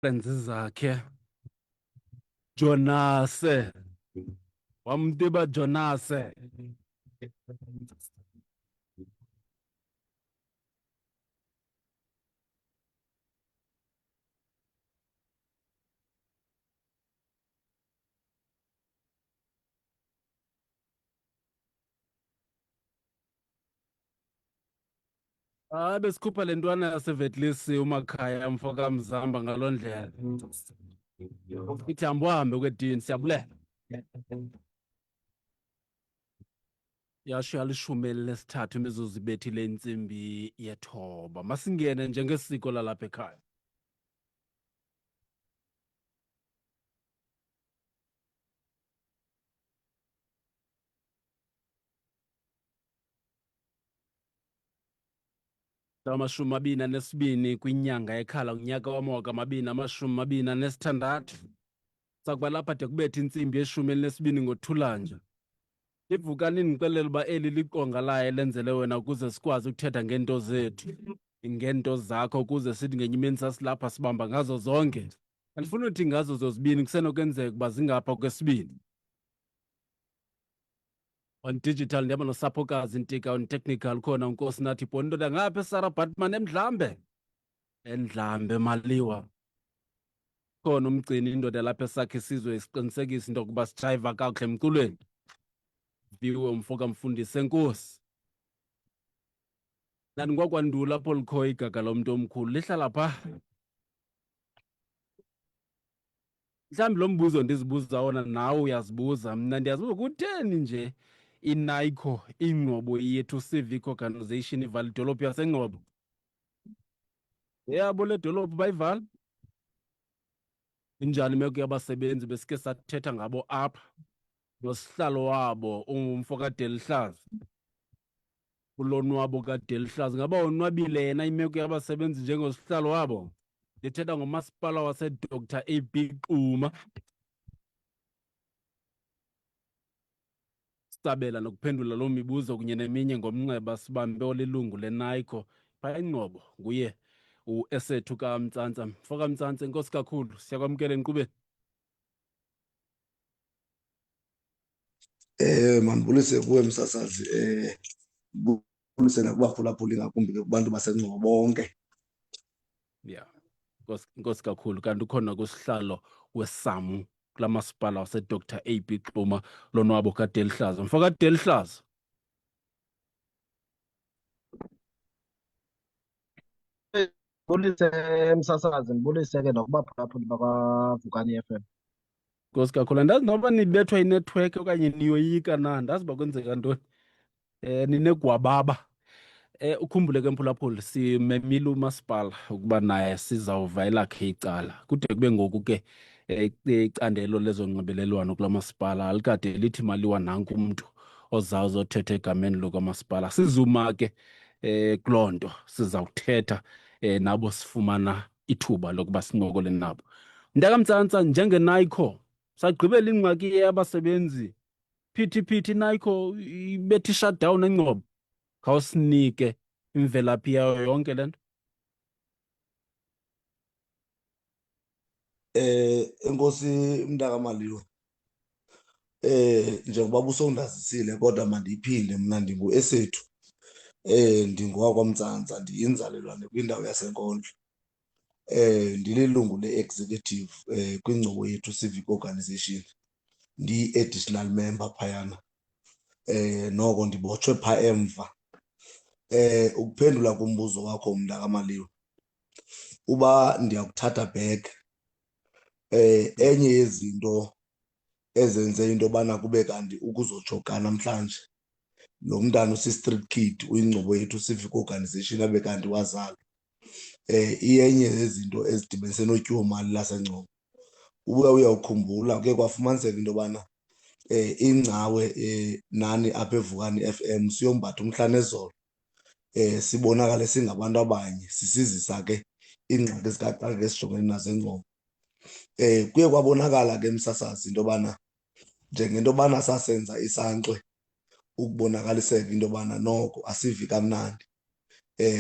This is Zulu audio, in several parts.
friends zakhe Jonase wamtiba Jonase besikhupha le ntwana yasevetlisi umakhaya mfo kamzamba ngaloo ndlela ithi hambe kwedini siyabulela yasho yalishumi elinesithathu imizuzu ibethile intsimbi yethoba masingene njengesiko lalapha ekhaya amashumi amabini anesibini kwinyanga yekhala unyaka wamawaka amabini amashumi amabini anesithandathu sakuba lapha de kubetha intsimbi yeshumi elinesibini ngothulanja ivukani ndixelele uba eli liqonga layo lenzele wena ukuze sikwazi ukuthetha ngeento zethu ngeento zakho ukuze sithi ngenye imini sasilapha sibamba ngazo zonke andifuna uthi ngazo zozibini kusenokwenzeka uba zingapha kwesibini on digital ndihamba nosaphokazi ntika on technical khona unkosi nathi bhoni ntoda ngapha esara batman emdlambe endlambe maliwa khona umgcini indoda lapha esakhe isizwe isiqinisekisa into yokuba sidrayiva kakuhle emculweni viwe umfo kamfundisi enkosi nandingokwandula apho likhoyo igaga lomntu omkhulu lihlala phaa mhlawumbi lo mbuzo ndizibuza wona nawe uyazibuza mna ndiyazibuza kutheni nje iNICO ingqobo yethu civic organization ivala idolophu yasengqobo yabo le dolophu bayivala injani imeko yabasebenzi besike sathetha ngabo apha nosihlalo wabo umfo kaDelihlaza ulonwabo kaDelihlaza ngaba onwabile yena imeko yabasebenzi njengosihlalo wabo ndithetha ngomasipala waseDr AB Xuma sabela nokuphendula loo mibuzo kunye neminye ngomnxeba sibambe olilungu leNICO phaya ingqobo nguye uEsethu kaMtsantsa mfo kaMtsantsa enkosi kakhulu siyakwamkela enkqubeni Mandibulise kuwe msasazi bulise nakubaphulaphuli ngakumbi ke kubantu basengqobo bonke. ya inkosi kakhulu kanti ukhona kusihlalo weSAMU kula masipala waseDr AB Xuma lonwabo kaDelihlaza mfo kaDelihlaza Bulise msasazi ndibulise ke nokubaphulaphuli bakwaVukani FM. inkosi kakhulu andazi noba nibethwa inethiwekhi okanye niyoyika na andazi uba kwenzeka ntoni ninegwababa ukhumbule ke mphulaphuli simemile umasipala ukuba naye sizawuva elakhe icala kude kube ngoku ke icandelo lezonxibelelwano kula masipala alikade lithi maliwa nanku umntu ozawuzothetha egameni lokamasipala sizuma ke kuloo nto sizawuthetha nabo sifumana ithuba lokuba sincokole nabo mntakamtsantsa njengeNICO sagqibela ingxaki yabasebenzi phithi iNICO ibethe i-shutdown engqobo khawusinike imvelaphi yayo yonke le nto Enkosi mntakamaliwa, njengoba busowundazisile kodwa mandiyiphinde mna ndinguEsethu ndingowakwaMtsantsa ndiyinzalelwane kwindawo yaseNkondlo. Ndililungu le-executive kwingcobo yethu civic organization ndiyi-additional member phayana noko ndibotshwe phaa emva. Ukuphendula kumbuzo wakho mntakamaliwa, uba ndiyakuthatha back enye yezinto ezenze into yobana kube kanti ukuzojoka namhlanje lo mntana usi-street kid uyingcobo yethu civic organization abe kanti wazalwa iyenye yezinto ezidibanise notyomali lasengcobo. Ubuya uyawukhumbula kuye kwafumaniseka into yobana ingcawe nani apha eVukani FM siyombatha umhla nezolo sibonakale singabantu abanye sisizisa ke iingxaki zikaxakeka esijongene nazo engcobo. Kuye kwabonakala ke msasazi into yobana njengento yobana sasenza isankxwe ukubonakaliseka into yobana noko asivi kamnandi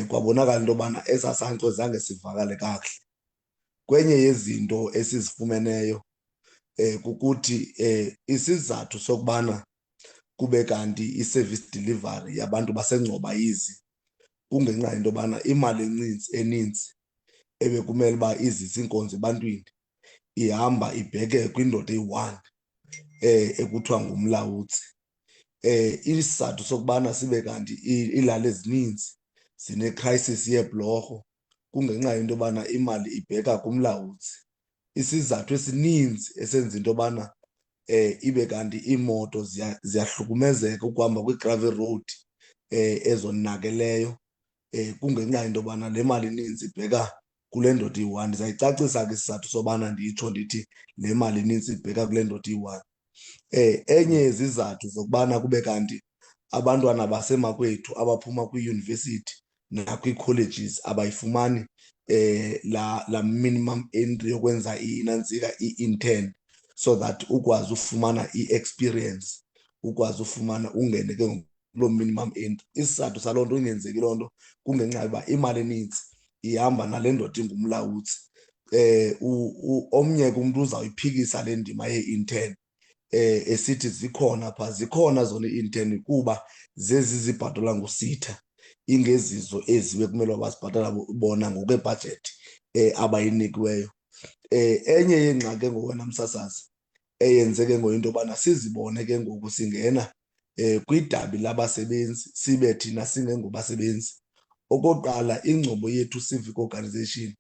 kwabonakala into yobana esaa sankxwe zange sivakale kakuhle kwenye yezinto esizifumeneyo kukuthi isizathu sokubana kube kanti i-service delivery yabantu baseNgcoba izi kungenxa yento yobana imali eninzi ebekumele uba izise iinkonzo ebantwini ihamba ibheke kwindoda eyi-one ekuthiwa ngumlawutsi. Isizathu sokubana sibe kanti iilali ezininzi zine-crisis yeebhlorho kungenxa yento yobana imali ibheka kumlawutsi. Isizathu esininzi esenza into yobana ibe kanti iimoto ziyahlukumezeka ukuhamba kwi-gravel road ezonakeleyo kungenxa yento yobana le mali ininzi ibheka kule ndoda iyi-one. Ndizayicacisa ke isizathu sobana nditsho ndithi le mali ininzi ibheka kule ndoda iyi-one. Enye yezizathu zokubana kube kanti abantwana basemakwethu abaphuma kwiiyunivesithi nakwii-colleges abayifumani la minimum entry yokwenza inantsika i-intern so that ukwazi ufumana i-experience, ukwazi ufumana ungene ke kuloo minimum entry. Isizathu saloo nto ingenzeki loo nto kungenxa yoba imali eninzi ihamba nale ndoda ingumlawutsi. Omnye ke umntu uzawuyiphikisa le ndima ye-intern esithi zikhona zona ii-intern kuba zezi zibhatalwa ngusitha ingezizo ezi bekumele bazibhatala bona ngokwebhajethi abayinikiweyo. Enye yeengxaki engowena msasazi eyenzeke ngoyinto yobana sizibone ke ngoku singena kwidabi labasebenzi sibe thina singengobasebenzi. Okokuqala, ingcobo yethu civic organization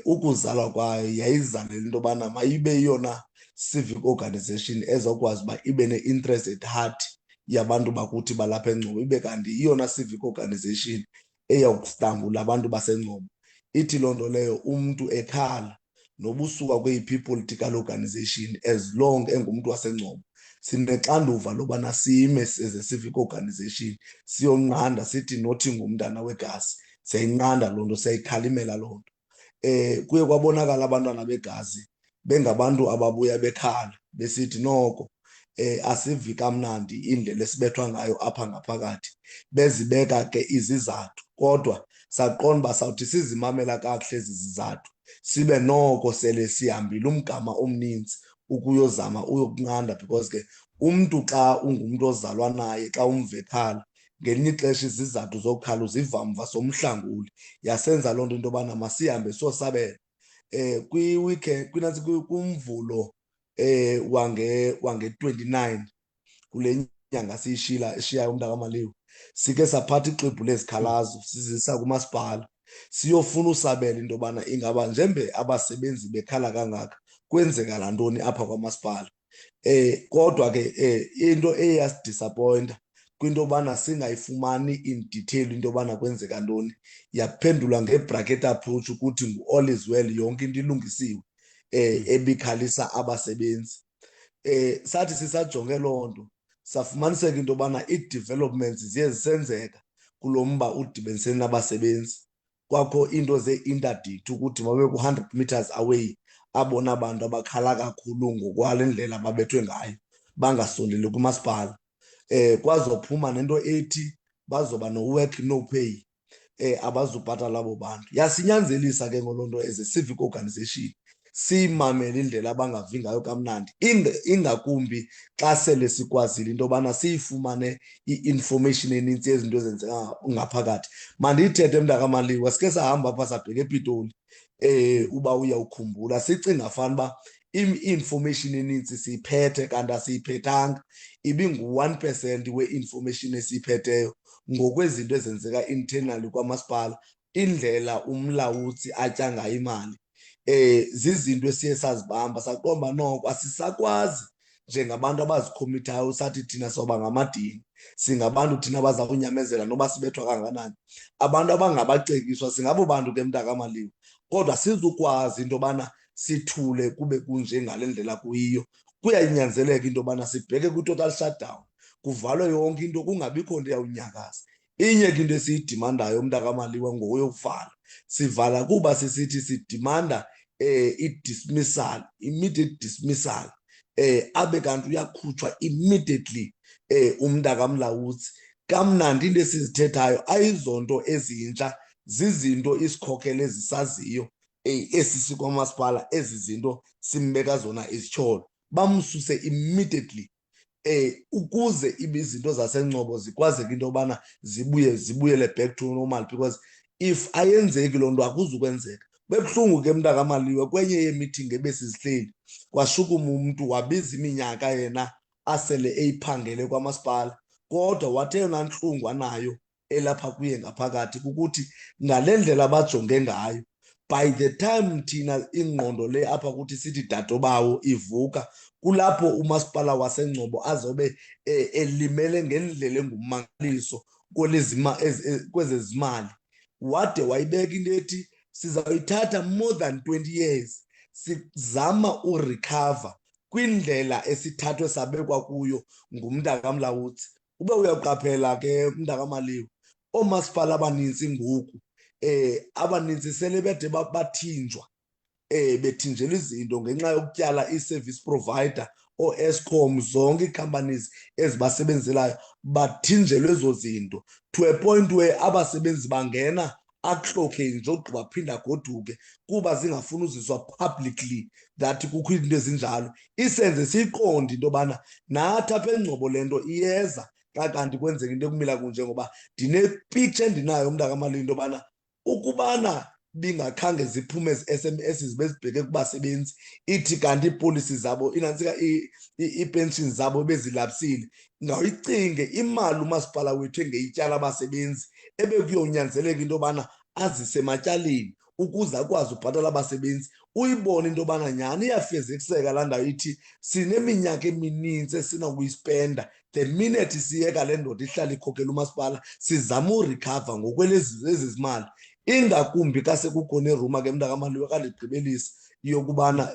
ukuzalwa kwayo yayizalela into yobana mayibe yona civic organization ezokwazi uba ibe ne-interest at heart yabantu bakuthi balapha eNgcobo, ibe kanti iyona civic organization eyawuhlangula abantu baseNgcobo. Ithi loo nto leyo umntu ekhala noba usuka kweyiphi i-political organization as long engumntu waseNgcobo sinexanduva lobana sime as a civic organization siyonqanda, sithi nothi ngumntana wegazi siyayinqanda loo nto, siyayikhalimela loo nto. Kuye kwabonakala abantwana begazi bengabantu ababuya bekhala besithi noko asivi kamnandi indlela esibethwa ngayo apha ngaphakathi, bezibeka ke izizathu. Kodwa saqonda uba sawuthi sizimamela kakuhle ezi zizathu sibe noko sele sihambile umgama omninzi ukuyozama uyokunqanda, because ke umntu xa ungumntu ozalwa naye xa umva ekhala ngelinye ixesha izizathu zokukhala uziva mva somhlanguli. Yasenza loo nto into yobana masihambe siyosabela kwi-weekend kumvulo wange-29 kule nyanga eshiyayo umntakaMaliwa, sike saphatha ixwebhu lezikhalazo sizisa kumasipala siyofuna usabela into yobana ingaba njembe abasebenzi bekhala kangaka kwenzeka nantoni apha kwamasipala. Kodwa ke into eyasidisappointa kwinto yobana singayifumani in detail into yobana kwenzeka ntoni, yaphendulwa nge-bracket approach ukuthi ngu-all is well, yonke into ilungisiwe ebikhalisa abasebenzi. Sathi sisajonge loo nto safumaniseka into yobana ii-developments ziye zisenzeka kulo mba udibenisene nabasebenzi. Kwakho into ze-interdict ukuthi mabe ku-100 meters away abona bantu abakhala kakhulu ngokwale ndlela babethwe ngayo bangasondeli kumasipala. Kwazophuma nento ethi bazoba no-work no pay, abazubhatala abo bantu. Yasinyanzelisa ke ngoloo nto as a civic organization siyimamele indlela abangavi ngayo kamnandi, ingakumbi xa sele sikwazile into yobana siyifumane i-information enintsi yezinto ezenzeka ngaphakathi. Mandiyithethe mntakaMaliwa, sike sahamba apha sabheka ePitoli uba uyawukhumbula, sicinga fanuba i-information enintsi siyiphethe kanti asiyiphethanga. Ibingu-1% we-information esiyiphetheyo ngokwezinto ezenzeka internally kwamasipala, indlela umlawutsi atya ngayo imali. Zizinto esiye sazibamba saqomba noko asisakwazi njengabantu abazikhomithayo sathi thina soba ngamadini, singabantu thina abaza kunyamezela noba sibethwa kangakanani. Abantu abangabacekiswa singabo bantu ke mntakaMaliwa, kodwa sizukwazi into yobana sithule kube kunje ngale ndlela kuyiyo. Kuyayinyanzeleka into yobana sibheke kwi-total shutdown, kuvalwe yonke into, kungabikho nto yawunyakaza. Inye ke into esiyidimandayo mntakaMaliwa ngoyokuvala, sivala kuba sisithi sidimanda i-dismissal, immediate dismissal, abe kanti uyakhutshwa immediately umntakaMlawutsi. Kamnandi into esizithethayo ayizonto ezintsha, zizinto isikhokelo ezisaziyo esi sikwamasipala ezi zinto simbeka zona izityholo, bamsuse immediately ukuze izinto zaseNgcobo zikwazeke into yobana zibuyele back to normal, because if ayenzeki loo nto akuzukwenzeka. Bebuhlungu ke mntakamaliwe, kwenye yemithingi ebesizihleli kwashukuma umntu wabiza iminyaka yena asele eyiphangele kwamasipala, kodwa wathi eyona ntlungu anayo elapha kuye ngaphakathi kukuthi ngale ndlela bajonge ngayo, by the time thina ingqondo le apha kuthi sithi dadobawo ivuka, kulapho umasipala waseNgcobo azobe elimele ngendlela engummangaliso kwezezimali. Wade wayibeka into ethi sizawuyithatha more than 20 years sizama urecover kwindlela esithathwe sabekwa kuyo ngumntakaMlawutsi. Ube uyaqaphela ke mntakamaliwe, oomasipala abanintsi ngoku abanintsi sele bede bathinjwa bethinjelwa izinto ngenxa yokutyala i-service provider o-Eskom, zonke ii-companies ezibasebenzelayo bathinjelwe ezo zinto to a point where abasebenzi bangena akuhlokhe nje ogqiba phinda goduke kuba zingafuni uziswa publicly that kukho izinto ezinjalo. Isenze siyiqonde into yobana nathi apha eNgcobo le nto iyeza xa kanti kwenzeka into ekumila kunje, ngoba ndinepicture endinayo mntakamaliwe into yobana ukubana bingakhange ziphume ezi-SMS zibe zibheke kubasebenzi ithi kanti iipolisi zabo inantsika iipenshini zabo bezilapsile, ngawuyicinge imali umasipala wethu engeyityala abasebenzi ebekuyonyanzeleka into yobana azise ematyaleni ukuze akwazi ubhatala abasebenzi. Uyibone into yobana nyhani iyafezekiseka laa ndawo ithi sineminyaka eminintsi esinakuyispenda, the minute siyeka le ndoda ihlala ikhokela umasipala sizama urekhava ngokwelezi zimali, ingakumbi xa sekukho neruma ke mntakamaliwe kandigqibelisa yokubana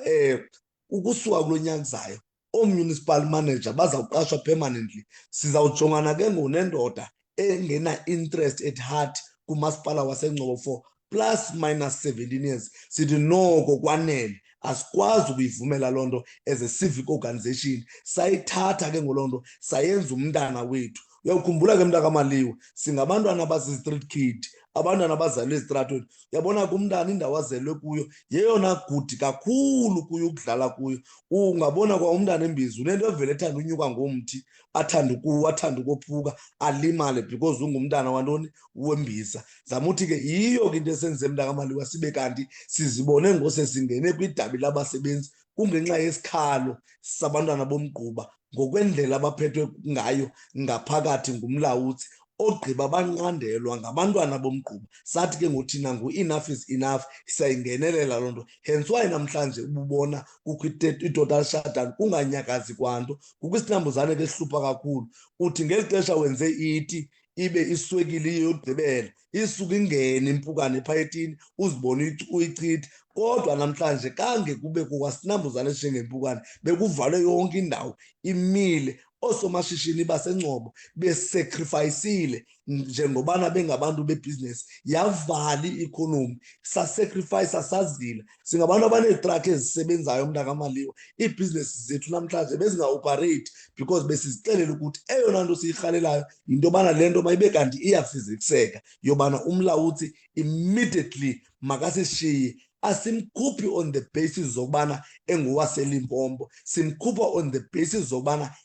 ukusuka kulo nyaka uzayo oo-municipal manager bazawuqashwa permanently. Sizawujongana ke ngonendoda engena-interest at heart kumasipala waseNgcobo for plus minus 17 years. Sithi noko kwanele, asikwazi ukuyivumela loo nto as a civic organization. Sayithatha ke ngoloo nto sayenza umntana wethu. Uyawukhumbula ke mntakamaliwe, singabantwana basi-street kid, abantwana abazalwe ezitratweni. Uyabona ke umntana indawo azelwe kuyo yeyona gudi kakhulu kuyo ukudlala kuyo. Ungabona kwa umntana embizi unento evele ethanda unyuka ngomthi, athanda ukophuka, alimale because ungumntana wantoni, wembiza. Zamuthi ke yiyo ke into esenze mntakamaliwe sibe kanti sizibone ngosesingene kwidabi labasebenzi kungenxa yesikhalo sabantwana bomgquba ngokwendlela abaphethwe ngayo ngaphakathi ngumlawutsi ogqiba banqandelwa ngabantwana bomgquba. Sathi ke ngothina ngu-enough is enough, siyayingenelela loo nto. Hence why namhlanje ububona kukho i-total shutdown kunganyakazi kwanto, kukho isinambuzane ke sihlupha kakhulu. Uthi ngeli xesha wenze iti ibe iswekile iyogqibela isuke ingene impukane ephayethini uzibone uyichitha. Kodwa namhlanje kange kube kwasinambuzane njengempukane bekuvalwe yonke indawo imile. Oosomashishini baseNgcobo besacrificile njengobana bengabantu bebhizinesi, yavala i-economy, sasacrifice sazila. Singabantu abaneetrakhi ezisebenzayo mntakamaliwe, iibhizinesi zethu namhlanje bezingaoperate because besizixelela ukuthi eyona nto siyirhalelayo yinto yobana le nto mayibe kanti iyafizikiseka yobana umlawutsi immediately makasishiye. Asimkhuphi on the basis zokubana engowaseLimpopo, simkhupha on the basis zokubana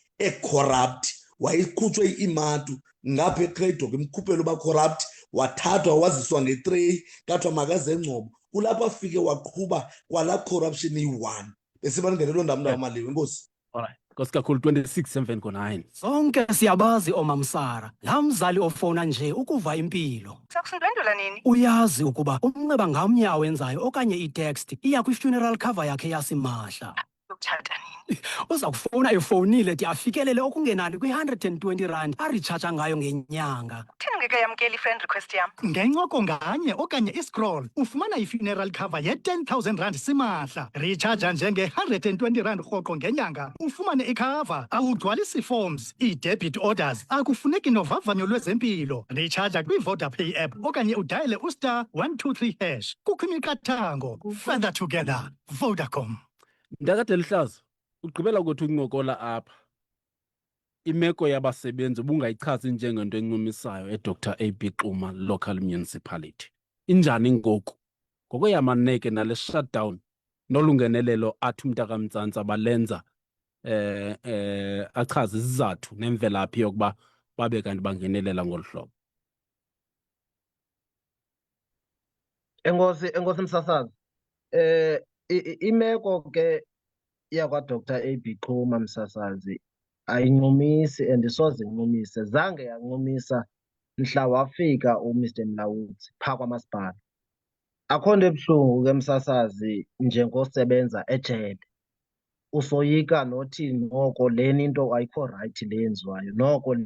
corrupt. Wayikhutshwe imatu ngapha eCredo ke imkhuphelo uba corrupt, wathathwa waziswa ngetray kathiwa makaze eNgcobo. Kulapho afike waqhuba kwala corruption iyi-1. Besibaningene loo ndawo mntakamaliwe, enkosi. Alright, Nkosi kakhulu. 26 emveni ko-9. Sonke siyabazi omamsara, laa mzali ofowuna nje ukuva impilo. Sakusindwendwela nini? Uyazi ukuba umnxeba ngamnye awenzayo okanye itext iya kwi-funeral cover yakhe yasimahla. Ukuthatha nini? Uza kufowuna efowunile de afikelele okungenani kwi-R120 aritshatsha ngayo ngenyanga. Kutheni ungekayamkeli i-friend request yam? Ngencoko nganye okanye iscroll ufumana i-funeral cover ye-R10,000 simahla. Recharge njenge-R120 rhoqo ngenyanga ufumane ikhava. Awugcwalisi forms, ii-debit orders, akufuneki novavanyo lwezempilo. Recharge kwi-VodaPay app okanye udayele *123#. Kukho imiqathango. Further together. Vodacom. Mntakade Lihlazo, ugqibela ukuthi ukuncokola apha imeko yabasebenzi ubungayichazi njengento encumisayo eDr AB Xuma Local Municipality. Injani ngoku ngoko yamaneke nale shutdown nolungenelelo athi uMntaka Mtsantsa balenza achaze isizathu nemvelaphi yokuba babe kanti bangenelela ngolu hlobo. Enkosi Msasazi. Imeko ke yakwa-Dr. A.B. Xhuma Msasazi ayincumisi and soze incumise. Zange yancumisa mhla wafika uMr Mlawuthi phaa kwamasipala. Akho nto ebuhlungu ke Msasazi njengosebenza ejele. Usoyika nothi noko lena into ayikho rayithi le yenziwayo. Noko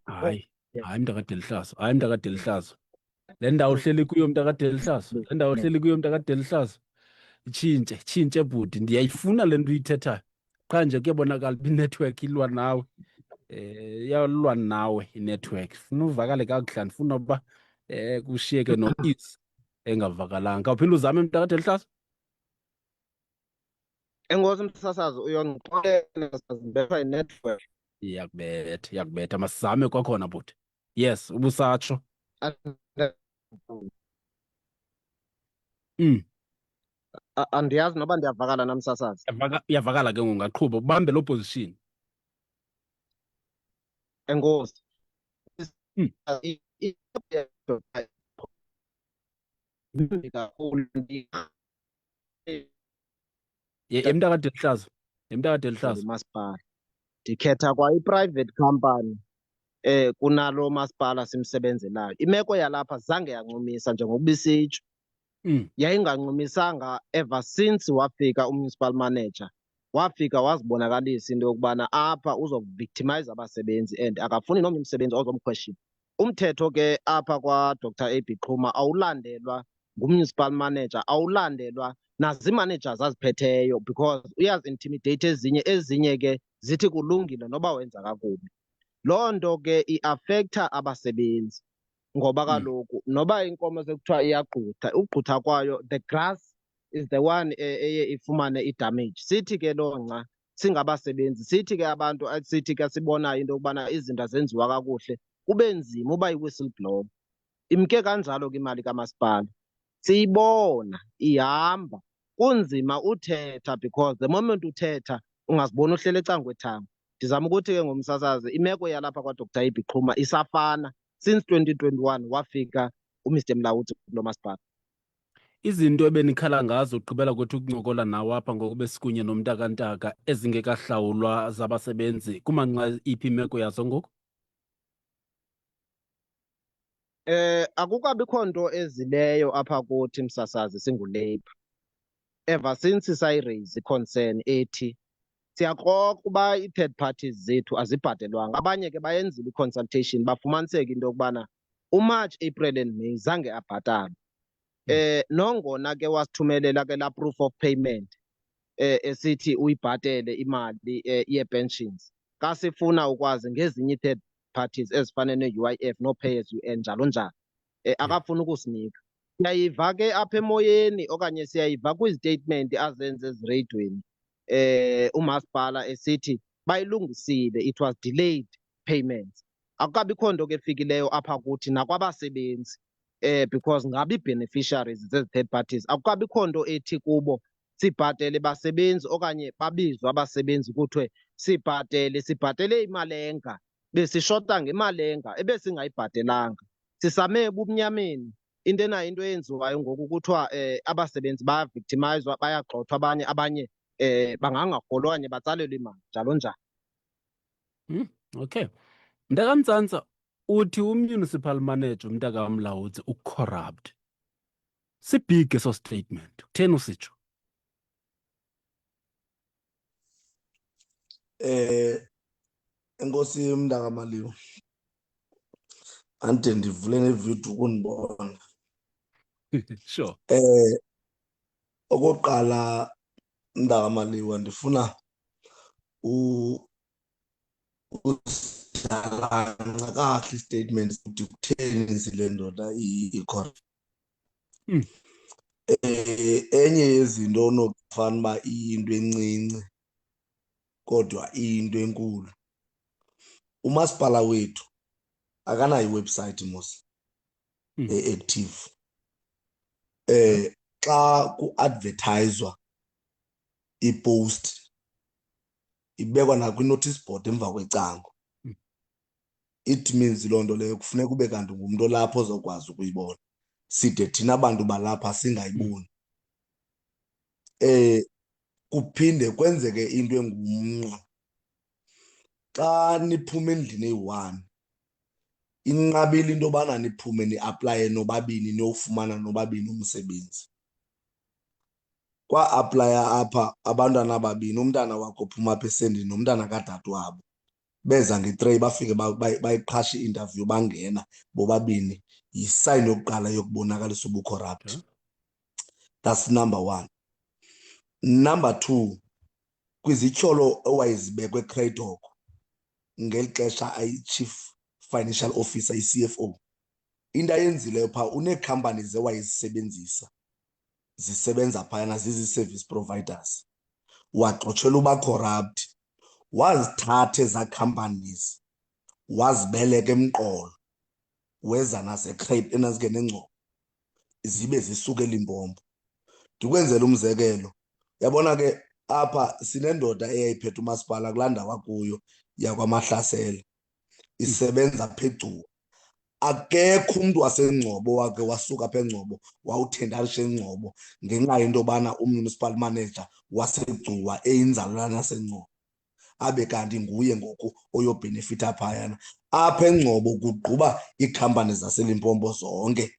Hayi Mntaka Delihlazo, hayi Mntaka Delihlazo. Le ndawo uhleli kuyo Mntaka Delihlazo, le ndawo uhleli kuyo Mntaka Delihlazo. Tshintshe bhuti, ndiyayifuna le nto uyithethayo. Qha nje kuyabonakala uba inethiwekhi ilwa nawe. Iyalwa nawe inethiwekhi. Funa uvakale kakuhle, andifuna uba kushiyeke no-ease engavakalanga. Awuphinde uzame Mntaka Delihlazo? Enkosi Msasazi uyondixolela sazibetha inetwork. Iyakubetha. Masizame kwakhona bhuti. Yes, ubusatsho. Andiyazi noba ndiyavakala na Msasazi. Iyavakala ke ngoku, ngaqhuba ubambe loo position. Enkosi. Mntaka Delihlazo, Mntaka Delihlazo. Masipala. Ndikhetha kwa i-private company kunalo masipala simsebenzelayo. Imeko yalapha zange yancumisa njengokuba isitsho. Yayingancumisanga ever since wafika umunicipal manager. Wafika wazibonakalisa into yokubana apha uzokuvictimize abasebenzi and akafuni nomnye umsebenzi ozomkhweshina. Umthetho ke apha kwa-Dr. A.B. Xhuma awulandelwa ngumunicipal manager, awulandelwa nazi-managers aziphetheyo because uyazi-intimidate ezinye ke zithi kulungile noba wenza kakubi. Loo nto ke iafektha abasebenzi ngoba kaloku noba inkomo sekuthiwa iyagqutha, ugqutha kwayo the grass is the one eye ifumane idamage. Sithi ke loo nca singabasebenzi, sithi ke abantu sithi ke sibonayo into yokubana izinto azenziwa kakuhle kube nzima uba i-whistleblower. Imke kanjalo ke imali kamasipala. Siyibona ihamba, kunzima uthetha because the moment uthetha ungazibona uhlele ecangwethanga. Ndizama ukuthi ke ngomsasazi imeko yalapha kwa-Dr. A.B. Xhuma isafana since 2021 wafika uMr Mlawuthi kulo masipala. Izinto ebenikhala ngazo ugqibela kwethu ukuncokola nawo apha ngoku besikunye nomntakantaka ezingekahlawulwa zabasebenzi kumanxa iphi imeko yazo ngoku? Akukabikho nto ezileyo apha kuthi Msasazi singuLabour. Ever since sayiraise i-concern ethi siyakroqa uba ii-third parties zethu azibhatelwanga. Abanye ke bayenzile i-consultation bafumaniseka into yokubana uMarch, April and May zange abhatalwe. Nongona ke wasithumelela ke laa proof of payment esithi uyibhatele imali yee-pensions. Kasifuna ukwazi ngezinye ii-third parties ezifana ne-UIF no-pay as you earn njalo njalo. Akafuni ukusinika. Siyayiva ke apha emoyeni okanye siyayiva kwizitatement azenze ezireyidweni umasipala esithi bayilungisile, it was delayed payments. Akukabikho nto ke efikileyo apha kuthi nakwabasebenzi because ngabi beneficiaries zezi third parties. Akukabikho nto ethi kubo sibhatele basebenzi okanye babizwe abasebenzi kuthiwe sibhatele imalenga, besishota ngemalenga ebesingayibhatelanga. Sisame bumnyameni. Into enayo into eyenziwayo ngoku kuthiwa abasebenzi bayavictimizwa, bayagxothwa, abanye bangangarholwa okanye batsalelwe imali njalo njalo. Okay. Mntaka Mtsantsa, uthi umunicipal manager uMntaka Mlawuthi ucorrupt. Sibhig eso statement. Kutheni usitsho? Enkosi Mntaka Maliwa. Ande ndivule nevidiyo ukunibona. Sure. Okokuqala Mntaka Maliwa ndifuna usihlakanca kahle istatement ukuthi kutheni sile ndoda ikhona. Enye yezinto onokufana uba iyinto encinci kodwa iyinto enkulu. Umasipala wethu akanayo iwebsite mos active. Xa ku-advertiswa ipost ibekwa nakwi-notice board emva kwecango. It means loo nto leyo kufuneka ube kanti ngumntu olapho ozokwazi ukuyibona, side thina bantu balapha singayiboni. Kuphinde kwenzeke into engumnqa xa niphume endlini eyi-1, inqabile into yobana niphume ni-aplaye nobabini niyowufumana nobabini umsebenzi. Kwa-aplaya apha abantwana ababini, umntana wakho ophuma apha esendini nomntana kadade wabo, beza ngetreyi bafike bayiqhashe i-interview bangena bobabini, yisayini yokuqala yokubonakalisa ubucorrupt. That's number 1. Number 2, kwizityholo owayezibekwe eCraddock ngeli xesha ayi-Chief Financial Officer, i-CFO, into ayenzileyo phaa unee-companies ewayezisebenzisa zisebenza phayana zizi-service providers, waxotshelwa uba corrupt, wazithatha ezaa companies wazibeleka emqolo, weza nazingena eNgcobo zibe zisuka eLimpopo. Ndikwenzela umzekelo, yabona ke apha sinendoda eyayiphethe umasipala kulaa ndawo akuyo yakwaMahlasela, isebenza apha eGcuwa. Akekho umntu waseNgcobo wakhe wasuka apha eNgcobo wawuthendarisha eNgcobo ngenxa yento yobana umunicipal manager waseGcuwa eyinzalelwane yaseNgcobo, abe kanti nguye ngoku oyobhenefitha phayana. Apha eNgcobo kugquba iikhampani zaseLimpopo zonke.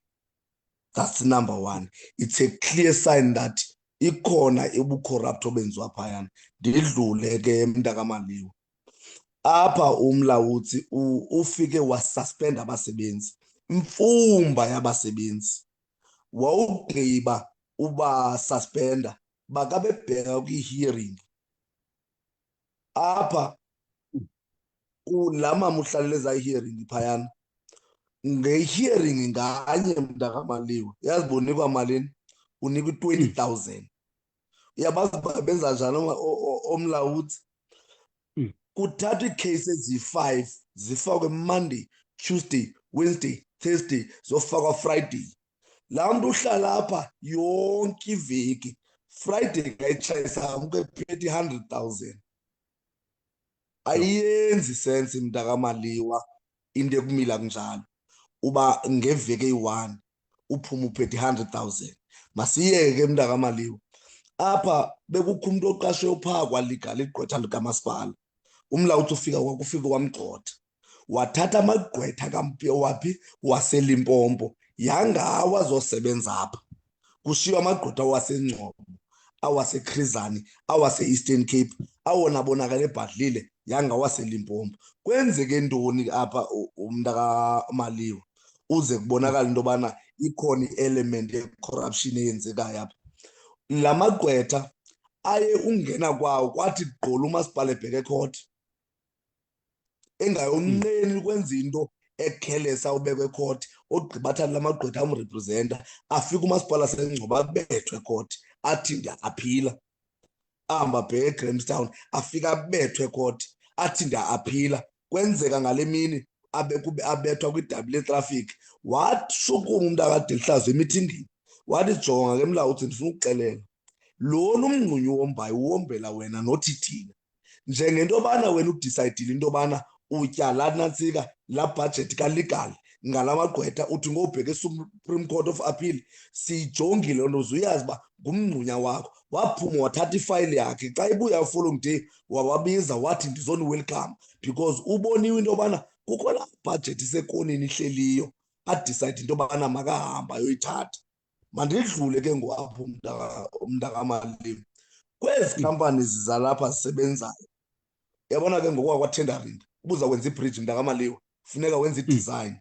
That's number 1. It's a clear sign that ikhona ubucorrupt obenziwa phayana. Ndidlule ke mntakamaliwa, apha umlawutsi ufike wasuspenda abasebenzi, imfumba yabasebenzi. Wawugqiba uba suspenda bakabebheka kwi-hearing apha kulaa mama uhlalele ezaa hearing phayana. Nge-hearing nganye mntakamaliwa, yazi bonikwa malini? Unikwa i-20,000. Uyabazi benza njani omlawutsi? Kuthathwa iikheyisi eziyi-5 zifakwe Monday, Tuesday, Wednesday, Thursday, zofakwa Friday. Laa mntu uhlala apha yonke iveki, Friday kayitshayisa amke ephethe 100,000. Ayenzi sense mntakamaliwa into ekumila kunjalo, uba ngeveki eyi-1 uphume uphethe 100,000. Masiyeke ke mntakamaliwa, apha bekukho umntu oqashwe uphaa kwaligali igqwetha likamasipala. Umlawutsi ufika kwakufika kwamgxotha, wathatha amagqwetha waphi waseLimpopo yangawo azosebenza apha. Kushiywa amagqwetha awaseNgcobo, awaseChrizani, awase-Eastern Cape, awona bonakala ebhadlile yangawaseLimpopo. Kwenzeke ntoni apha umntakamaliwa uze kubonakala into yobana ikhona i-element ye-corruption eyenzekayo apha? La magqwetha aye ungena kwawo kwathi gqolo umasipala ebheke ecourt, engayonqeni ukwenza into ekhelesa ubekwe ecourt, ogqiba athani la magqwetha amrepresenta, afike umasipala aseNgcobo abethwe ecourt athi ndiya-aphila. Ahamba abheke eGrahamstown afike abethwe ecourt athi ndiya-aphila. Kwenzeka ngale mini abethwa kwi-double traffic. Washukuma umntu akaDelihlazo emithingini wathi, jonga ke mlawutsi, ndifuna ukuxelela lona umngxunyu wombayo uwombela wena nothi thina. Njengento yobana wena udisayidile into yobana utya laa nantsika laa bhajethi kalegal ngala magqwetha, uthi ngobheka eSupreme Court of Appeal, siyijongile loo nto, uzuyazi uba ngumngxunya wakho. Waphuma wathatha ifayile yakhe, xa ibuya following day wawabiza wathi ndizoni-welcome because uboniwe into yobana kukho laa bhajethi isekonini ihleliyo, adisayide into yobana makahamba ayoyithatha. Mandidlule ke ngoapho mntakamaliwa, kwezi companies zalapha zisebenzayo, yabona ke ngokwakwa-tendering, ubuza kwenza ibridge mntakamaliwa funeka wenze i-design.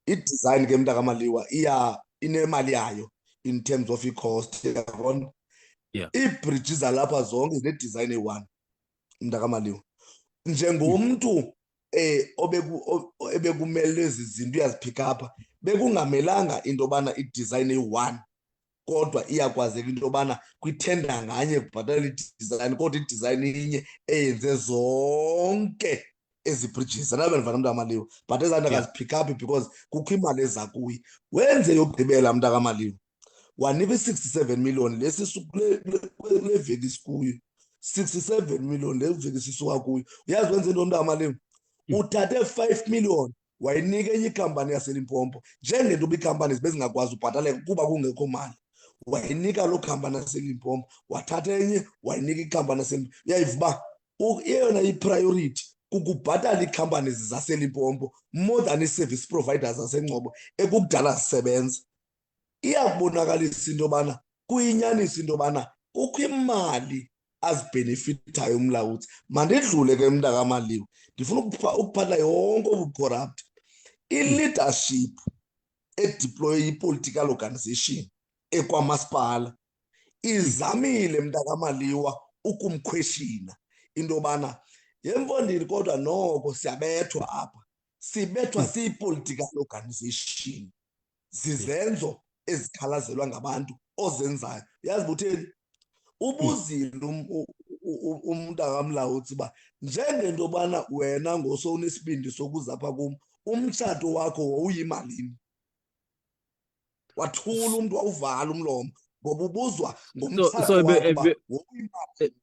I-design ke mntakamaliwa inemali yayo in terms of i-cost, yabona. Yeah. Iibhriji zalapha zonke zine-design eyi-1 mntakamaliwa. Njengomntu ebekumele ezi zinto uyaziphikapha, bekungamelanga into yobana i-design eyi-1 kodwa iyakwazeka into yobana kwithenda nganye kubhatalwa i-design, kodwa i-design inye eyenze zonke ezi bridges anabe ndivana Mntakamaliwa but ezanto Yeah. akazipick up because kukho imali eza kuye. Wenze yokugqibela Mntakamaliwa wanika i-67 million kule veki sikuyo, 67 million le veki sisuka kuyo. Uyazi wenze into Mntakamaliwa? Uthathe 5 million wayinika enye ikhampani yaseLimpopo njengento uba iikhampani zibe zingakwazi ubhataleka kuba kungekho mali. Wayinika loo khampani yaseLimpopo, wathatha enye wayinika ikhampani yaseLimpopo. Uyayiva uba eyona ipriority kukubhatala iikhampani zaseLimpopo more than ii-service providers zaseNgcobo ekukudala zisebenza. Iyakubonakalisa into yobana kuyinyaniso into yobana kukho imali azibhenefithayo umlawuthi. Mandidlule ke Mntakamaliwa, ndifuna ukuphatha yonke obu corrupt. I-leadership edeploye i-political organization ekwamasipala izamile Mntakamaliwa ukumkhweshina into yobana yemfondini kodwa noko siyabethwa apha, sibethwa siyi-political organization, zizenzo ezikhalazelwa ngabantu ozenzayo. Uyazi butheni ubuzile uMntakamlawuthi uba njengento yobana wena ngosowunesibindi sokuza apha kum umtshato wakho wawuyimalini. Wathula umntu wawuvala umlomo ngoba ubuzwa ngomtshato wakho uba wawuyimalini.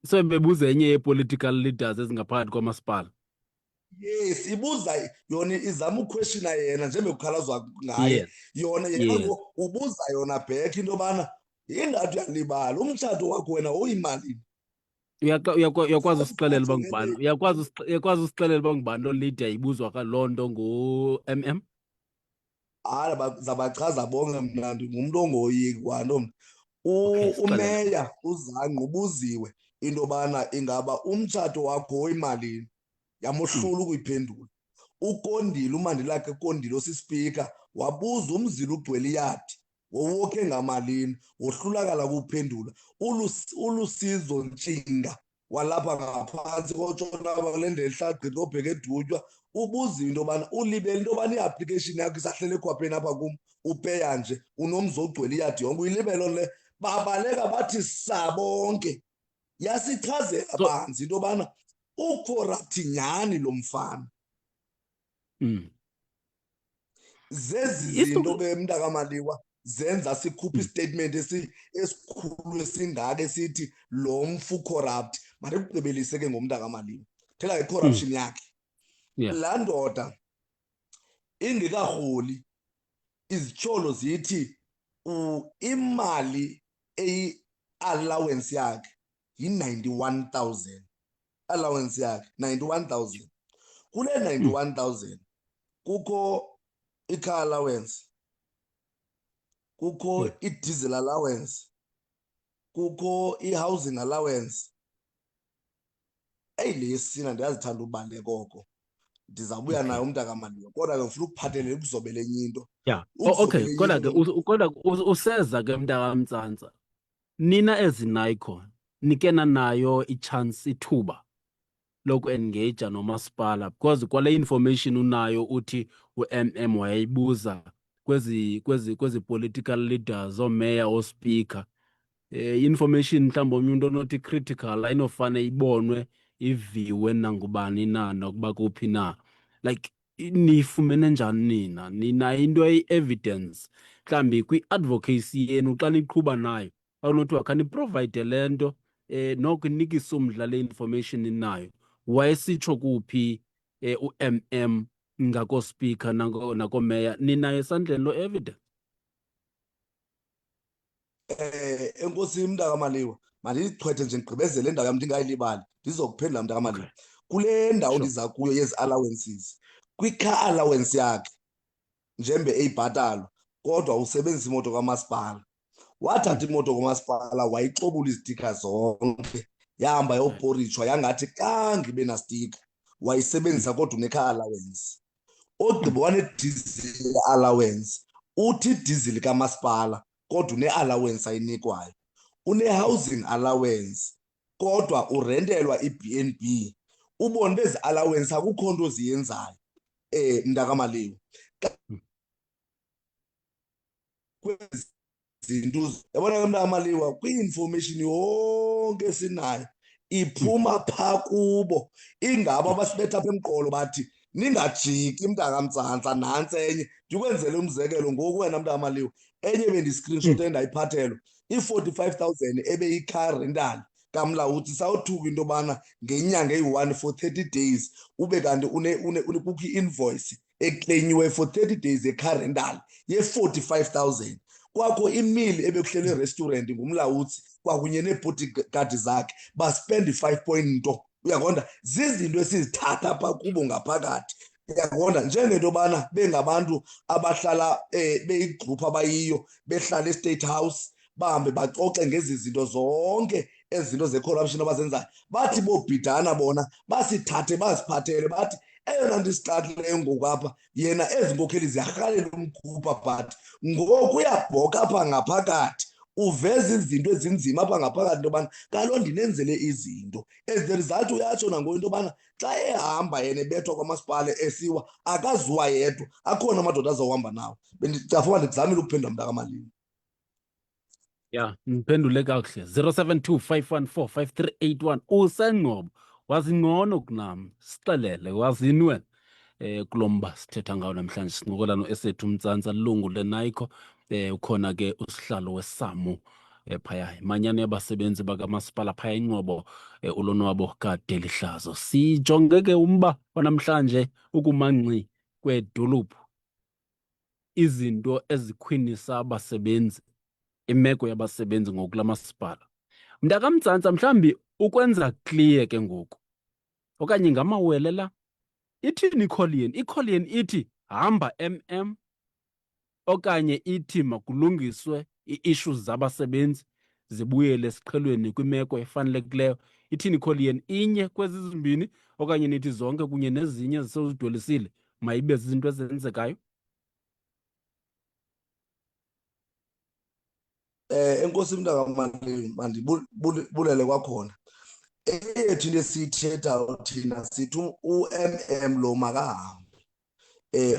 So bebuza enye ye-political leaders ezingaphakathi kwamasipala. Yes, ibuza yona izama ukweshina yena njengoba kukhalazwa ngaye. Yes. Yona Yes. ubuza yona back into yobana ingathi uyalibala umtshato wakho wena wawuyimalini. Uyakwazi usixelela uba ngubani? Uyakwazi usixelela uba ngubani leader ibuzwa loo nto ngu-MM? Hayi zabachaza bonke mna ndingumntu ongoyiki kwanto mna. Okay, sixelele. Umeya uZangqa ubuziwe into yobana ingaba umtshato wakho woyimalini, yamohlula ukuyiphendula. uKondile uMandilakhe Kondile osispika wabuza umzila ugcwele iyadi wowokhe ngamalini wohlulakala kuphendula. Ulusizo Ntshinga walapha ngaphansi kotshona kule ndlela ehlagqitha obheke edutywa ubuza into yobana ulibele into yobana i-application yakho isahlele ekhwapheni apha kum upeya nje unomzi ogcwele iyadi yonke uyilibelo le. Babaleka bathi sabonke yasichazela banzi into yobana ucorrupt nyhani lo mfana. Zezi zinto ke Mntakamaliwa zenza sikhupha istatement esikhulu esingaka esithi lo mfu corrupt. Mandikugqibelise ke ngoMntakamaliwa thela i-corruption yakhe. Yeah. Laa ndoda ingekaholi izityholo zithi imali eyi-allowance yakhe yi-91,000. Allowance yakhe 91,000. Kule 91,000 kukho i-car allowance, kukho i-diesel allowance, kukho i-housing allowance. Le yesina ndiyazithanda ubaleka oko, ndizawubuya nayo Mntakamaliwa kodwa ke ngifuna ukuphathelela ukuzobela enye into. Yeah. Okay, kodwa useza ke Mntakamtsantsa, nina ezinayico nike nayo i-chance ithuba loku-engage nomasipala because kwale information unayo uthi u-MM wayeyibuza kwezi political leaders omeya ospika. Information mhlawumbi omnye into onothi critical ayinofane ibonwe iviwe nangubani na nokuba kuphi na. Like niyifumene njani nina into eyi-evidence mhlawumbi kwi-advocacy yenu xa niqhuba nayo awunothiwa khaniprovide le nto noko inikise umdla le information inayo. Wayesitsho kuphi u-MM ngakospika nakomeya ninayo esandleni lo evidence? Enkosi Mntakamaliwa mandiyichwethe nje ndigqibezele indawo yam ndingayilibali ndizokuphendula Mntakamaliwa. Okay. Kule ndawo Sure. ndiza kuyo yezi allowances kwi-car allowance yakhe njembe eyibhatalo kodwa usebenzisa imoto kamasipala. Wathatha imoto kamasipala wayixobula izitika zonke yahamba yoporishwa yangathi kange ibe nastika wayisebenzisa kodwa une-car allowance. Ogqiba wane-diesel allowance uthi idizili kamasipala kodwa une-allowance ayinikwayo. Une-housing allowance kodwa urentelwa i-B&B. Ubone bezi allowance akukho nto ziyenzayo Mntakamaliwa. Zinto yabona ke Mntakamaliwa kwi-information yonke esinayo iphuma pha kubo. Ingabo abasibetha apha emqolo bathi ningajiki mntakamtsantsa, nantsi enye ndikwenzele umzekelo. Ngoku wena mntakamaliwe, enye bendiskrinshot endayiphathelwa i-45,000 ebeyi-car rental kaMlawuthi. Sawuthuka into yobana ngenyanga eyi-1 for 30 days ube kanti kukho i-invoice eklenyiwe for 30 days ye-car rental ye-45,000. Kwakho imili ebekuhlelwe irestaurant nguMlawuthi kwakunye neebodyguard zakhe baspendi 5 point nto. Uyaqonda, zizinto esizithatha apha kubo ngaphakathi. Uyaqonda, njengento yobana bengabantu abahlala beyigruphu abayiyo, behlala e-State House, bahambe baxoxe ngezi zinto zonke, ezi zinto ze-corruption abazenzayo. Bathi boobhidana bona basithathe baziphathele, bathi eyona nto isixakileyo ngoku apha yena ezi nkokheli ziyarhalela umkhupha, but ngoku uyabhoka apha ngaphakathi uveza izinto ezinzima apha ngaphakathi into yobana kaloku ndinenzele izinto. As the result uyatsho nangoku into yobana xa ehamba yena ebethwa kwamasipala esiwa akazuwa yedwa, akhona amadoda azawuhamba nawo. Bendicafa ndikuzamile ukuphendula mntakamaliwe. Ya, niphendule kakuhle. 0725145381. Usengcobo wazingcono kunam, sixelele wazini wena kulo mba sithetha ngawo namhlanje. Sincokola no-Esethu Mtsantsa, lungu leNAICO. Ukhona ke usihlalo weSAMU phaya imanyano yabasebenzi bakamasipala phaya iNgcobo, ulonwabo kaDelihlazo. Sijonge ke umba wanamhlanje ukumanqi kwedolophu, izinto ezikhwinisa abasebenzi, imeko yabasebenzi ngokula masipala. Mntakamtsantsa, mhlambi ukwenza clear ke ngoku okanye ngamawele la, ithini iCollian? iCollian ithi hamba okanye ithi makulungiswe ii-issues zabasebenzi zibuyele esiqhelweni kwimeko efanelekileyo? Ithini iCollian? Inye kwezi zimbini okanye nithi zonke kunye nezinye ezisezidwelisile mayibe zizinto ezenzekayo? Enkosi mntakamaliwe, mandibulele kwakhona. Eyethu into esiyithetha thina sithi u-MM lo makahambe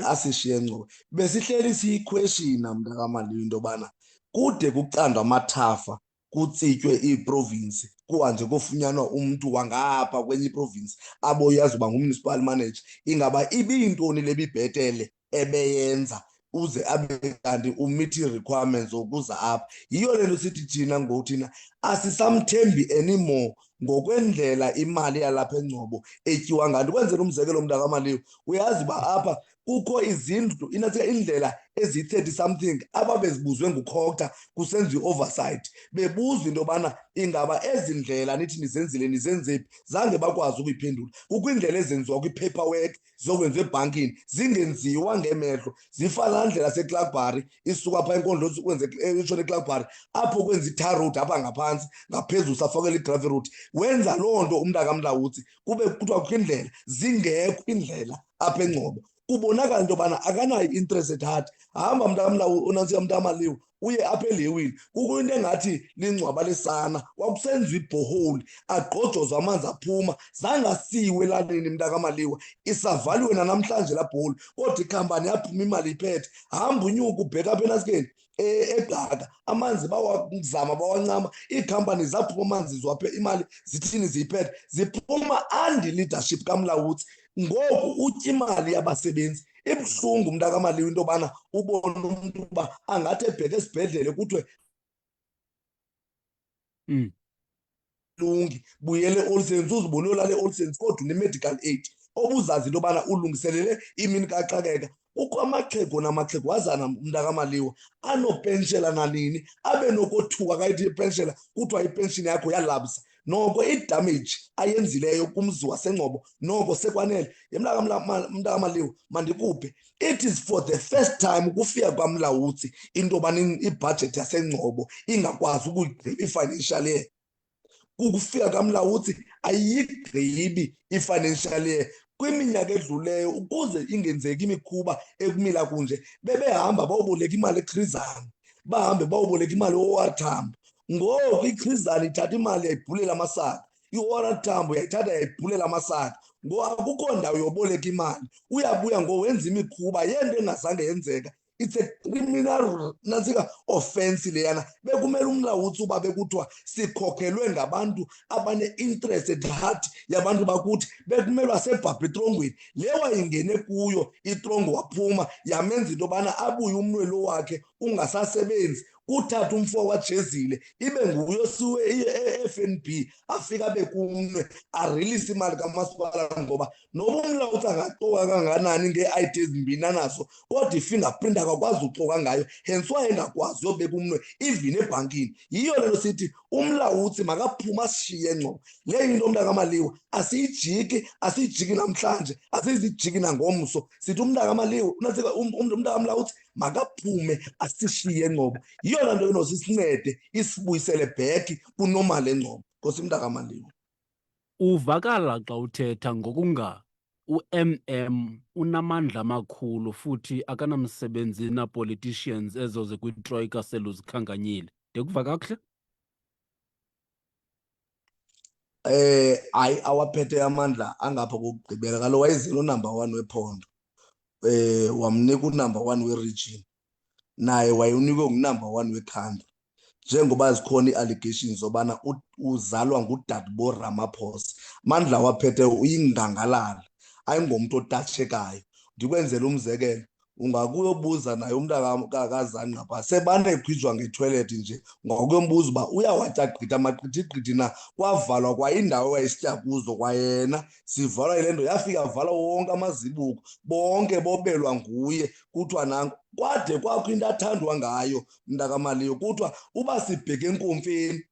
asishiye Ngcobo. Besihleli siyikhweshina mntakamaliwe into yobana kude kucandwa amathafa, kutsitywe iiprovinsi, kuhanjwe kofunyanwa umntu wangapha kwenye iprovinsi aboyazi uba ngumunicipal manager, ingaba ibiyintoni le bibhetele ebeyenza uze abe kanti umit ii-requirements zokuza apha? Yiyo le nto sithi thina ngoku thina asisamthembi anymore ngokwendlela imali yalapha eNgcobo etyiwa ngayo. Ndikwenzela umzekelo mntakamaliwe, uyazi uba apha kukho izindlu indlela eziyi-30 something ababezibuzwe nguChoctar kusenziwa i-oversight, bebuzwa into yobana ingaba ezi ndlela nithi nizenzile nizenzephi, zange bakwazi ukuyiphendula. Kukho iindlela ezenziwa kwi-paperwork zokwenziwa ebhankini zingenziwa ngemehlo, zifana laa ndlela seClarkebury isuka phaa enkondlo utshona eClarkebury apho kwenza i-tar road apha ngaphantsi, ngaphezulu safakela i-gravel road. Wenza loo nto umntakamlawutsi kube kuthiwa kukho indlela, zingekho iindlela apha eNgcobo. Kubonakala into yobana akanayo i-interest at heart. Hamba unantsika mntakamaliwe uye apha elewini, kukho into engathi lingcwaba lesana, kwakusenziwa ibhoholi agqojozwa amanzi aphuma, zangasiwe elalini mntakamaliwe, isavaliwe nanamhlanje laa bholi, kodwa ikhampani yaphuma imali iphethe. Hamba unyuka ubheka apha enasikeni eGqaka, amanzi bawazama bawancama, iikhampani zaphuma amanzi zwaphe, imali zithini ziyiphethe, ziphuma leadership kaMlawutsi. Ngoku utya imali yabasebenzi. Ibuhlungu mntakamaliwe into yobana ubone umntu uba angathi ebheke esibhedlele kuthiwe lungi buyele eOlsens, uzibone uyolala eOlsens kodwa une-medical aid obuzazi into yobana ulungiselele imini kaxakeka. Kukho amaxhego namaxhegwazana mntakamaliwe anopentshela nanini, abe nokothuka kayithi ipentshela kuthiwa ipenshini yakho yalabisa. Noko idamage ayenzileyo kumzi waseNgcobo noko sekwanele. Mntakamaliwe, mandikuphe, it is for the first time ukufika kwaMlawutsi into yobana ibhajethi yaseNgcobo ingakwazi ukuyigqiba i-financial year. Kukufika kaMlawutsi ayiyigqibi i-financial year. Kwiminyaka edluleyo ukuze ingenzeki imikhuba ekumila kunje, bebehamba bayoboleka imali eChrizane, bahambe bayoboleka imali e-OR Tambo. Ngoku iChrizane ithatha imali yayibhulela amasaka, i-OR Tambo yayithatha yayibhulela amasaka. Ngoku akukho ndawo yoboleka imali, uyabuya ngowenza imikhuba yento engazange yenzeka. it's a criminal nansika offense leyana. Bekumele umlawutsi uba bekuthiwa sikhokhelwe ngabantu abane-interested heart yabantu bakuthi, bekumele wasebhabha etrongweni le wayingene kuyo itrongo waphuma yamenza into yobana abuye umnwelo wakhe ungasasebenzi. Kuthatha umfo wajezile ibe nguye osiwe e-FNB afika bekumnwe arilise imali kamasipala, ngoba noba umlawutsi angaxoka kanganani ngee-ID ezimbini anazo kodwa ifingerprint akakwazi uxoka ngayo, hence wayengakwazi uyobeka umnwe even ebhankini. Yiyo le nto sithi umlawutsi makaphume asishiye ngqo. Le yinto umntakaMaliwa asiyijiki namhlanje, asizijiki nangomso. Sithi umntakaMaliwa umntakamlawutsi makaphume asishiye ngqobo. Yiyo laa nto inosisincede isibuyisele back kunormal engcobo. Nkosi mntakaMaliwa. Uvakala xa uthetha ngokunga u-MM unamandla amakhulu futhi akanamsebenzi na-politicians ezoze kwitroika seluzikhankanyile. Ndikuva kakuhle? Hayi, awaphethe amandla angapha kokugqibela. Kaloku wayezile unumber 1 wephondo, wamnika unumber 1 weregion, naye wayeunikwe ngunumber 1 wekhantri. Njengoba zikhona ii-allegations zobana uzalwa nguDadbo Ramaphosa, amandla awaphethe uyingangalala, ayingomntu otatshekayo. Ndikwenzela umzekelo, ungakuyobuza naye umntakazanqa phaa, sebane ekhwijwa ngethoyilethi nje, ungakuyombuza uba uyawatya gqithi amaqithiqithi na. Kwavalwa kwa indawo wayesitya kuzo kwayena, sivalwa yile nto, yafika vala wonke amazibuko, bonke bobelwa nguye. Kuthiwa nanku kwade kwakho into athandwa ngayo mntakaMaliwa, kuthiwa uba sibheke enkomfeni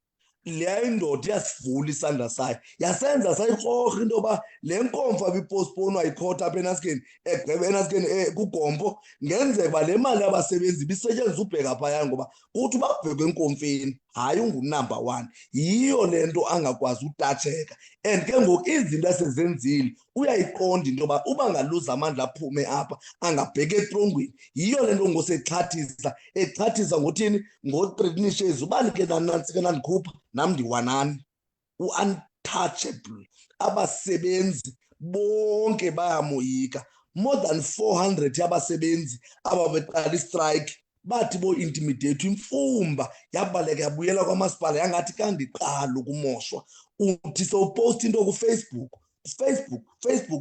le indoda iyasivula isandla sayo, yasenza sayikrokrha into yoba le nkomfa bipostponwa yikhota apha enaskeni, egqeba enaskeni kugompo. Ngenzeka uba le mali yabasebenzi ibisetyenziswa ubheka phaya, ngoba kuthi uba kubhekwe enkomfeni hayi ungunumber 1. Yiyo le nto angakwazi utatsheka. And ke ngoku izinto esezenzile uyayiqonda into yoba uba ngaluza amandla aphume apha angabheka etrongweni. Yiyo le nto exhathisa ngothini, ngo-3 ubani ke nanantsi ke nandikhupha nam ndiwanani, untouchable. Abasebenzi bonke bayamoyika. More than 400 yabasebenzi aba beqala istrike bathi bo-intimidate imfumba yabaleka yabuyela kwamasipala yangathi kandiqala ukumoshwa. Uthi sowuposta into kufacebook,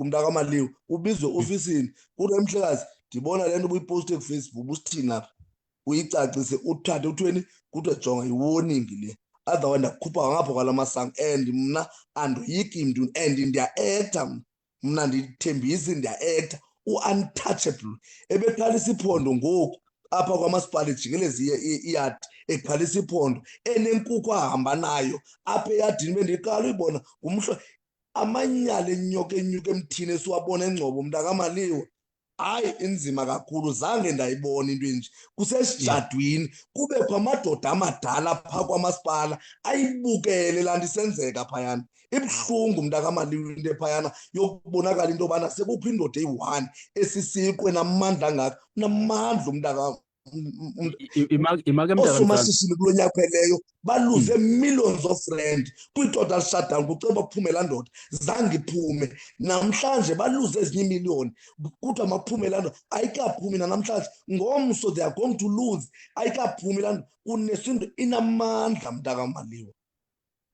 mntakaMaliwa, ubizwe ofisini, kuthiwa mhlekazi ndibona le nto ubuyiposte kufacebook, usithini apha, uyicacise, uthathe uthweni, kuthiwe jonga yi-warning le, otherwise ndakukhupha ngapha kwala masango. And mna andoyiki mntu and ndiya-acta, mna ndithembisi ndiya-acta. U-untouchable ebeqalisa iphondo ngoku apha kwamasipala ejikeleza iyadi, eqalisa iphondo enenkukhu ahamba nayo apha eyadini. Bendiqala uyibona amanyala enyoka enyuka emthini esiwabona engcobo mntakaMaliwa. Hayi, inzima kakhulu, zange ndayibona into enje. Kusesijadwini kubekho amadoda amadala phaa kwamasipala ayibukele laa nto isenzeka phayana. Ibuhlungu mntakaMaliwa into ephayana yokubonakala into yobana sekukho indoda eyi-1 esisiqwe namandla angaka. Unamandla umntaka Imake oosomashishini kulo nyaka upheleyo baluze millions of rand kwi-total shutdown kuceba kuphume laa ndoda. Zange iphume namhlanje, baluze ezinye iimiliyoni. Kuthiwa makuphume laa ndoda, ayikaphumi nanamhlanje. Ngomso they are going to lose, ayikaphumi laa nto. Unesinto inamandla mntakaMaliwa.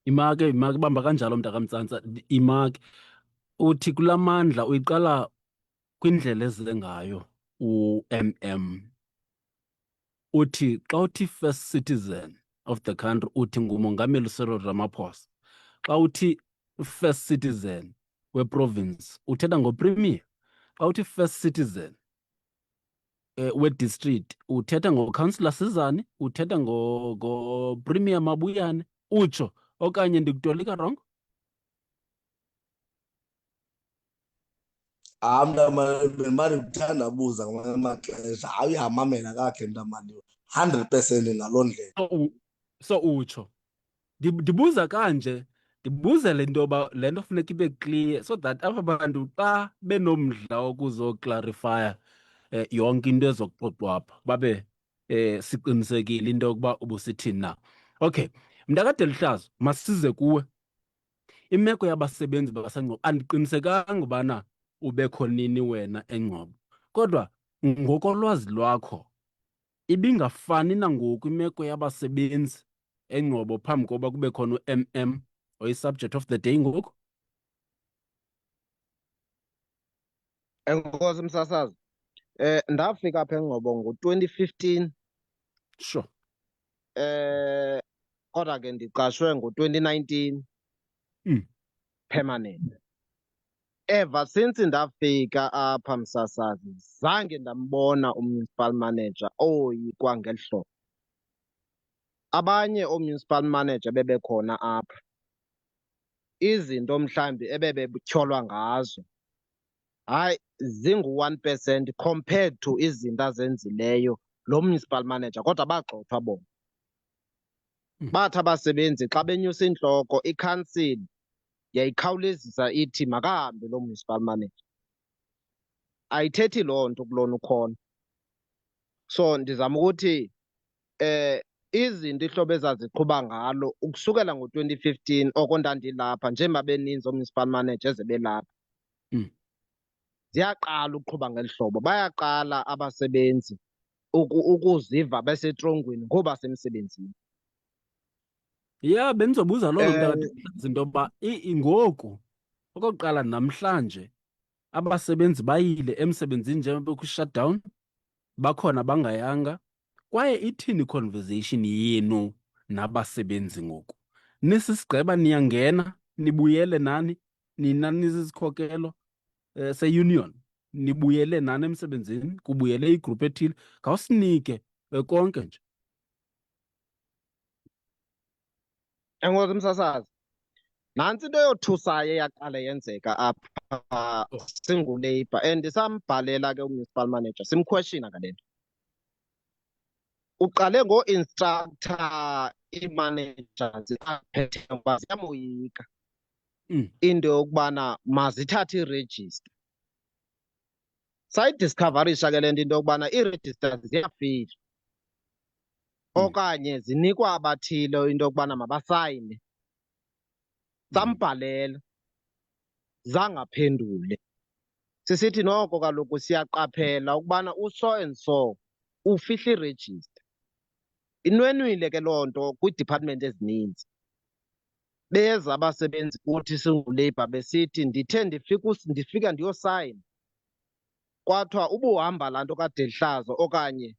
Imake bamba kanjalo mntakaMtsantsa. Imake uthi kulaa mandla uyiqala kwindlela ezize ngayo u-MM. Uthi xa uthi first citizen of the country uthi nguMongameli Cyril Ramaphosa. Xa uthi first citizen weprovince uthetha ngopremier. Xa uthi first citizen we-district uthetha ngocouncillor Sizani, uthetha ngopremier Mabuyane, utsho okanye ndikutolika wrong? Mali ndithanda ubuza ngamanye amaxesha, hayi uyamamela kakhe mntamaliwe 100% ngaloo ndlela. So utsho ndibuza kanje, ndibuzele into yoba le nto funeka ibe clear so that aba bantu xa benomdla wokuzoklarifya yonke into ezokuxoxwa apha babe siqinisekile into yokuba ubusithini na. Okay, mntakadelihlazo, masize kuwe. Imeko yabasebenzi basengcobo andiqinisekanga ubana ubekho nini wena engcobo, kodwa ngokolwazi lwakho ibingafani nangoku imeko yabasebenzi engcobo phambi koba kube khona u-MM oyi-subject of the day ngoku? Enkosi msasazi. Ndafika apha eNgcobo ngo-2015 Sure. kodwa ke ndiqashwe ngo-2019 permanent. Ever since ndafika apha msasazi zange ndambona umunicipal manager oyikwa ngeli hlobo. Abanye oo-municipal manager bebekhona apha, izinto mhlambi ebebetyholwa ngazo hayi zingu-1% compared to izinto azenzileyo lo municipal manager, kodwa bagxothwa bona. Bathi abasebenzi xa benyusa intloko i-council yayikhawulezisa ithi makahambe lo municipal manager. Ayithethi loo nto kulona ukhona. So ndizama ukuthi izinto ihlobo ezaziqhuba ngalo ukusukela ngo-2015 oko ndandilapha njengoba beninzi oo-municipal managers ebelapha, ziyaqala ukuqhuba ngeli hlobo. Bayaqala abasebenzi ukuziva besetrongweni ngoba semsebenzini. Ya, bendizobuza loo nto ndazi into yoba ngoku okokuqala namhlanje abasebenzi bayile emsebenzini njengoba kwi-shutdown, bakhona bangayanga. Kwaye ithini i-conversation yenu nabasebenzi ngoku? Nisisigqeba niyangena nibuyele nani, nina nizizikhokelo se-union, nibuyele nani emsebenzini, kubuyele igruphu ethile? Khawusinike konke nje. Enkosi msasazi, nantsi into eyothusayo eyaqala yenzeka apha singuLabour, and sambhalela ke umunicipal manager simquestiona ngale nto. Uqale ngo-instructor ii-managers aphethe ukuba ziyamoyika into yokubana mazithathe iirejista. Sayidiskhavarisha ke le nto into yokubana ii-registers ziyafihla okanye zinikwa abathile into yokubana mabasayine. Sambhalela, zangaphendule. Sisithi noko kaloku siyaqaphela ukubana uso and so ufihla irejista. Inwenwile ke loo nto kwii-department ezininzi. Beza abasebenzi kuthi singuLabour besithi ndithe ndifika ndiyosayina, kwathiwa ubuhamba laa nto kaDelihlaza okanye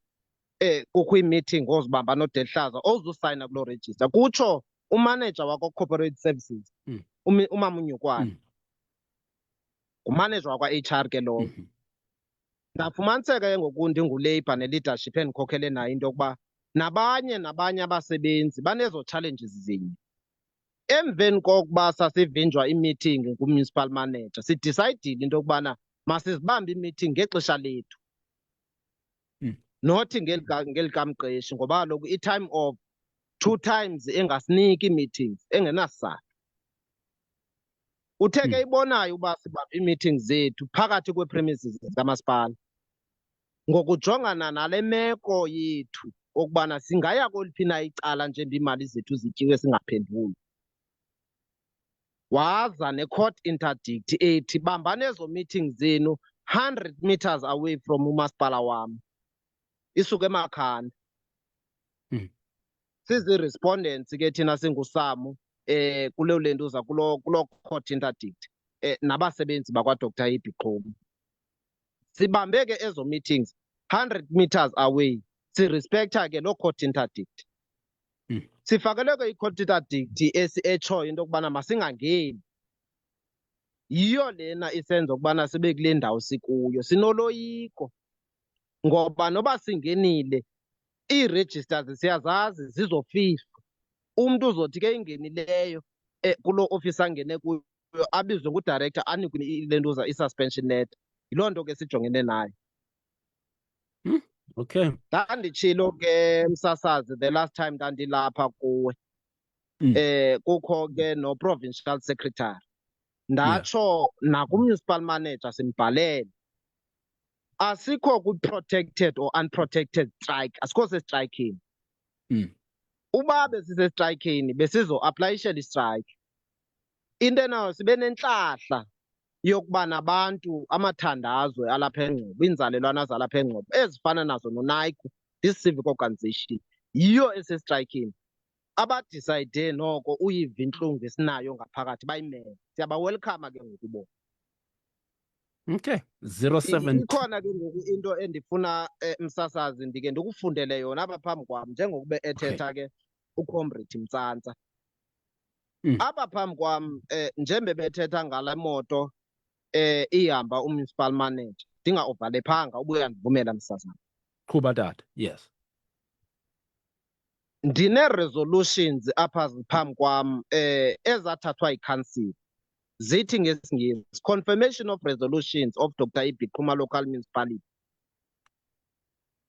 kukho iimeeting ozibamba noDelihlaza ozusayina kuloo rejista. Kutsho umaneja wakwa-corporate services, umama uNyukwana, ngumaneja wakwa-HR ke lowo. Ndafumaniseka ke ngoku ndinguLabour ne-leadership endikhokele nayo into yokuba nabanye abasebenzi banezo challenges zinye. Emveni kokuba sasivinjwa imeeting ngumunicipal manager, sidisayidile into yokubana masizibambe imeeting ngexesha lethu, nothi ngelikamqeshi, ngoba kaloku i-time off 2 times engasiniki ii-meetings engenasizathu. Uthe ke ibonayo uba sibambe ii-meetings zethu phakathi kwee-premises zikamasipala, ngokujongana nale meko yethu okubana singaya koliphi na icala njengoba iimali zethu zityiwe singaphenduli, waza ne-court interdict ethi bambani ezo meetings zenu 100 meters away from umasipala wam, isuke eMakhanda. Sizi-respondents ke thina singuSAMU kuloo lentuza kuloo court interdict nabasebenzi bakwaDr Hibby Qhobu. Sibambe ke ezo meetings 100 meters away, sirespektha ke loo court interdict. Sifakelwe ke i-court interdict etshoyo into yokubana masingangeni. Yiyo lena isenza ukubana sibe kule ndawo sikuyo, sinoloyiko ngoba noba singenile ii-registers siyazazi zizofihlwa. Umntu uzothi ke ingenileyo kuloo office angene kuyo abizwe ngudirector anikwe le ntuza i-suspension letter. Yiloo nto ke sijongene nayo. Okay. Ndanditshilo ke msasazi the last time ndandilapha kuwe kukho ke no-provincial secretary, ndatsho naku-municipal manager simbhalele. Asikho kwi-protected or unprotected strike, asikho sestrayikini. Uba besisestrayikini besizo-aplayishela istrayikhi. Into enayo sibe nentlahla yokuba nabantu amathandazwe alapha eNgcobo, iinzalelwana zalapha eNgcobo ezifana nazo noNaiku, this civic organization yiyo esestrikini. Abadicide noko uyiva intlungu esinayo ngaphakathi bayimele. Siyaba-welcome ke ngoku bona. Okay, 07. Ikhona ke ngoku into endifuna msasazi ndike ndikufundele yona apha phambi kwam njengokube ethetha ke uComrade Mtsantsa. Apha phambi kwam njengoba bethetha ngale moto ihamba umunicipal manager ndinga-overlaphanga ubuya ndivumela msasazi. Qhuba tata, yes. Ndine-resolutions apha phambi kwam ezathathwa yi-council. Zithi ngesiNgesi, confirmation of resolutions of Dr. Ibiquma Local Municipality.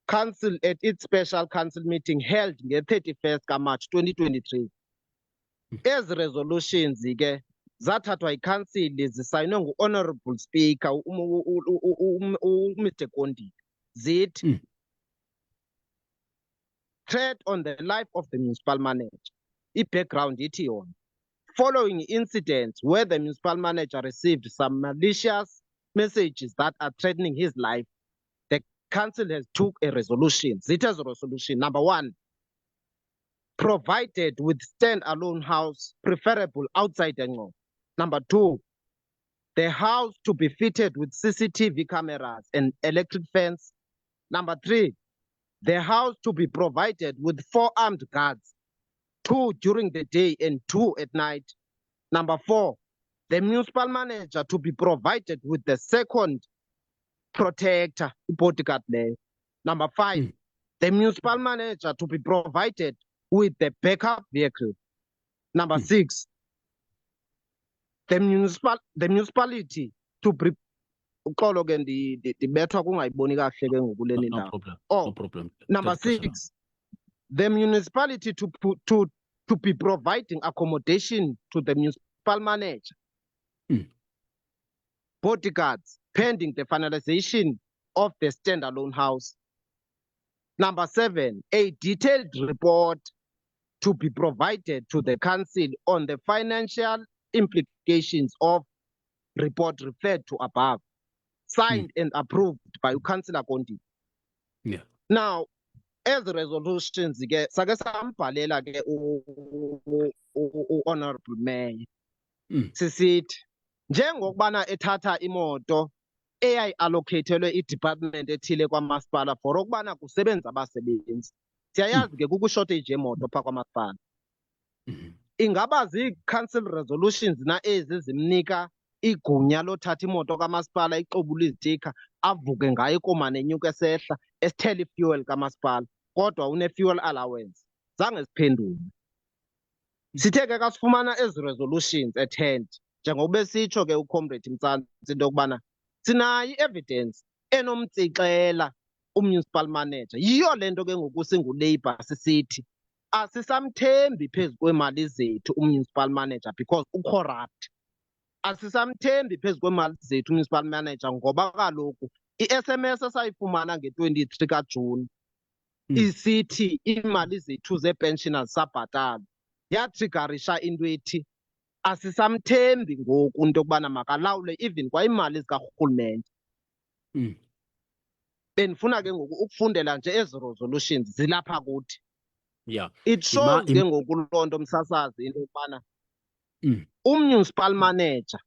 Council at its special council meeting held nge-31st kaMarch 2023. Ezi resolutions ke zathathwa yi-council zisayinwe ngu-Honorable Speaker Mr. Kondi. Zithi threat on the life of the municipal manager. I-background ithi yona. Following incidents where the municipal manager received some malicious messages that are threatening his life, the council has took a resolution. It has a resolution. Number 1, provided with stand-alone house, preferable outside England. Number 2, the house to be fitted with CCTV cameras and electric fence. Number 3, the house to be provided with 4 armed guards, 2 during the day and 2 at night. Number 4, the municipal manager to be provided with the second protector, bodyguard there. Number 5, the municipal manager to be provided with the backup vehicle. Number 6, the municipality to be uxolo ke ndibethwa kungayiboni kahle ke ngokuleni No ndawo. problem. Oh, No problem. Number 6, the municipality to be providing accommodation to the municipal manager, bodyguards, pending the finalization of the standalone house. Number 7, a detailed report to be provided to the council on the financial implications of report referred to above, signed and approved by Councillor Kondi. Yeah. Now, as resolutions ke sake sambhalela ke honorable mayor sisithi njengokubana ethatha imoto eyayi-allocatelwe i-department ethile kwamasipala for ukubana kusebenza abasebenzi. Siyayazi ke kukho shortage yemoto phaa kwamasipala. Ingaba zii-council resolutions na ezi zimnika igunya lothatha imoto kamasipala ixobule izitikha avuke ngayo ikomane enyuka esehla esithela i-fuel kamasipala kodwa une-fuel allowance. Zange siphendule. Sithe ke kasifumana ezi resolutions at hand njengoba besitsho ke uComrade Mtsantsa into yokubana sinayo i-evidence enomtsixela umunicipal manager. Yiyo le nto ke ngoku singu-Labour sisithi asisamthembi phezu kwemali zethu umunicipal manager because ucorrupt. Asisamthembi phezu kwemali zethu umunicipal manager ngoba kaloku i-SMS esayifumana nge-23 kaJuni isithi imali zethu zee-pensioners sabhatalwa. Yatriggerisha into ethi asisamthembi ngoku into yokubana makalawule even kwa imali zikarhulumente. Bendifuna ke ngoku ukufundela nje ezi resolutions zilapha kuthi. Yeah. It shows ke ngoku loo nto msasazi into yokubana umunicipal manager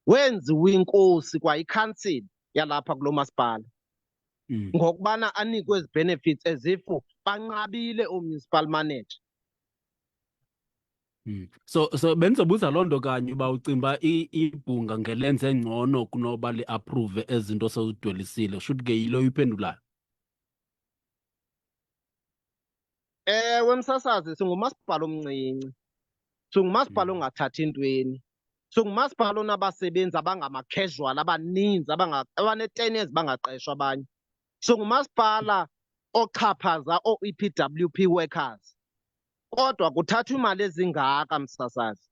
wenziwe inkosi kwa i-council yalapha kulo masipala ngokubana anikwe ezi benefits ezifu banqabile umunicipal manager. So bendizobuza loo nto kanye uba ucimba ibhunga ngelenze ngcono kunoba li-approve ezinto sewudwelisile should ke yilo uyiphendulayo. Ewe msasazi singumasipala omncinci, singumasipala ongathathi ntweni, singumasipala onabasebenzi abangama-casual abaninzi abane-10 years bangaqeshwa abanye, singumasipala oxhaphaza oo-EPWP workers. Kodwa kuthathwa imali ezingaka msasazi,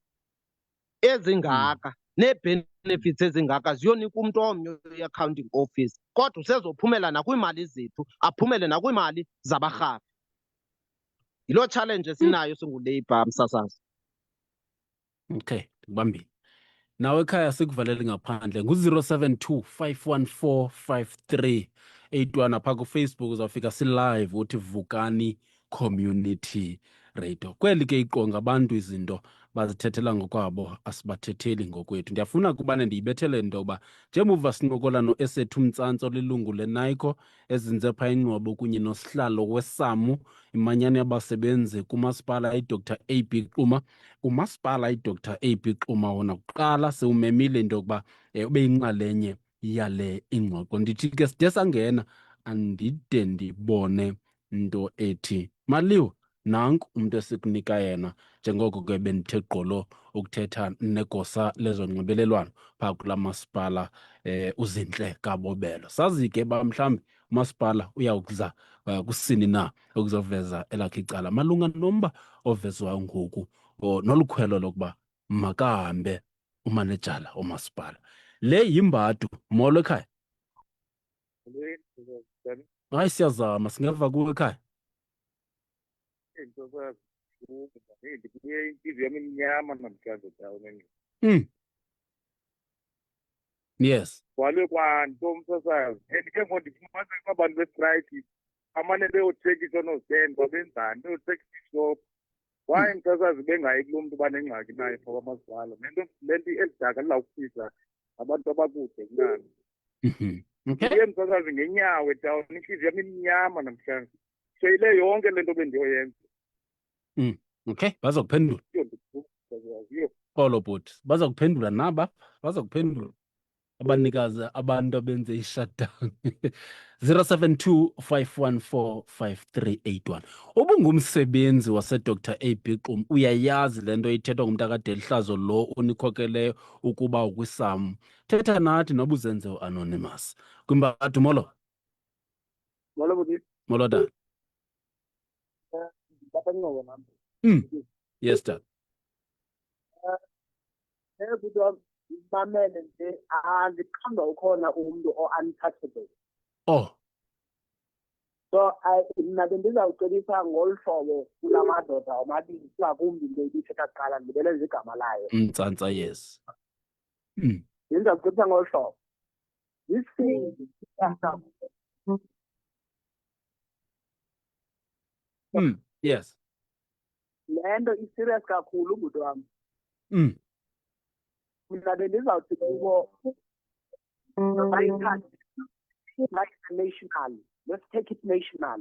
ezingaka nee-benefits ezingaka ziyonika umntu omnye i-accounting office kodwa usezophumela nakwiimali zethu aphumele nakwiimali zabarhafi. Yiloo challenge esinayo singu-Labour msasazi. Okay, ndikubambile. Nawe ekhaya sikuvalele ngaphandle ngu-072 514 53 8 phaa kufacebook uzawufika si-live uthi Vukani Community Radio. Kweli ke iqonga abantu izinto bazithethela ngokwabo asibathetheli ngokwethu. Ndiyafuna kubana ndiyibethele into yokuba njengoba sincokola no-Esethu Mtsantsa olilungu leNICO ezinze phaa ingcwabo kunye nosihlalo weSAMU imanyano yabasebenzi kumasipala iDr AB Xuma. Umasipala iDr AB Xuma wona kuqala sewumemile into yokuba ube yinxalenye yale ingxoxo. Ndithi ke side sangena andide ndibone into ethi Maliwe, nanku umntu esikunika yena njengoko ke bendithe gqolo ukuthetha negosa lezonxibelelwano phaa kulaa masipala uZintle Kabobelo. Sazi ke ba mhlawumbi umasipala uyawukuza kusini na ukuzoveza elakhe icala malunga nomba ovezwayo ngoku nolukhwelo lokuba makahambe umanejala omasipala. Le yimbadu molo ekhaya. Hayi siyazama singeva kuwe ekhaya. Yes. Kwale kwanto umsasazi andike ngondifumana abantu bestrike amane beyothekisa noostand babenzani beyothekisa ishop waye msasazi bengayi kulo mntu banengxaki naye phaa kwamasipala lento elidaka lilawufisa abantu abakude kunani. Okay. Iye msasazi ngenyawo etawuni intliziyo yam imnyama namhlanje seyile yonke le nto bendiyoyenza. Okay, bazokuphendula. Xolo bhuti, bazokuphendula naba, bazokuphendula abanikazi abantu abenze i-shutdown. 0725145381. Ubungumsebenzi waseDr AB Xuma uyayazi le nto ithethwa ngumntakade Hlazo lo unikhokeleyo ukuba ukwiSAMU. Thetha nathi noba uzenze u-anonymous. Kwimbadu molo. Molo bhuti. Molo dad. Yes dad. Bhuti wam mamele nje andiqonda ukhona umntu o-untouchable. Oh. So mna bendizawucebisa ngolu hlobo kula madoda omabini ngakumbi into ibithetha kuqala ndibeleza igama layo. Mtsantsa yes. Bendizawucebisa ngolu hlobo. This thing Yes. le nto i-serious kakhulu bhuti wam. Mina bendizawuthi kubo bayithathe national. Let's take it national.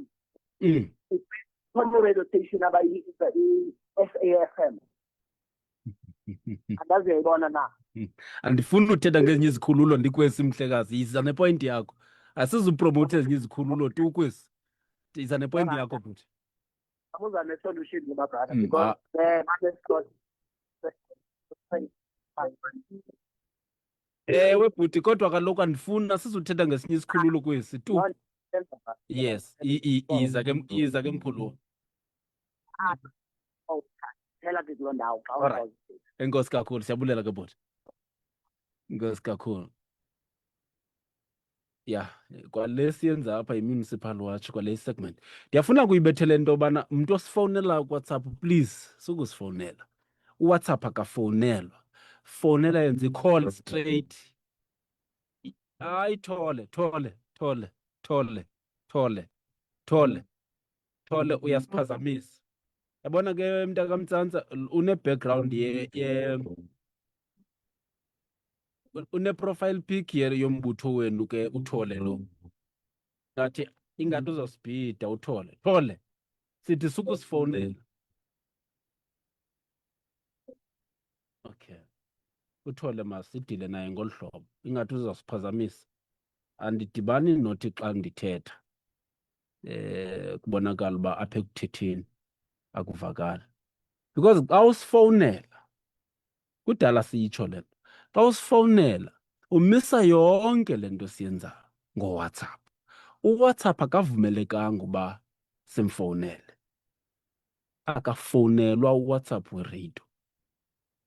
Khona radio station abayisa i-SAFM. Andazi uyayibona na. Andifuni uthetha ngezinye izikhululo ndikwesi mhlekazi. Yiza nepoint yakho. Asizupromote ezinye izikhululo tu kwesi. Yiza nepoint yakho bhuti. Abuza ne-solution my brother because the man ewe bhuti kodwa kaloku andifuni asizuthetha ngesinye isikhululo kwesi tu. Yes, iza ke mkhulu. Phela ke kuloo ndawo xa Alright. Enkosi kakhulu, siyabulela ke bhuti. Enkosi kakhulu. Ya, kwale siyenza apha yi-Municipal Watch kwale segment. Ndiyafuna kuyibethela into yobana umuntu osifowunela kuWhatsApp please sukusifowunela. uWhatsApp akafowunelwa. Fowunela yenza i-call straight. Hayi thole uyasiphazamisa. Yabona ke mntaka Mtsantsa une-background une-profile pic yombutho wenu ke uthole lo. Ngathi ingathi uzosibhida uthole. Sithi sukusifowunela. Okay. Uthole masidile naye ngolu hlobo. Ingathi uzosiphazamisa. Andidibani nothi xa ndithetha. Kubonakala uba apha ekuthetheni akuvakali. Because xa usifowunela kudala siyitsho le nto. Xa usifowunela umisa yonke le nto siyenzayo ngoWhatsApp. uWhatsApp akavumelekanga uba simfowunele. Akafowunelwa uWhatsApp weredio.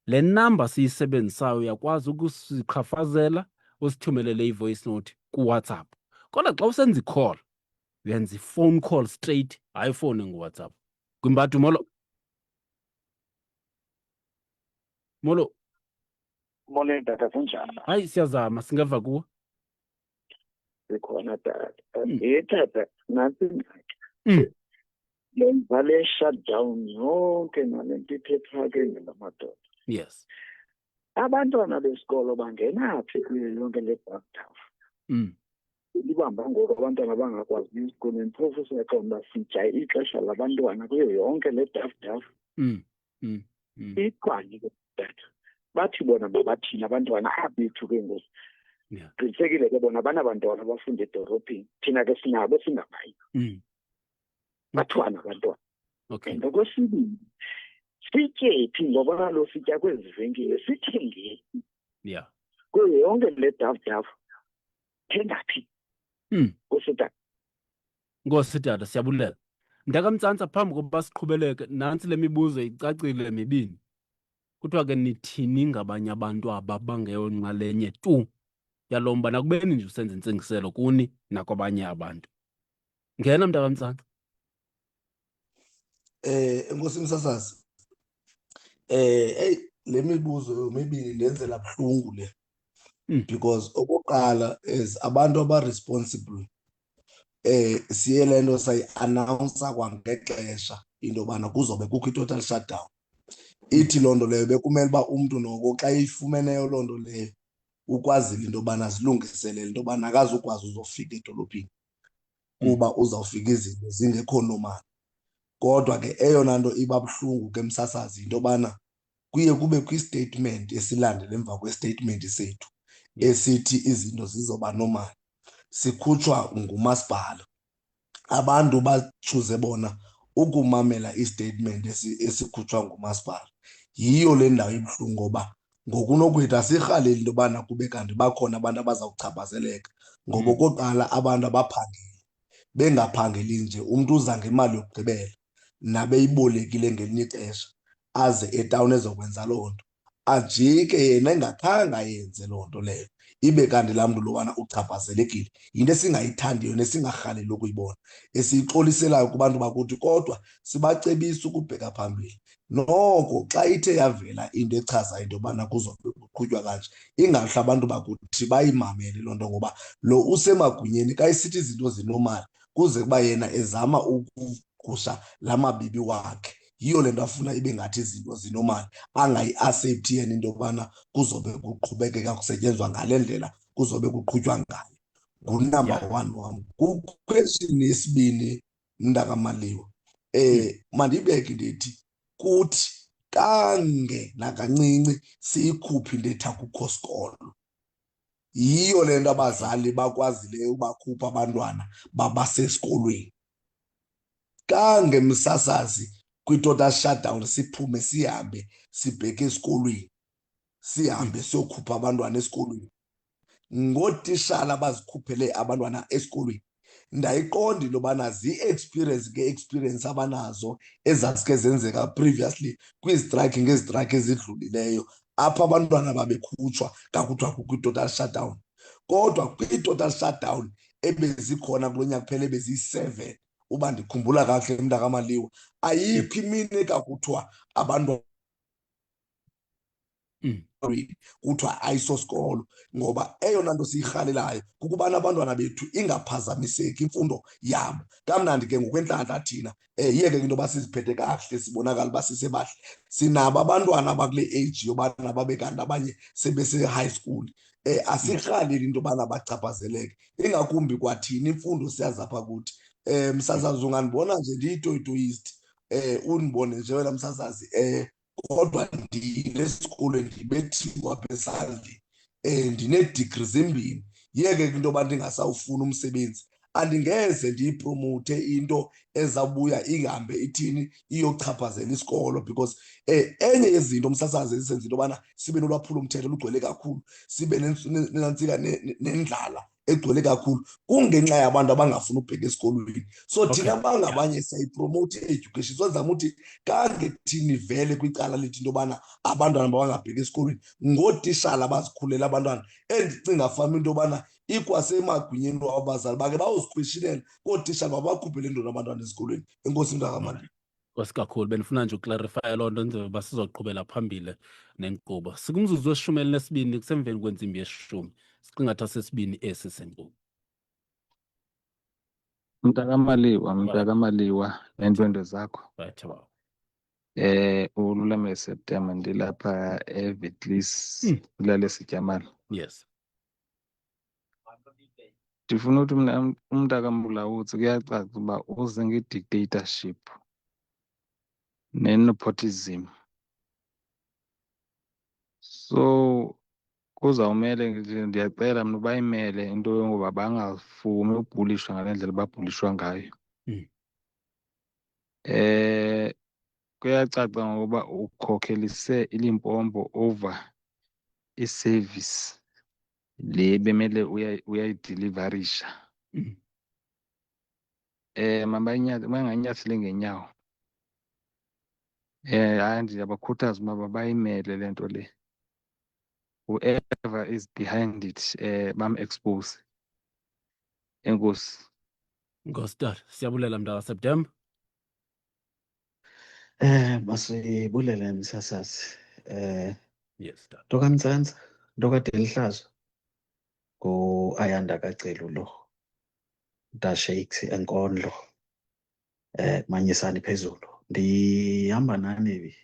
Le number siyisebenzisayo uyakwazi ukusiqhafazela usithumelele i-voice note kuWhatsApp. Kodwa xa usenza i-call uyenza i-phone call straight, hayi ifowuni nguWhatsApp. Kwimbadu molo. Molo. Molo data kunjani? Hayi siyazama singeva kuwe. sikhona tata. Mm. Tata nansi ingxaki. Mm. Lenza le shutdown yonke nalento iphethwa-ke ngelamadoda. Yes. Abantwana besikolo bangenaphi kuyo yonke le backtown? Mm. Libamba ngoku abantwana bangakwazi ukuya esikolweni. Phofu siyaqonda sija ixesha labantwana kuyo yonke le daf. Mm. Mm. Mm. Ikhwani ke tata. Bathi bona babathini abantwana abethu ke ngoku. Yeah. Qinisekile ke bona banabantwana abafunda edorobheni. Thina ke sinabo singabayi. Mm. Bathwana abantwana. Okay. Ngokwesibili sityephi ngoba kaloku sitya kwezi venkile sithengeni Yeah. kuyo yonke le daf thengaphi Mm. kusitata. Nkosi tata, siyabulela. Mntakamtsantsa, phambi kokuba siqhubeleke, nantsi le mibuzo icacile mibini. Kuthiwa ke nithini ngabanye abantu aba bangeyonxalenye tu yalo mba, nakubeni nje usenza intsingiselo kuni nakwabanye abantu. Ngena Mntakamtsantsa. Enkosi msasazi. Le mibuzo yomibini ndenzela buhlungu le. Mm. Because okokuqala is abantu aba-responsible siye le nto sayi-anawunsa kwangexesha into yobana kuzobe kukho i-total shutdown. Ithi loo nto leyo bekumele uba umntu noko xa ifumeneyo loo nto leyo ukwazile into yobana zilungiselele into yobana akazukwazi uzofika edolophini kuba uzawufika izinto zingekho normal. Kodwa ke eyona nto iba buhlungu ke msasazi into yobana kuye kube kwi-statement esilandela emva kwestatement sethu esithi izinto zizoba normal, sikhutshwa ngumasipala. Abantu bachuze bona ukumamela istatement esikhutshwa ngumasipala. Yiyo le ndawo ibuhlungu ngoba ngokunokwethu asirhaleli into yobana kube kanti bakhona abantu abazawuchaphazeleka. Ngoba okokuqala abantu abaphangeli, bengaphangeli nje umntu uza ngemali yokugqibela nabeyibolekile ngelinye ixesha aze etawuni ezokwenza loo nto, ajike yena engakhange ayenze loo nto leyo, ibe kanti laa mntu lowana uchaphazelekile. Yinto esingayithandiyo nesingarhaleli ukuyibona, esiyixoliselayo kubantu bakuthi. Kodwa sibacebisa ukubheka phambili. Noko xa ithe yavela into echaza into yobana kuzobe kuqhutywa kanje, ingahle abantu bakuthi bayimamele loo nto, ngoba lo usemagunyeni xa isithi izinto zinomali kuze kuba yena ezama ukugusha la mabibi wakhe. Yiyo le nto afuna ibe ngathi izinto zinomali, angayi-asepthi yena into yokubana kuzobe kuqhubekeka kusetyenzwa ngale ndlela kuzobe kuqhutywa ngayo. Ngunumber one wam. Kukweshini yesibini, mntakamaliwa, mandibeke ndithi kuthi kange nakancinci siyikhuphe into ethi akukho sikolo. Yiyo le nto abazali bakwazileyo ubakhupha abantwana babasesikolweni. Kange msasazi kwi-total shutdown siphume sihambe sibheke esikolweni, sihambe siyokhupha abantwana esikolweni. Ngootishala abazikhuphele abantwana esikolweni. Ndayiqonda into yobana zii-experience abanazo ezazike zenzeka previously kwizitrayikhi ngezitrayikhi ezidlulileyo apho abantwana babekhutshwa kakuthiwa kukho i-total shutdown. Kodwa kwi-total shutdown ebezikhona kulo nyaka kuphela ebeziyi-7, uba ndikhumbula kakuhle mntakamaliwa, ayikho imini ekakuthiwa abantu kuthiwa ayisosikolo. Ngoba eyona nto siyirhalelayo kukubana abantwana bethu ingaphazamiseki imfundo yabo. Kamnandi ke ngokwentlantla thina yiyeke into yoba siziphethe kakuhle, sibonakala uba sisebahle. Sinabo abantwana abakule age yobana babe kanti abanye sebese-high school. Asirhaleli into yobana bachaphazeleke, ingakumbi kwathina imfundo siyazi apha kuthi. Msasazi ungandibona nje ndiyi-toyitoyist, undibone nje wena msasazi, kodwa ndinesikolweni ndibethiwa apha esandleni, ndineedigri zimbini. Yeke ke into yoba ndingasawufuni umsebenzi, andingeze ndiyipromote into ezawubuya ihambe ithini iyochaphazela isikolo. Because enye yezinto msasazi ezisenza into yobana sibe nolwaphulomthetho lugcwele kakhulu, sibe nenantsika nendlala egcwele kakhulu, kungenxa yabantu abangafuni ukubheka esikolweni. So thina bangabanye siyayipromote i-education. So ndizama uthi kange thini vele kwicala lethu into yobana abantwana bangabheki esikolweni, ngootishala abazikhulela abantwana, endicinga fama into yobana ikwasemagunyeni wabazali bakhe bayozikhweshinela kootishala babakhuphele ntoni abantwana esikolweni. Enkosi mntakamali. Nkosi kakhulu, bendifuna nje uklarifaya loo nto nje uba sizoqhubela phambili nenkqubo. Sikumzuzu weshumi elinesibini kusemveni kwentsimbi yeshumi, siqingatha sesibini esi senkqubo. Mntakamaliwa neentwendo zakho. Right, wow. Ululamile September ndilapha eVitlis ilale Sityamala. Yes. Ndifuna uthi mna umntakamlawutsi kuyacaca uba uze nge-dictatorship ne-nepotism. So kuzawumele ndiyacela mna bayimele into yokuba bangavumi ubhulishwa ngale ndlela babhulishwa ngayo. Kuyacaca ngokuba ukhokhelise iLimpopo over i-service le bemele uyayidilivarisha. Banganyatheli ngeenyawo. Hayi ndiyabakhuthaza uba bayimele le nto le. Whoever is behind it bam-expose. Enkosi. Nkosi tata, siyabulela mntaka September. Masibulele msasazi. Yes, tata. NtokaMtsantsa, ntokaDelihlazo, ngo-Ayanda Kacelu lo, mntaShakes enkondlo, Manyisani phezulu. Ndihamba nani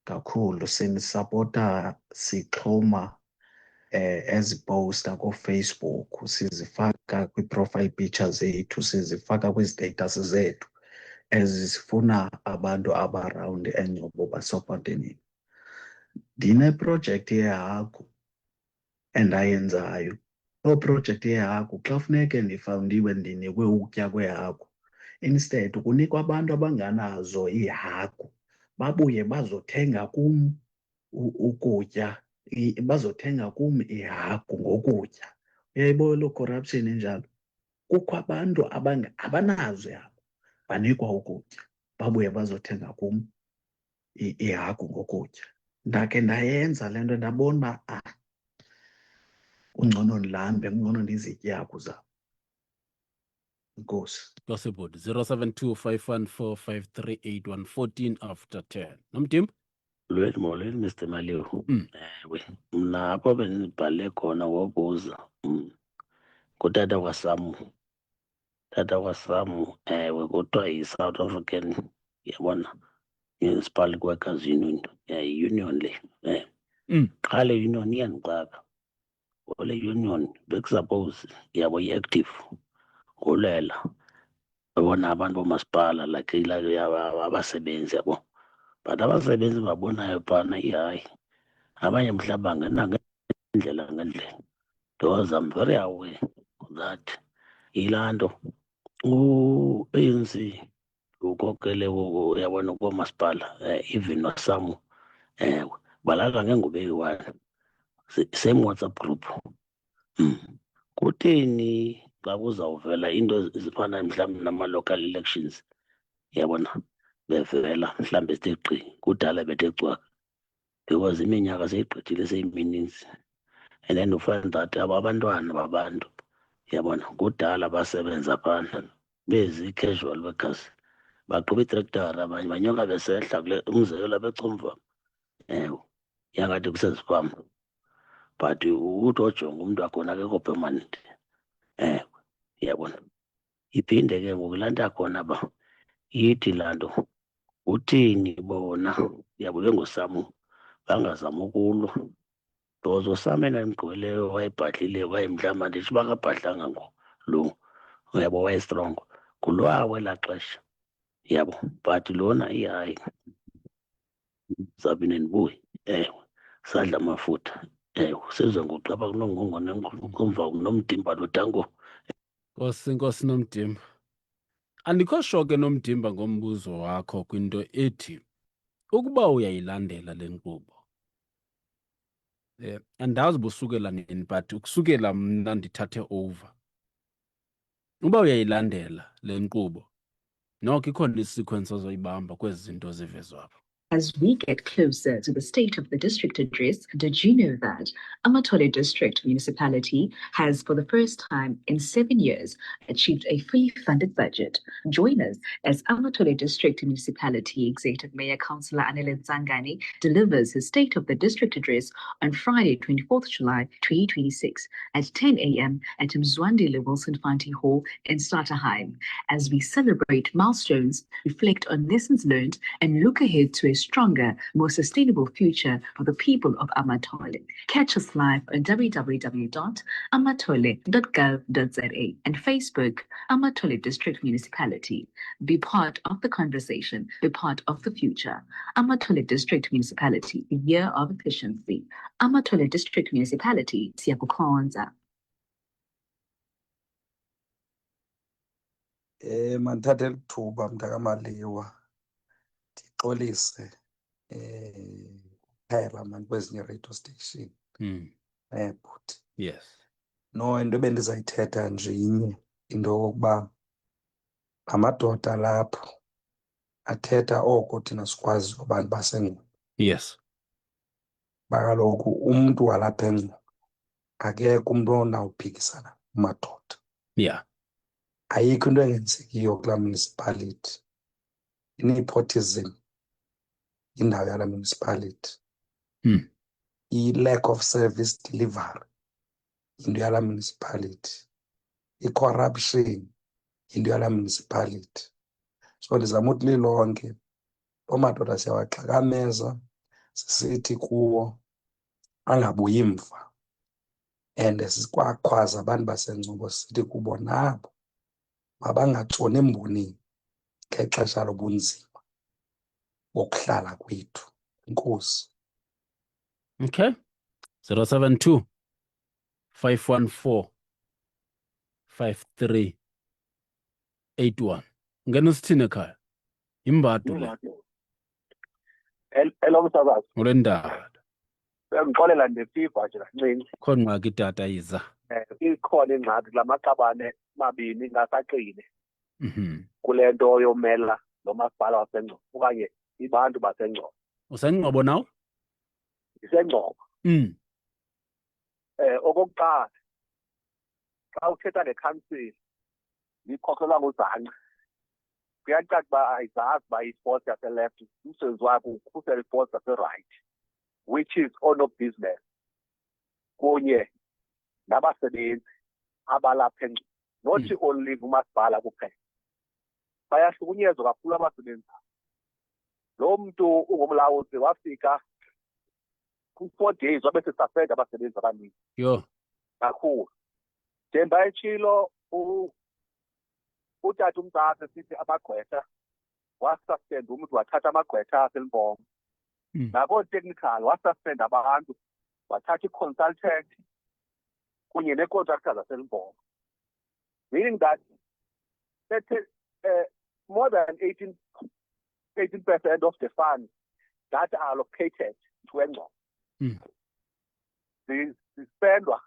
kakhulu sinisapota sixhoma eziposta kuFacebook, sizifaka kwi-profile pictures zethu, sizifaka kwi-status zethu ezifuna abantu abarawundi eNyobo basopote nini. Ndineprojekthi yehagu endayenzayo. Loo projekthi yehagu xa funeke ndifawundiwe ndinikwe ukutya kwehagu, instead kunikwa abantu abanganazo iihagu babuye bazothenga kum ukutya, bazothenga kum ihagu ngokutya. Uyayibona loo corruption enjalo? Kukho abantu abanazo ihagu banikwa ukutya babuye bazothenga kum ihagu ngokutya. Ndakhe ndayenza le nto ndabona uba kungcono ndilambe, kungcono ndizitye ihagu zabo. Enkosi. Gossipwood 0725145381 14 after 10. Nomtimba? Molweni Mr. Maliwa. Ewe, mna apho bendibhale khona ngokuza kutata kwaSamu. Tata kwaSamu, ewe, kuthiwa yi-South African, yabona, Municipal Workers Union. Union le. Qha le union iyandixaka. Ole union bekusuppose yabo yi-active ngolela. Babona abantu bomasipala like abasebenzi yabo. But abasebenzi babonayo phana hayi. Abanye mhlawumbi bangena ngendlela. Because I'm very aware that yilaa nto u-ANC ukokele uyabona komasipala even noSamu balala ngengubo eyi-one, same WhatsApp group. Kutheni xa kuzawuvela into ezifana mhlawumbi nama-local elections, yabona, bevela mhlawumbi sithe gqi kudala bethe cwaka, because iminyaka seyigqithile seyimininzi. And then you find that abantwana babantu, yabona, kudala basebenza phana bezi-casual workers, baqhuba iitrektara, abanye banyuka besehla kule umzekelo abecomva, yangathi kusezifama. But uthi ojonga umntu akhona akekho permanent. Yabona, iphinde ke ngoku laa nto akhona ba ithi laa nto uthini bona yabo bengoSamu bangazama ukulwa. Because uSamu enayimgqweleyo wayebhadlileyo wayemhlawumbi andithi bangabhadlanga lo, yabo wayestrong ngulwawo elaa xesha, yabo. But lona ihayi Sabine Ndibuye, sadla amafutha, senze ngokuxaba kunongongo nenkomva Nomdimba noTango. Nkosi Nomdimba. Andikho sure ke Nomdimba ngombuzo wakho kwinto ethi ukuba uyayilandela le nkqubo. Andazi busukela nini, but ukusukela mna ndithathe over. Uba uyayilandela le nkqubo, noko ikhona isequence ozoyibamba kwezi zinto zivezwa apha. As we get closer to the state of the district address, did you know that Amatole District Municipality has, for the first time in 7 years, achieved a fully funded budget? Join us as Amatole District Municipality Executive Mayor Councillor Anele Zangani delivers his state of the district address on Friday, 24th July 2026 at 10 a.m. at Mzwandile Wilson Fanti Hall in Starterheim. As we celebrate milestones, reflect on lessons learned, and look ahead to a stronger, more sustainable future for the people of Amatole. Catch us live on www.amatole.gov.za and Facebook, Amatole District Municipality. Be part of the conversation, be part of the future. Amatole District Municipality, the year of efficiency. Amatole District Municipality, siyakukhonza. Mandithathe lithuba mntakamaliwa ndixolise kuphela mani kwezinye radio station bhuti. Yes. No, into ebendizayithetha nje inye into yokokuba amadoda lapho athetha oko thina sikwazi abantu baseNgcobo. Yes. Bakaloku umntu walapha eNgcobo akekho umntu onawuphikisana kumadoda. Yeah. Ayikho into engenzekiyo kulaa municipality. I-nepotism indawo yalaa municipality. I-lack of service delivery into yalaa municipality. I-corruption into yalaa municipality. So ndizama uthi lilonke loo madoda siyawaxhakameza sisithi kuwo angabuyi mva, and sikwakhwaza abantu baseNgcobo sithi kubo nabo mabangatshoni emboneni ngexesha lobunzima bokuhlala kwethu. Enkosi. Okay. 072 514 5381. Ngena usithini ekhaya? Imbadu le. Hello msakazi. Ulendaba. Ngixolela ngefiva nje kancinci. Khona ngxaki itata yiza. Ikhona ingxaki lamaqabane mabini ngasaqine. Kule nto yomela nomasipala waseNgcobo okanye ibantu baseNgcobo. UseNgcobo nawo? IseNgcobo. Okokuqala xa uthetha nekhansili ikhokelwa nguzanqa. Kuyacaca uba ayizazi uba i-force yase-left umsebenzi wakho ukhusela i-force yase-right, which is on of business kunye nabasebenzi abalapha eNgcobo. Not only umasipala kuphela. Bayahlukunyezwa kakhulu abasebenzi. Lo mntu ungumlawuzi wafika ku-4 days wabe sesuspend abasebenzi abaninzi. Yho. Kakhulu. Njengoba etshilo utata uMtata sithi amagqwetha wasuspend umntu wathatha amagqwetha aseLimpopo. Nakoo-technical wasuspend abantu wathatha i-consultant kunye nee-contractors zaseLimpopo. Meaning that more than 18% of the funds that are allocated to eNgcobo zispendwa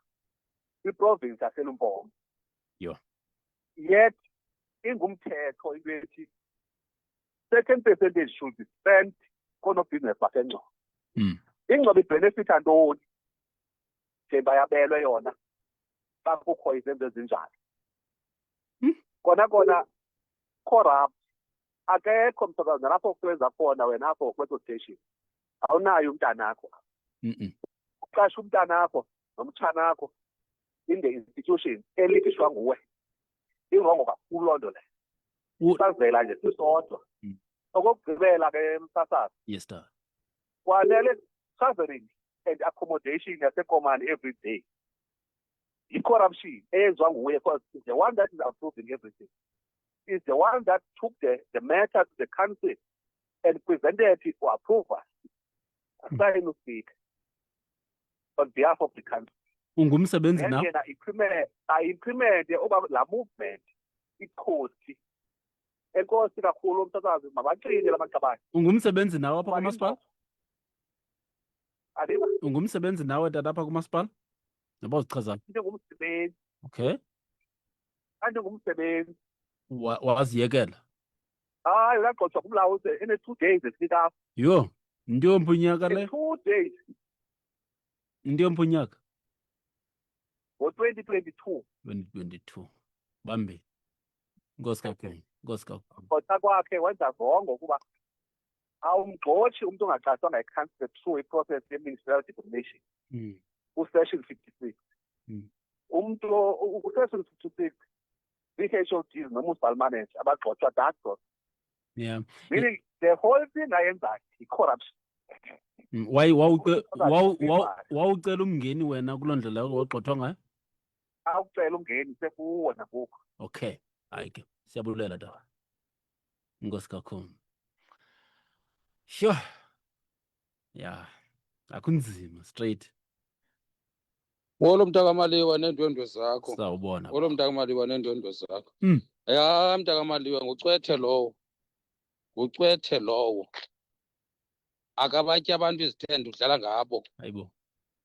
kwiprovince yaseLimpopo. Yet ingumthetho into ethi certain percentage should be spent kono-business baseNgcobo. iNgcobo ibhenefitha ntoni njengoba yabelwe yona xa kukho izenzo ezinjalo? Kona corrupt. Akekho msakazi nalapho kusebenza khona wena apho kweso station awunayo umntanakho. Uqasha umntanakho nomtshanakho in the institution elithishwa nguwe. Irongo kakhulu loo nto le. Isazela nje sisodwa. Okokugqibela ke msasazi. Yes sir. Kwanele traveling and accommodation yasekomani every day. I-corruption eyenziwa nguye because is the one that is approving everything. Is the one that took the matter to the council and presented it for approval. Asayini to speak on behalf of the country. Ungumsebenzi na? Yena implement oba la movement ikhosi. Enkosi kakhulu umsakazi mabaqine lamaqabane. Ungumsebenzi nawe apha kumasipala? Adiba? Ungumsebenzi nawe tata apha kumasipala? Noba uzichaza. Ngumsebenzi. Okay. Ngumsebenzi. Waziyekela? hayi uyagxothwa kumlawuzi ene-2 days esifika Yo, ndio mpunyaka le? 2 days Ndio mpunyaka? ngo-2022 2022. Bambi. Nkosi kakhulu. Nkosi kakhulu. gxotha kwakhe wenza zongo ukuba awumgxotshi umuntu ongachaswanga ekhansile through iprocess ye-ministerial designation ku-section 56 umuntu ku-section 56 i-HODs no-municipal manager abagxothwa that group. Yeah. Meaning the whole thing ayenzayo i-corruption. Wawucela umngeni wena kuloo ndlela yakho wagxothwa ngayo? Awucela umngeni sekuwo nakuko. Okay, hayi ke siyabulela taba. Nkosi kakhulu. Sure. Yeah. Akunzima straight. Wolo mntakamaliwa neendwendwe zakho. Sawubona. Wolo mntakamaliwa neendwendwe zakho. Ya mntakamaliwa ngucwethe lowo. Ngucwethe lowo. Akabatya abantu izithende udlala ngabo. Hayibo.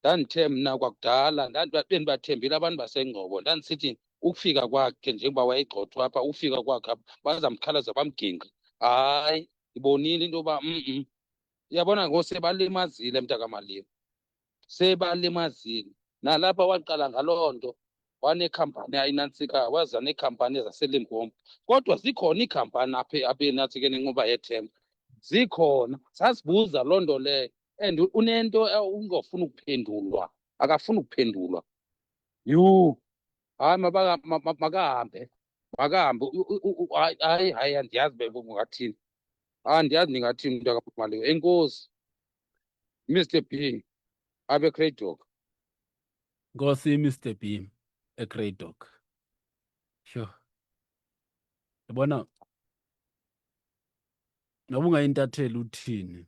Ndandithe mna kwakudala bendibathembile abantu baseNgcobo ndandisithi ukufika kwakhe njengoba wayegxothwa apha ufika kwakhe apha bazamkhalaza bamginqe. Hayi ndibonile into yoba uyabona ngoku sebalimazile mntakamaliwa. Sebalimazile. Nalapha waqala ngaloo nto wanekhampani ayinantsika waza neekhampani zaseLimpopo. Kodwa zikhona iikhampani apha enantsikeni enqoba yethemba. Zikhona sasibuza loo nto leyo and unento ungafuni ukuphendulwa akafuni ukuphendulwa. Hayi makahambe hayi andiyazi bengathini andiyazi ndingathini mntakamaliwa. Enkosi Mr B abe Grey Dog. Nkosi Mr B Grey Dog. Sure. Yabona noba ungayintatheli uthini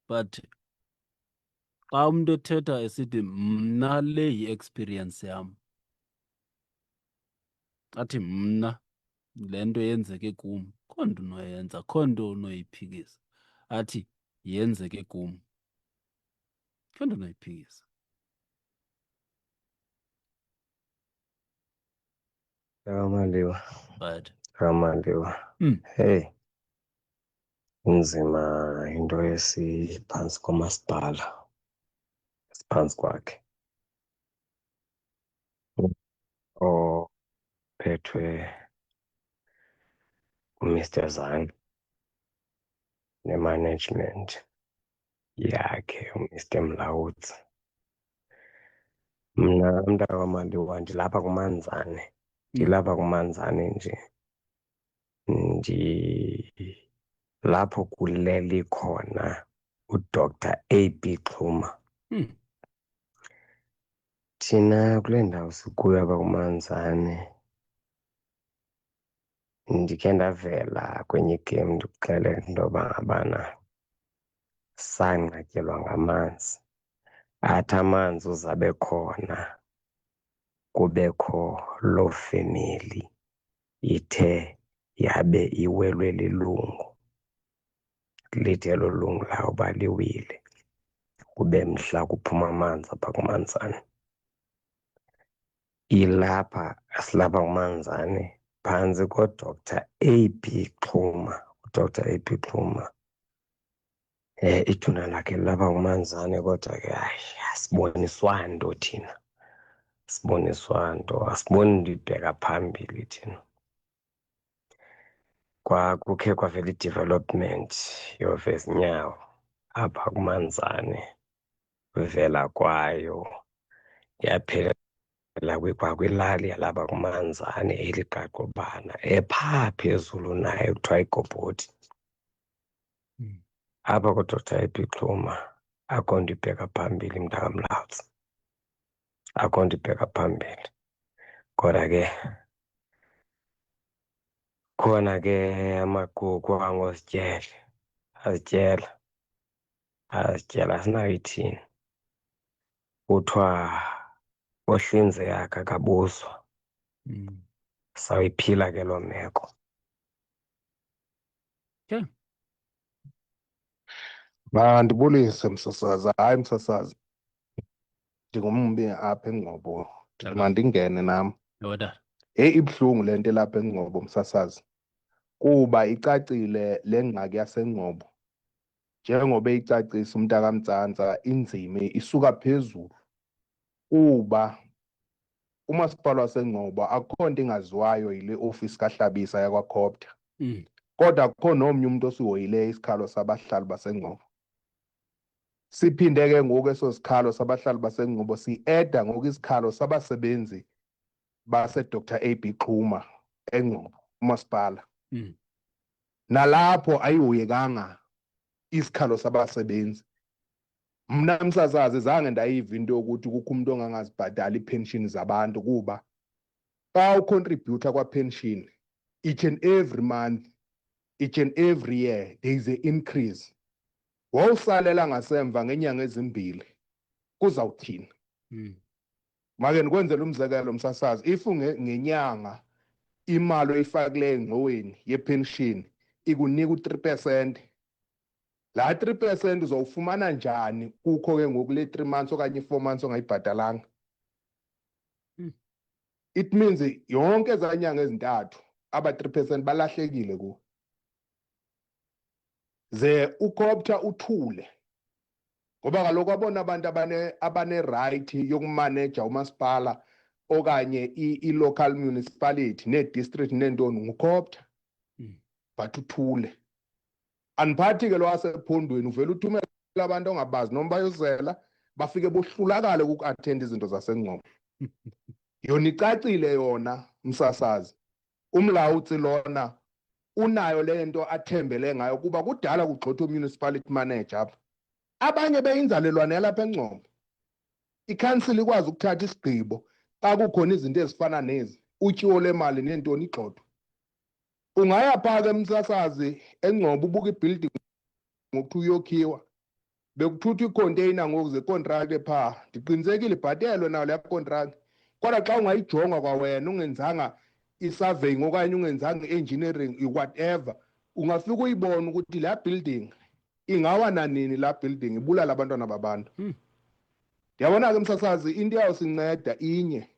but xa umuntu ethetha esithi mna le yi-experience yam athi mna le nto yenzeke kum kho nto unoyenza kho nto unoyiphikisa athi yenzeke kum kho nto unoyiphikisa. Maliwa. But Maliwa. Hey. Inzima into esiphantsi komasipala. Siphantsi kwakhe. Ophethwe uMr Zane ne-management yakhe uMr Mlawutsi. Mna mntakamaliwa ndilapha kuManzane. Ndilapha kuManzane nje. Lapho kuleli khona uDr A.B. Xhuma. Thina kule ndawo sikuyo apha kuManzane ndikhe ndavela kwenye igame ndikuxelela into yoba ngabana sanqatyelwa ngamanzi. Athi amanzi uzabe khona kubekho loo femeli ithe yabe iwelwe lilungu. Lithi elo lungu lawo baliwile kube mhla kuphuma amanzi apha kuManzane. Ilapha silapha kuManzane phantsi koDr A.B. Xhuma. uDr A.B. Xhuma ithuna lakhe lapha kuManzane kodwa ke hayi asiboniswa nto thina. Siboniswa nto asiboni nto ibheka phambili thina. Kwakukhe kwavela i-development yoveza inyawo apha kuManzane. Vela kwayo yaphela kwakwilali yalapha kuManzane eligaqobana ephaa phezulu nayo kuthiwa iGobhoti. Apha koDr A.B. Xhuma akho nto ibheka phambili mntakamlawutsi. Akho nto ibheka phambili. Kodwa ke khona ke amagugu angosityele azityela asinayo ithini. Kuthiwa ohlinze yakhe akabuzwa. Sawuyiphila ke loo meko. Mandibulise msasazi. Hayi msasazi, ndingummi apha eNgcobo, ndithi mandingene nam. Ibuhlungu le nto elapha eNgcobo msasazi. kuba icacile le ngxaki yaseNgcobo njengoba icacisa umntaka Mtsantsa inzima isuka phezulu kuba umasipala waseNgcobo akukho nto ingaziwayo yile ofisi kaHlabisa yakwaCopter kodwa akukho nomnye umuntu osihoyileyo isikhalo sabahlali baseNgcobo. Siphinde ke ngoku eso sikhalo sabahlali baseNgcobo si-eda ngoku isikhalo sabasebenzi base-Dr. A.B. Xuma eNgcobo umasipala. Nalapho ayihoyekanga isikhalo sabasebenzi. Mna Msasazi zange ndayiva into yokuthi kukho umuntu ongangazibhatali ipension zabantu kuba xa ucontributor kwa-pension each and every month, each and every year there is an increase. Wawusalela ngasemva ngenyanga ezimbili kuzawuthina. Make nikwenzela umzekelo Msasazi, if ngenyanga imali oyifakileyo engxoweni yepension ikunika u3%, la 3% uzowufumana njani kukho ke ngoku le 3 months okanye 4 months ongayibhatalanga? It means yonke ezanyanga ezintathu aba 3% balahlekile ku. Ze uCopter uthule ngoba kaloku abona abantu abane right yokumanage umasipala okanye i-local municipality ne-district nentoni nguCopter. But uthule. Aniphathi ke lo wasephondweni uvela uthumela abantu ongabazi noma bayozela bafike bohlulakale uku-attend izinto zaseNgcobo. Yona icacile yona Msasazi. Umlawutsi lona unayo le nto athembele ngayo kuba kudala kugxothwa municipality manager apha. Abanye beyinzalelwane yalapha eNgcobo. Ikhansili ikwazi ukuthatha isigqibo xa kukhona izinto ezifana nezi, utyiwo lemali nentoni igxothwa. Ungaya phaa ke Msasazi eNgcobo ubuka ibuilding ngokuthi uyokhiwa. Bekuthuthwa icontainer ngoku zecontract phaa. Ndiqinisekile ibhatelwe nayo le contract. Kodwa xa ungayijonga kwawena ungenzanga i-surveying okanye ungenzanga i-engineering whatever, ungafika uyibona ukuthi la building ingawa nanini la building ibulala abantwana babantu. Yabona ke Msasazi into yawusinceda inye.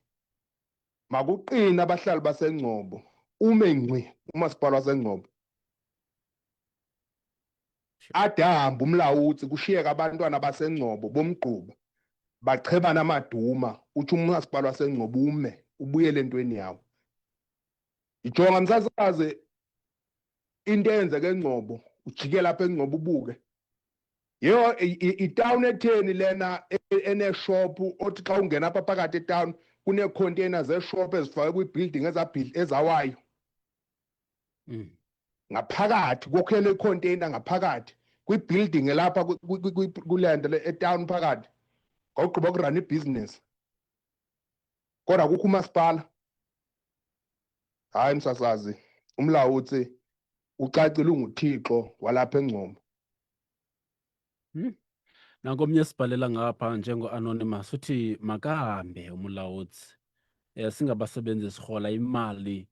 Makuqina abahlali baseNgcobo ume ngqi umasipala waseNgcobo. Adahamba umlawutsi kushiyeka abantwana baseNgcobo bomgquba bachebana amaduma uthi umasipala waseNgcobo ume ubuyele entweni yawo. Ijonga Msasazi into eyenzeke eNgcobo ujike lapha eNgcobo ubuke. Yo itown etheni lena eneshop othi xa ungena apha phakathi etown kune-container zeshop ezifakwe kwi-building ezawayo. Ngaphakathi kokhele i-container ngaphakathi kwi-building lapha kulento etown phakathi. Ngawugqiba ukurana ibhizinesi. Kodwa kukho umasipala. Hayi Msasazi, umlawutsi ucacile unguThixo walapha eNgcobo. Nanko omnye sibhalela ngapha njengo-Anonymous uthi makahambe umlawutsi. Singabasebenzi sirhola imali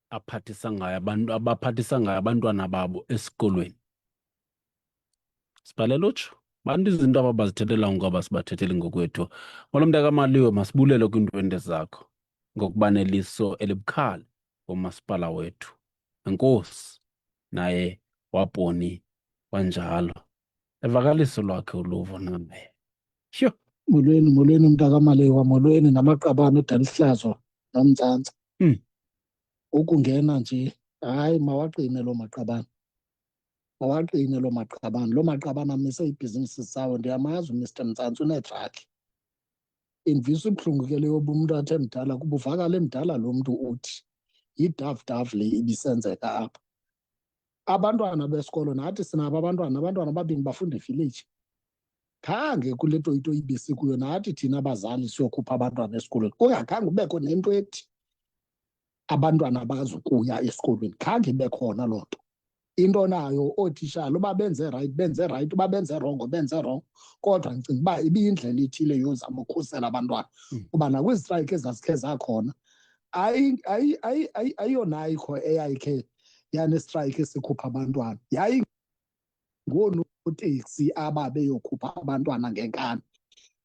abaphathisa ngayo abantwana babo esikolweni. Sibhalela utsho. Bantu izinto abazithethela ngoba sibathethele ngokwethu. Ngolo mntaka Maliwe masibulele kwiindwendwe zakho ngokuba neliso elibukhali ngomasipala wethu. Enkosi naye wabhoni wanjalo. Evakaliso lwakhe uluvo naye. Sho. Molweni mntaka Maliwe, molweni namaqabane uDalihlazo noMtsantsa. Ukungena nje hayi mawaqine loo maqabane. Mawaqine loo maqabane. Loo maqabane amise ibhizinisi zawo ndiyamazi uMr Mtsantsa unetrakhi. Indivisa ibuhlungu ke leyo umntu athe mdala kuba uvakala emdala lo mntu uthi yidafu le ibisenzeka apha. Abantwana besikolo nathi sinabo abantwana ababini bafunda evillage. Khange kule toyitoyi ibisikuyo nathi thina abazali siyokhupha abantwana esikolweni. Kungakhange ubekho nento ethi abantwana bazukuya esikolweni. Khange ibe khona loo nto. Into nayo ootitshala uba benze right, uba benze wrong. Kodwa ndicinga uba ibiyindlela ethile yozama ukhusela abantwana. Kuba nakwizitrayikhi ezazikhe zakhona ayiyonayikho eyayikhe yanestrayikhi esikhupha abantwana. Yayingoonoteksi ababeyokhupha abantwana ngenkani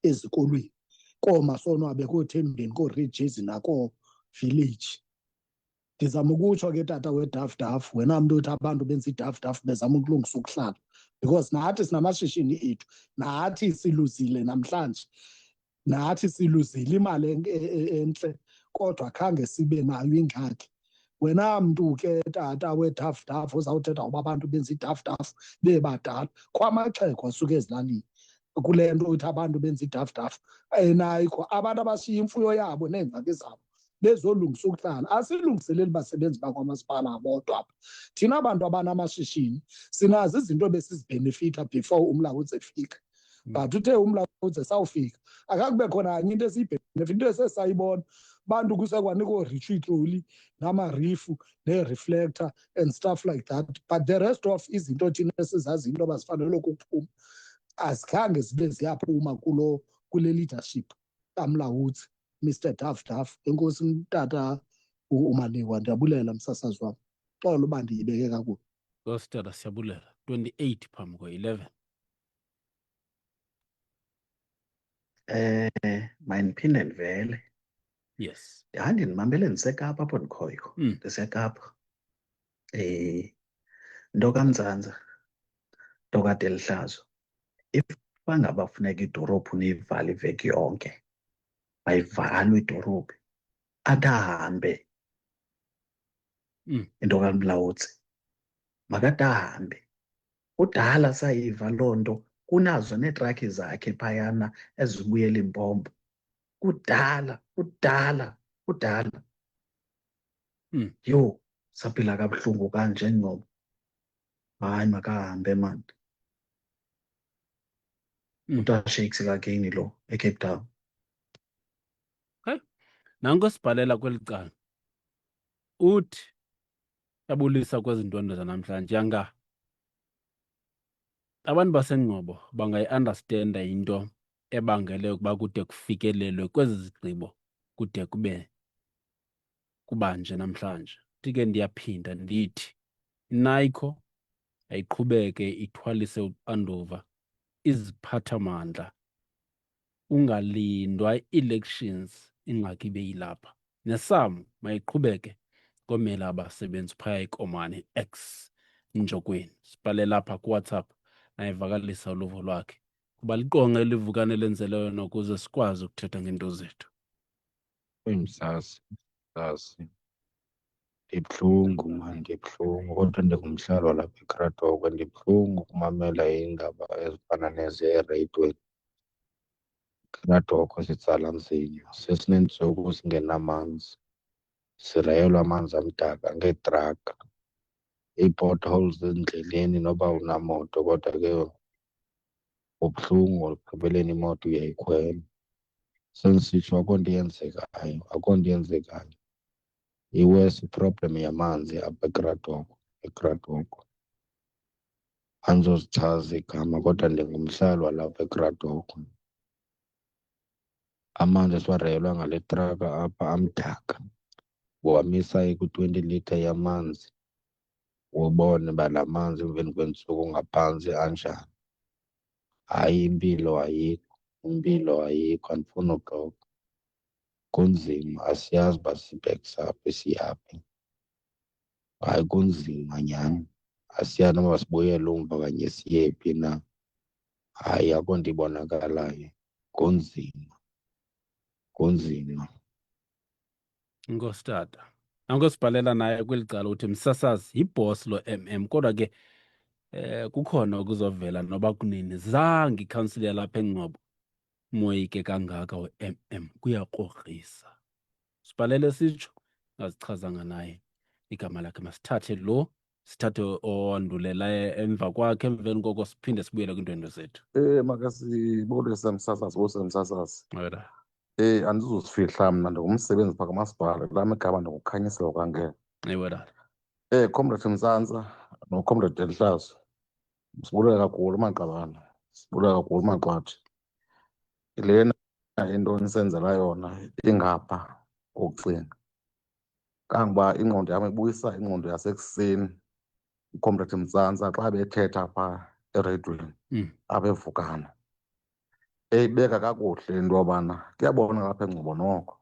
ezikolweni. Koomasonwabe, koothembeni, kooRejizi nakoo-village. Ndizama ukutsho ke tata wedafudaf, wena mntu uthi abantu benza idafudaf bezama ukulungisa ukuhlala, because nathi sinamashishini ethu, nathi siluzile namhlanje, nathi siluzile imali entle, kodwa khange sibe nayo ingxaki. Wena mntu ke tata wedafudaf uzawuthetha uba abantu benza idafudaf bebadala, kwamaxhego asuke ezilalini kule nto uthi abantu benza idafudaf. Nayikho abantu abashiya imfuyo yabo neengxaki zabo bezolungisa ukuhlala. Asilungiseleli basebenzi bakwamasipala bodwa apha. Thina abantu abanamashishini sinazo izinto besizibhenefitha before umlawuzi efika, but uthe umlawuzi esawufika akakube khona kanye into esiyibhenefitha, into esesayibona bantu kusekwanikwa retreat roli namarifu nee-reflector and stuff like that, but the rest of izinto thina esizazi into abazifanele ukuphuma azikhange zibe ziyaphuma kule leadership kamlawuzi Mr. Dafdaf. Enkosi tata uMaliwa, ndiyabulela msasazi wam, xolo uba ndiyibeke kakubi. Nkosi tata, siyabulela. 28 phambi kwa-11. Mandiphinde ndivele. Yes. Ndimamele ndisekapa apho ndikhoyo. Ndisekapa. Nto kaMzanza, nto kaDelihlazo. If bangaba funeka idorobhu niyivale iveki yonke, mayivalwe idorobhu, adahambe. Into kaMlawuzi, makadahambe. Kudala sayiva loo nto, kunazo neetrakhi zakhe phayana ezibuyela impompo. Kudala. Yho, saphila kabuhlungu kanje ngoba. Hayi, makahambe mani. UtaShakes kakini lo eCape Town. Hayi, nanko sibhalela kweli cala. Uthi yabulisa kwezi ntondo zanamhlanje yanga abantu baseNgcobo bangayi-understanda into ebangele ukuba kude kufikelelwe kwezi zigqibo kude kube kubanje namhlanje. Futhi ke ndiyaphinda ndithi iNICO ayiqhubeke ithwalise uxanduva iziphathamandla, ungalindwa elections ingxaki ibe yilapha. NESAM mayiqhubeke komela abasebenzi phaya eKomani X Njokweni. Sibhalela apha kuWhatsApp nayivakalisa uluvo lwakhe kuba liqonga elivukane lenzeleyo nokuze sikwazi ukuthetha ngento zethu. Msasi, ndibuhlungu mani, ndibuhlungu kodwa ndingumhlali walapha eKratokwe. Ndibuhlungu ukumamela iindaba ezifana nezi ereyidweni. Kratokwe sitsala nzima, sesineentsuku singenamanzi, sirayelwa amanzi amdaka ngeetraka, ii-potholes endleleni noba unamoto kodwa ke ubuhlungu ekugqibeleni imoto uyayikhwela. Sendisitsho akho nto yenzekayo. I-worse iproblem yamanzi apha eKratokwe. Andizozichaza igama kodwa ndingumhlali walapha eKratokwe. Amanzi esiwareyelwa ngale traka apha amdaka, wamisa ku-20 litre yamanzi, ubone uba la manzi emveni kweentsuku ngaphantsi anjani. Hayi, impilo ayikho, andifuni uxoka. Kunzima, asiyazi uba sibhekisa phi siyaphi. Hayi, kunzima nyhani, asiyazi noba sibuyele umva kanye siye phi na. Hayi, akho nto ibonakalayo, kunzima. Nkosi tata, nanko sibhalela naye kweli cala uthi msasazi yibhosi lo MM, kodwa ke kukhona ukuzovela noba kunini. Zange ikhansile yalapha eNgcobo moyike kangaka we-MM, kuyakrogrisa. Sibhalele sitsho, ngazichazanga naye igama lakhe. Masithathe lo, sithathe owandulela emva kwakhe, emveni koko siphinde sibuyele kwiintwendo zethu. Makasibulise msasazi. Andizuzifihla mna, ndingumsebenzi phaa kamasipala. Lam igama ndinguKhanyisela kwangena. Ewe tata. Comrade Mzanza noComrade Delihlazo, sibulela kakhulu Maqabane, sibulela kakhulu Maqwathi. Lena into nisenzela yona ingapha ukucinga. Kangoba ingqondo yam ibuyisa ingqondo yasekuseni uComrade Mzanza xa bethetha phaa ereyidweni apha evukana. Eyibeka kakuhle into yobana kuyabonakala apha eNgcobo noko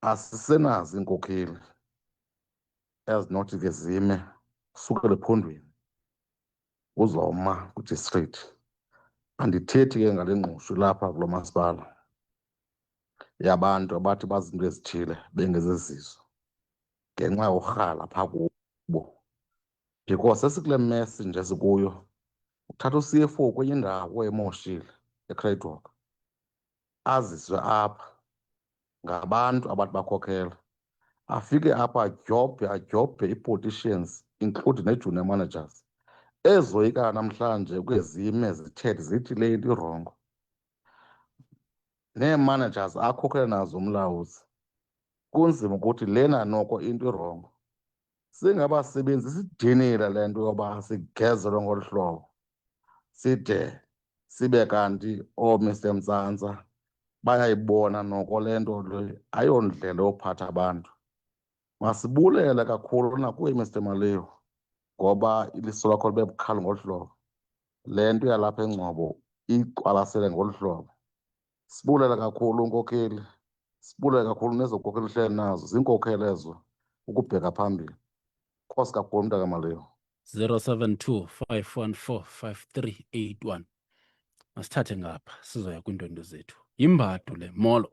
asisenazo iinkokheli ezinothi ke zime kusukela ephondweni uzoma kwidistrict. Andithethi ke ngale ngqusho lapha kulo masipala yabantu abathi bazinto ezithile bengezezizo ngenxa yorhala phaa kubo, because sesikule mess nje sikuyo. Uthatha u-CFO kwenye indawo emoshile eCraigwalk aziswe apha ngabantu abathi bakhokhela, afike apha ajobhe ii-politicians including nee-junior managers ezoyika namhlanje kwezime zithethe zithi le into irongo. Nee-managers akhokhela nazo umlawuzi, kunzima ukuthi lena noko into irongo. Singabasebenzi sidinile le nto yoba sigezelwe ngolu hlobo side sibe kanti Mr Mtsantsa bayayibona noko le nto le ayondlela yophatha abantu. Masibulele kakhulu nakuye Mr Malewu ngoba iliso lakho libe bukhali ngolu hlobo, le nto yalapha eNgcobo iqwalasele ngolu hlobo. Sibulele kakhulu unkokeli, sibulele kakhulu nezo nkokeli uhleli nazo, ziinkokeli ezo ukubheka phambili. Nkosi kakhulu mntaka Malewu. 072 514 5381. Masithathe ngapha sizoya kwiindwendwe zethu. Yimbadu le molo.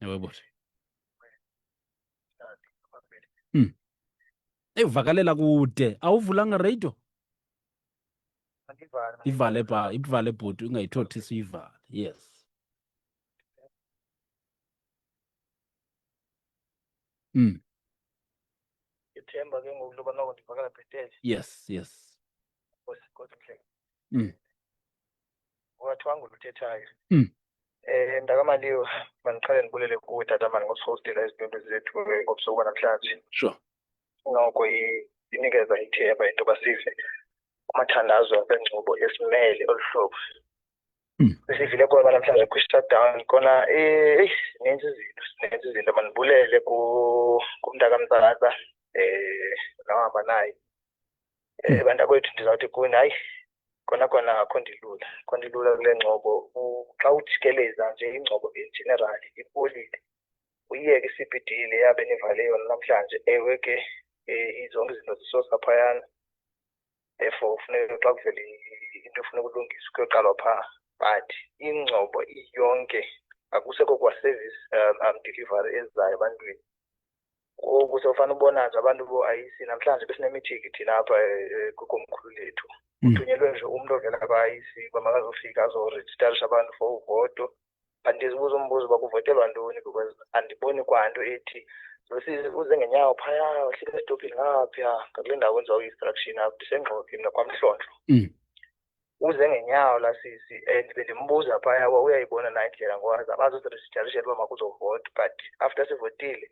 Ewe bohle. Evakalela kude, awuvulanga radio? Ivale bhuti ungayithothisi uyivale. Yes. Ithemba ke ngoku loba noko ndivakala bhetele. Yes. Kodwa mhleke. Wathwanga uluthethayo. Ndakamaliwe mandiqale ndibulele kuwe tata mani ngosihostela izindwendwe zethu ngobusuku namhlanje. Sure. Noko inikeza ithemba into basive kumathandazo abeNgcobo esimele olu hlobo. Sivile kona namhlanje kwi-shutdown kona sinenze izinto mandibulele kumntaka Mtsantsa nohamba naye. Bantakwethu ndizawuthi kuni hayi kona akho ndilula kule Ngcobo. Xa ujikeleza nje iNgcobo in-general ipolile uyiyeke i-CBD le yabe nivale yona namhlanje. Ewe ke zonke izinto zisosa phayana, therefore kufuneka xa kuvele into efuneka ulungiswa kuyoqalwa phaa. But iNgcobo iyonke akusekho kwa-service delivery ezayo ebantwini. Ngoku sewufana ubona nje abantu bo-IEC namhlanje besinemithingi thina apha kwikomkhulu lethu. Kuthunyelwe nje umntu ovela kwa-IEC uba makazofika azorejistarisha abantu for uvoto. But ndizibuza umbuzo uba kuvotelwa ntoni, because andiboni kwanto ethi uze ngenyawo phaya uhlike esitopini ngapha ngakule ndawo kwenziwa i-instruction apho ndiseNgqokini nakwamhlonhlo. Uze ngenyawo la sisi and bendimbuza phaya uba uyayibona na indlela ngokwazi abazozirejistarisha uba makuzovota, but after sivotile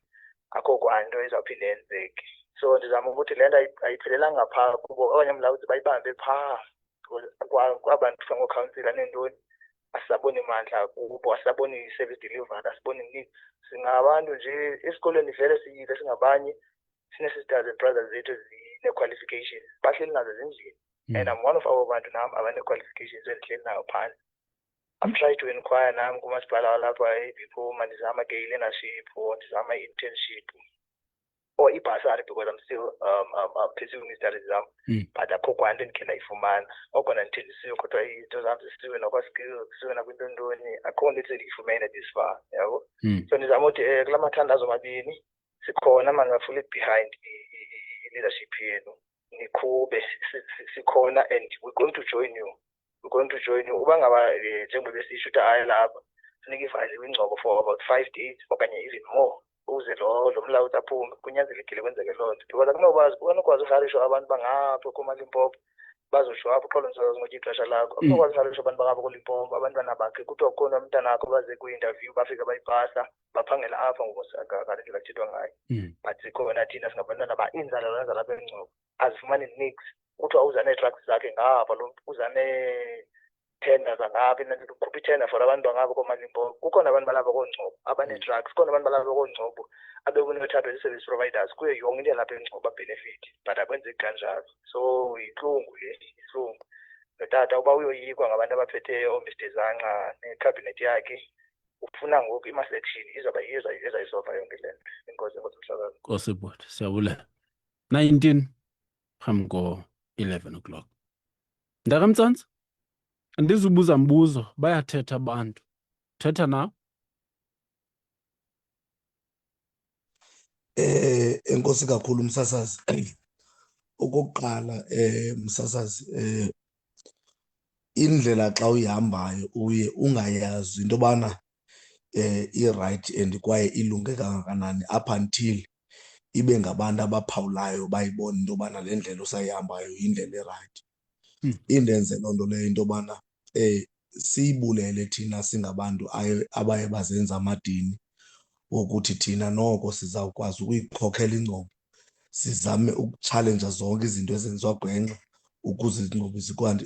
akho kwanto ezawuphinda yenzeke. So ndizama ukuthi le nto ayiphelelanga phaa kubo okanye umlawuzi bayibambe phaa kwabantu kuthiwa ngookhansila neentoni. Asisaboni mandla kubo, asisaboni i-service delivery, asiboni nini. Singabantu nje esikolweni vele siyile singabanye sine-sisters and brothers zethu zine-qualifications bahleli nazo ezindlini. And I'm one of our bantu nam abane-qualifications endihleli nayo phandle. I've tried to inquire nam kumasipala walapha before ndizama ke i-learnership or ndizama i-internship or i-bursary because I'm still pursuing i-studies zam. But akho kwanto endikhe ndayifumana. Okona ndithethisiwe kodwa izinto zam zisiwe nokwa-skills zisiwe nakwintoni akho nto ethi ndiyifumene this far, yabo. So ndizama ukuthi kula mathandazo mabini sikhona mangafuli behind i-leadership yenu nikhube sikhona and we're going to join you. Uba ngaba njengoba besisho ukuthi hayi lapha funeka ivaliwe iNgcobo for about 5 days okanye even more uze lo mlawuzi aphume, kunyanzelekile kwenzeke loo nto because akunokwazi uharishwa abantu bangapha komalimpopo bazosho apho xolo ngizongotya ixesha lakho. Akunokwazi uharishwa abantu bangapha kolimpopo abantwana bakhe kuthiwa kukhona umntanakho baze kwi-interview bafike bayipasa baphangela apha ngale ndlela kuthethwa ngayo. But sikhona thina singabantwana inzalelwane zalapha eNgcobo azifumani nix. Kuthiwa uza nee-trucks zakhe ngapha lo mntu uza nee-tender zangapha ukhupha i-tender for abantu bangapha koomalimpopo. Kukhona abantu balapha koNgcobo abanee-trucks, kukhona abantu balapha koNgcobo abekunothathwa zi-service providers kuyo yonke into yalapha eNgcobo benefit, but akwenzeki kanjalo. So yintlungu le, ihlungu. Notata uba uyoyikwa ngabantu abaphetheyo ooMr Zangca nekhabhinethi yakhe ufuna ngoku i-mass action izoba ezayisolva yonke le nto. Inkosi msakazi. Kosibot, siyabulela. 19 phambi ko-11 o'clock. Mntakamtsantsi, andizubuza mbuzo, bayathetha abantu. Thetha nawe. Enkosi kakhulu msasazi. Okokuqala msasazi indlela xa uyihambayo uye ungayazi into yobana i-right and kwaye ilunge kangakanani up until ibe ngabantu abaphawulayo bayibone into yobana le ndlela usayihambayo yindlela erayithi. Indenze loo nto leyo into yobana siyibulele thina singabantu abaye bazenza amadini wokuthi thina noko sizawukwazi ukuyikhokhela ingcobo, sizame ukutshalenja zonke izinto ezenziwa gwenxa ukuze ingcobo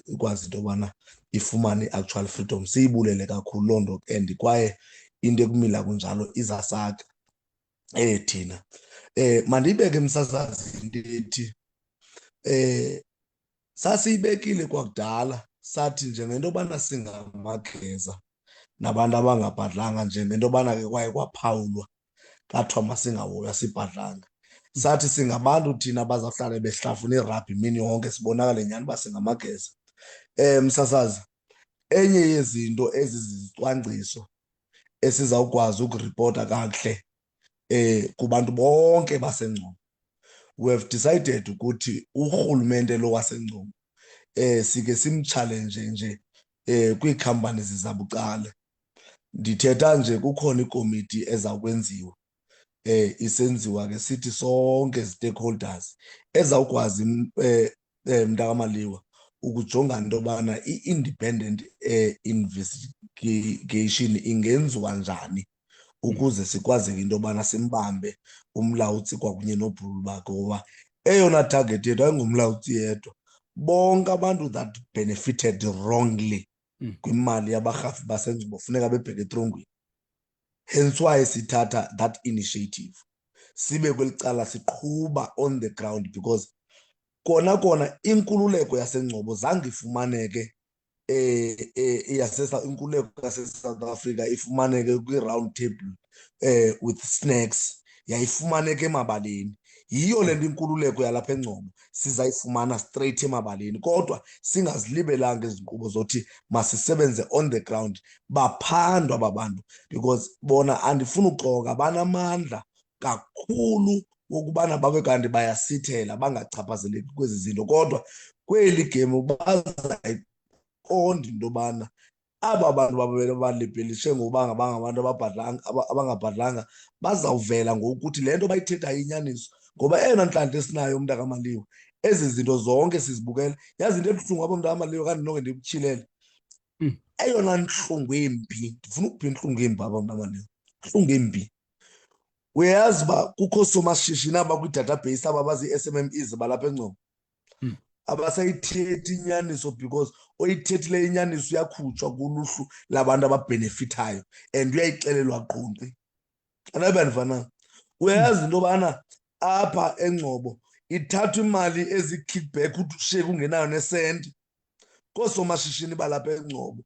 ikwazi into yobana ifumane i-actual freedom. Siyibulele kakhulu loo nto and kwaye into ekumila kunjalo izasaka thina. Mandiyibeke msasazi into ethi sasiyibekile kwakudala sathi njengento yobana singamageza nabantu abangabhadlanga, njengento yobana ke kwaye kwaphawulwa kathiwa masingahoywa sibhadlanga. Sathi singabantu thina bazawuhlala behlafuna irabhi imini yonke sibonakale nyhani uba singamageza. Msasazi, enye yezinto ezizizicwangciso esizawukwazi ukuripota kakuhle kubantu bonke baseNgcobo, we have decided ukuthi urhulumente lo waseNgcobo sike simchallenge nje kwii-companies zabucala. Ndithetha nje kukhona ikomiti ezawukwenziwa isenziwa ke sithi sonke stakeholders ezawukwazi mntakamaliwa ukujongana into yobana i-independent investigation ingenziwa njani ukuze sikwazeke into yobana simbambe umlawutsi kwakunye noobhulu bakhe, ngoba eyona target yethu ayingumlawutsi yedwa, bonke abantu that benefited wrongly kwimali yabarhafi baseNgcobo funeka bebheke etrongweni. Hence why sithatha that initiative sibe kweli cala siqhuba on the ground, because kona inkululeko yaseNgcobo zange ifumaneke inkululeko yaseSouth Africa ifumaneke kwi-round table with snacks, yayifumaneka emabaleni. Yiyo le nto inkululeko yalapha eNgcobo sizayifumana straight emabaleni, kodwa singazilibelanga ezi nkqubo zothi masisebenze on the ground. Baphandwa aba bantu because bona andifuna uxoka banamandla kakhulu wokubana babe kanti bayasithela bangachaphazeleki kwezi zinto, kodwa kweli game bazayiqonda into yobana aba bantu balibelishe ngoba bangabantu abangabhadlanga bazawuvela ngokuthi le nto bayithethayo inyaniso. Ngoba eyona ntlantla esinayo mntakamaliwa, ezi zinto zonke sizibukela. Yazi into ebuhlungu apho mntakamaliwa, kanti nonke ndikutyhilele, eyona ntlungu embi, ndifuna ukuphinda intlungu embi apha mntakamaliwa, intlungu embi. Uyayazi uba kukho soomashishini abakwi-database aba bazi-SMMEs balapha eNgcobo abasayithethi inyaniso, because oyithethileyo inyaniso uyakhutshwa kuluhlu labantu ababhenefithayo and uyayixelelwa qonqi. Andaba ndivana. Uyayazi into yobana apha eNgcobo ithathwa imali ezi-kickback uthi ushiyeke ungenayo nesenti koosomashishini balapha eNgcobo.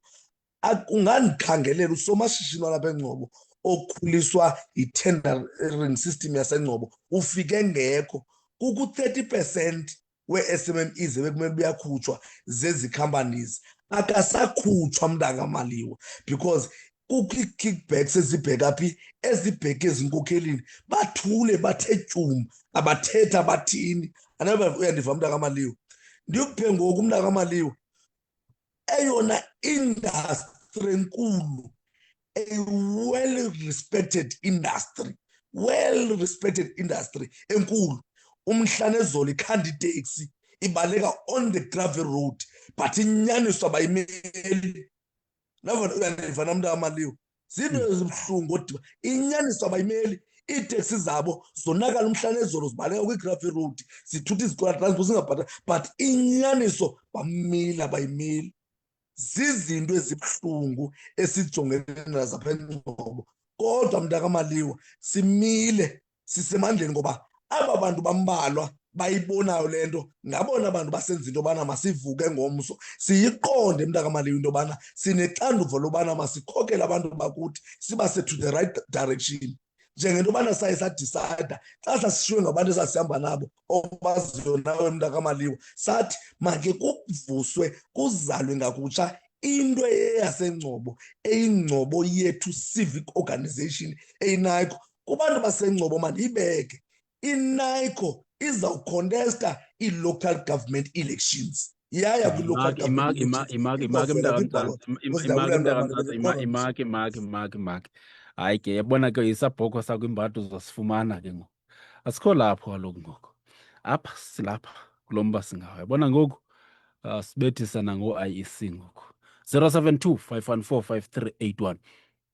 Ungandikhangelela usomashishini walapha eNgcobo okhuliswa yi-tendering system yaseNgcobo ufike ngekho. Kukho 30% wee-SMMEs bekumele buyakhutshwa zezi companies akasakhutshwa mntakamaliwa, because kukho ii-kickbacks ezibheka phi, ezibheke ezinkokhelini. Bathule bathe tyumu, abathetha abathini. Andaba uyandiva mntakamaliwa. Ndiyokuphe ngoku mntakamaliwa, eyona industry enkulu, a well-respected industry enkulu, umhlanezolo ikhanda iteksi ibaleka on the gravel road, but inyaniso abayimeli. Uyandivana mntakamaliwa, zinto ezibuhlungu odiba inyaniso abayimeli. Iiteksi zabo zonakala umhlanezolo zibaleka kwi-gravel road, zithutha izikora transport zingabhatala, but inyaniso bamile abayimeli. Zizinto ezibuhlungu esijongene nazo apha eNgcobo, kodwa mntakamaliwa simile sisemandleni ngoba aba bantu bambalwa bayibonayo le nto ngabona bantu basenza into yobana masivuke ngomso siyiqonde mntakamaliwe into yobana sinexanduva lobana masikhokele abantu bakuthi sibase to the right direction njengento yobana saye sadicida xa sasishiywe ngabantu esasihamba nabo obaziyo nawe mntakamaliwe sathi make kuvuswe kuzalwe ngakutsha into eyasengcobo eyingcobo yethu civic organization eyinayiko kubantu basengcobo mandiyibeke inayiko izawucontesta ii-local government elections yaya kwi-local government imaki hayi ke yabona ke isabhokho sakho imbato uzasifumana ke ngoku asikho lapho kaloku ngoku apha silapha kulo mba singawo yabona ngoku sibethisa ngoo-IEC ngoku 072 514 5381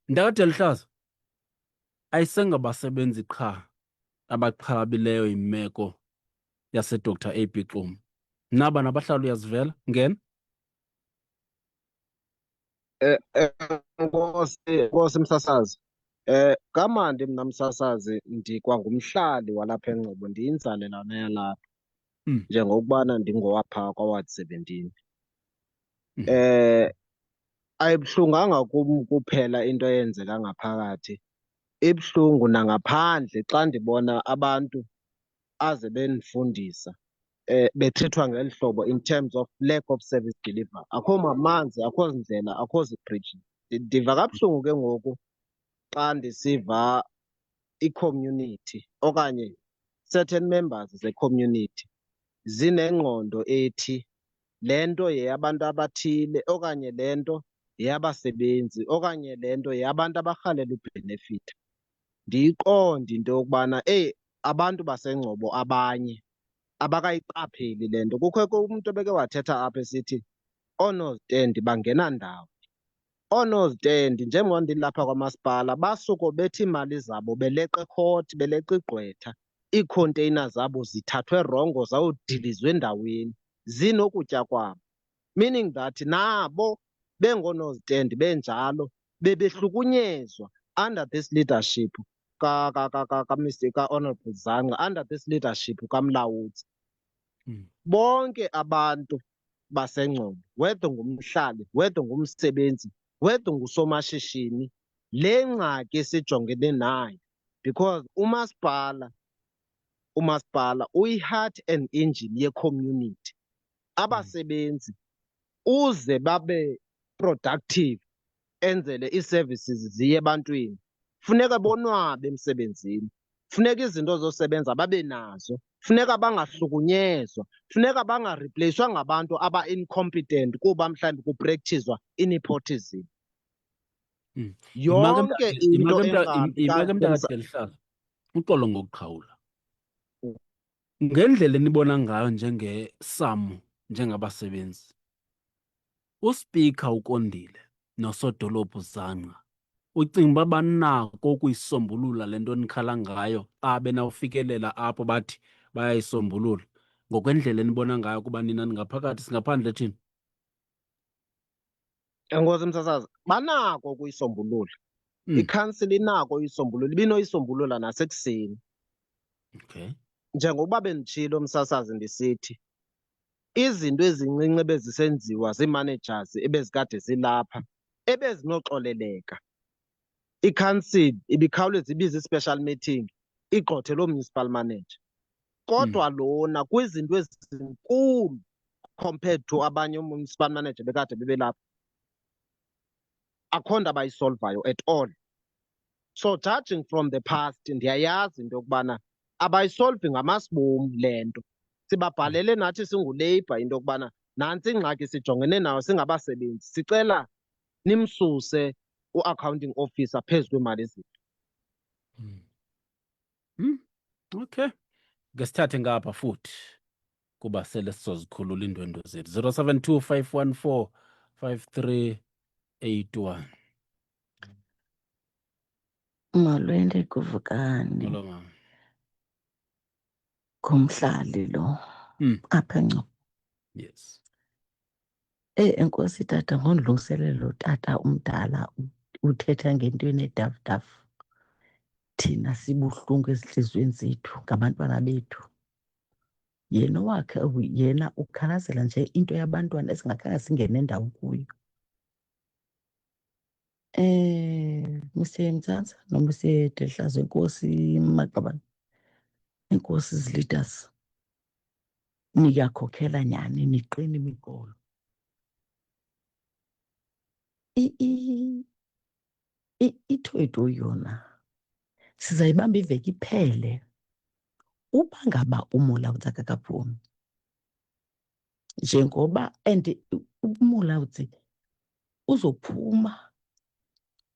ndakade Lihlazo ayisengabasebenzi qha abaxhalabileyo imeko yaseDr AB Xuma naba nabahlali uyazivela ngena Nkosi msasazi. Kamandi mna msasazi ndikwangumhlali walapha eNgcobo ndiyinzalelwana yalapha njengokubana ndingowapha kwaWard 17. Ayibuhlunganga kum kuphela into eyenzeka ngaphakathi. Ibuhlungu nangaphandle xa ndibona abantu aze bendifundisa bethethwa ngeli hlobo in terms of lack of service delivery. Akho mamanzi, akho ndlela, akho zibhriji. Ndiva kabuhlungu ke ngoku xa ndisiva i-community okanye certain members ze-community zinengqondo ethi le nto yeyabantu abathile okanye le nto yeyabasebenzi okanye le nto yeyabantu abarhalela ubhenefitha. Ndiyiqonde into yokubana abantu basengcobo abanye abakayiqapheli le nto. Kukho umntu obeke wathetha apha esithi oonozitendi bangena ndawo. Oonozitendi njengoba ndilapha kwamasipala basuko bethi imali zabo beleqa ekhoti, beleqa igqwetha, iikhonteyina zabo zithathwe rongo zawudilizwa endaweni zinokutya kwabo. Meaning that nabo bengoonozitendi benjalo bebehlukunyezwa under this leadership ka-Honorable Zangqa, under this leadership kaMlawutsi. Bonke abantu basengcobo, whether ngumhlali, whether ngumsebenzi, whether ngusomashishini, le ngxaki sijongene nayo because umasipala uyi-heart and engine ye-community. Abasebenzi uze babe productive enzele ii-services ziye ebantwini funeka bonwabe emsebenzini, funeka izinto zosebenza babe nazo, funeka bangahlukunyezwa, funeka bangarepleyiswa ngabantu aba-incompetent kuba mhlawumbi kuprektizwa i-nepotism. Yonke into Lihlazo uxolo ngokuqhawula ngendlela enibona ngayo njengeSAMO njengabasebenzi, uSpika uKondile nosodolophu Zangqa ucinga uba banako ukuyisombulula le nto nikhala ngayo xa benawufikelela apho bathi bayayisombulula ngokwendlela enibona ngayo kuba nina ningaphakathi singaphandle thina? Enkosi msasazi, banako ukuyisombulula. Ikhansile inako uyisombulula, ibinoyisombulula nasekuseni. Okay. Njengokuba benditshilo msasazi ndisithi izinto ezincinci ebezisenziwa zii-managers ebezikade zilapha ebezinoxoleleka. Ikhansile ibikhawuleza ibiza i-special meeting igqothe loo municipal manager. Kodwa lona kwizinto ezinkulu compared to abanye municipal manager bekade bebelapha akho nto abayisolvayo at all. So judging from the past ndiyayazi into yokubana abayisolvi ngamasibom le nto. Sibabhalele nathi singuLabour into yokubana nantsi ingxaki sijongene nayo singabasebenzi, sicela nimsuse u-accounting officer phezu kwemali zethu. Okay, ngesithathe ngapha futhi kuba sele sizozikhulula iindwendwe zethu 072 514 5381. Molweni Kuvukani. Hello mama. Ngumhlali lo apha eNgcobo. Yes. Enkosi tata, ngondilungiselelo tata umdala uthetha ngento enedafudafu. Thina sibuhlungu ezihliziyweni zethu ngabantwana bethu. yena wakhe yena ukhalazela nje into yabantwana esingakhange singene ndawo kuyo. Mr. Mzansi noma Mr. Dlehlazo, enkosi Maqabane, enkosi leaders, niyakhokhela nyani, niqina imiqolo. Ithwetu yona sizayibamba iveki iphele uba ngaba uMolawuzi akakaphumi, njengoba and uMolawuzi uzophuma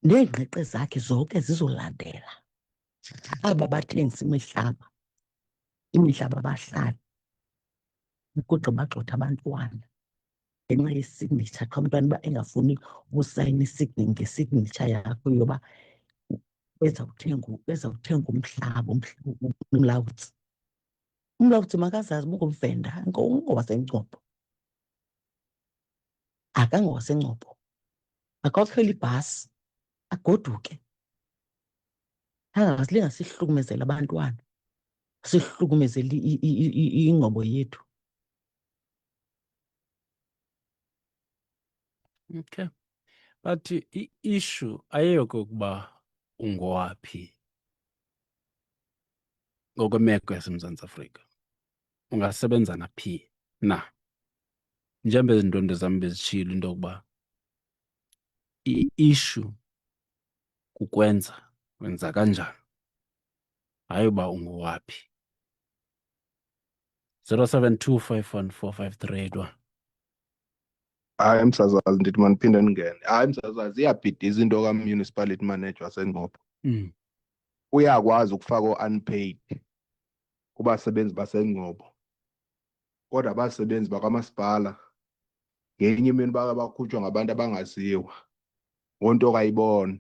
neengqeqe zakhe zonke zizolandela aba bathengisa imihlaba abahlali ukugxibagxotha abantwana ngenxa yesignature. Xa umntwana uba engafuni usayina ngesignature yakho yoba bezawuthenga umhlaba uMlawuzi. uMlawuzi makazazi ubungumvenda ngowaseNgcobo, akangowaseNgcobo, akakhwela ibhasi agoduke. Lingasihlukumezela abantwana, sihlukumezele ingqobo yethu. Okay, but i-issue ayeyokokuba ungowaphi ngokwemeko yaseMzantsi Afrika, ungasebenza naphi na, njengoba izinto zam bezitshilo into yokuba i-issue kukwenza, wenza kanjani, hayi uba ungowaphi. 0725145381. Hayi msasazi, ndithi maniphinde ndingene. Hayi msasazi, iyabhidisa into ka-municipality manager waseNgcobo. Uyakwazi ukufaka o-unpaid kubasebenzi baseNgcobo, kodwa abasebenzi bakamasipala ngenye imini bake bakhutshwa ngabantu abangaziwa, ngonto kayibona,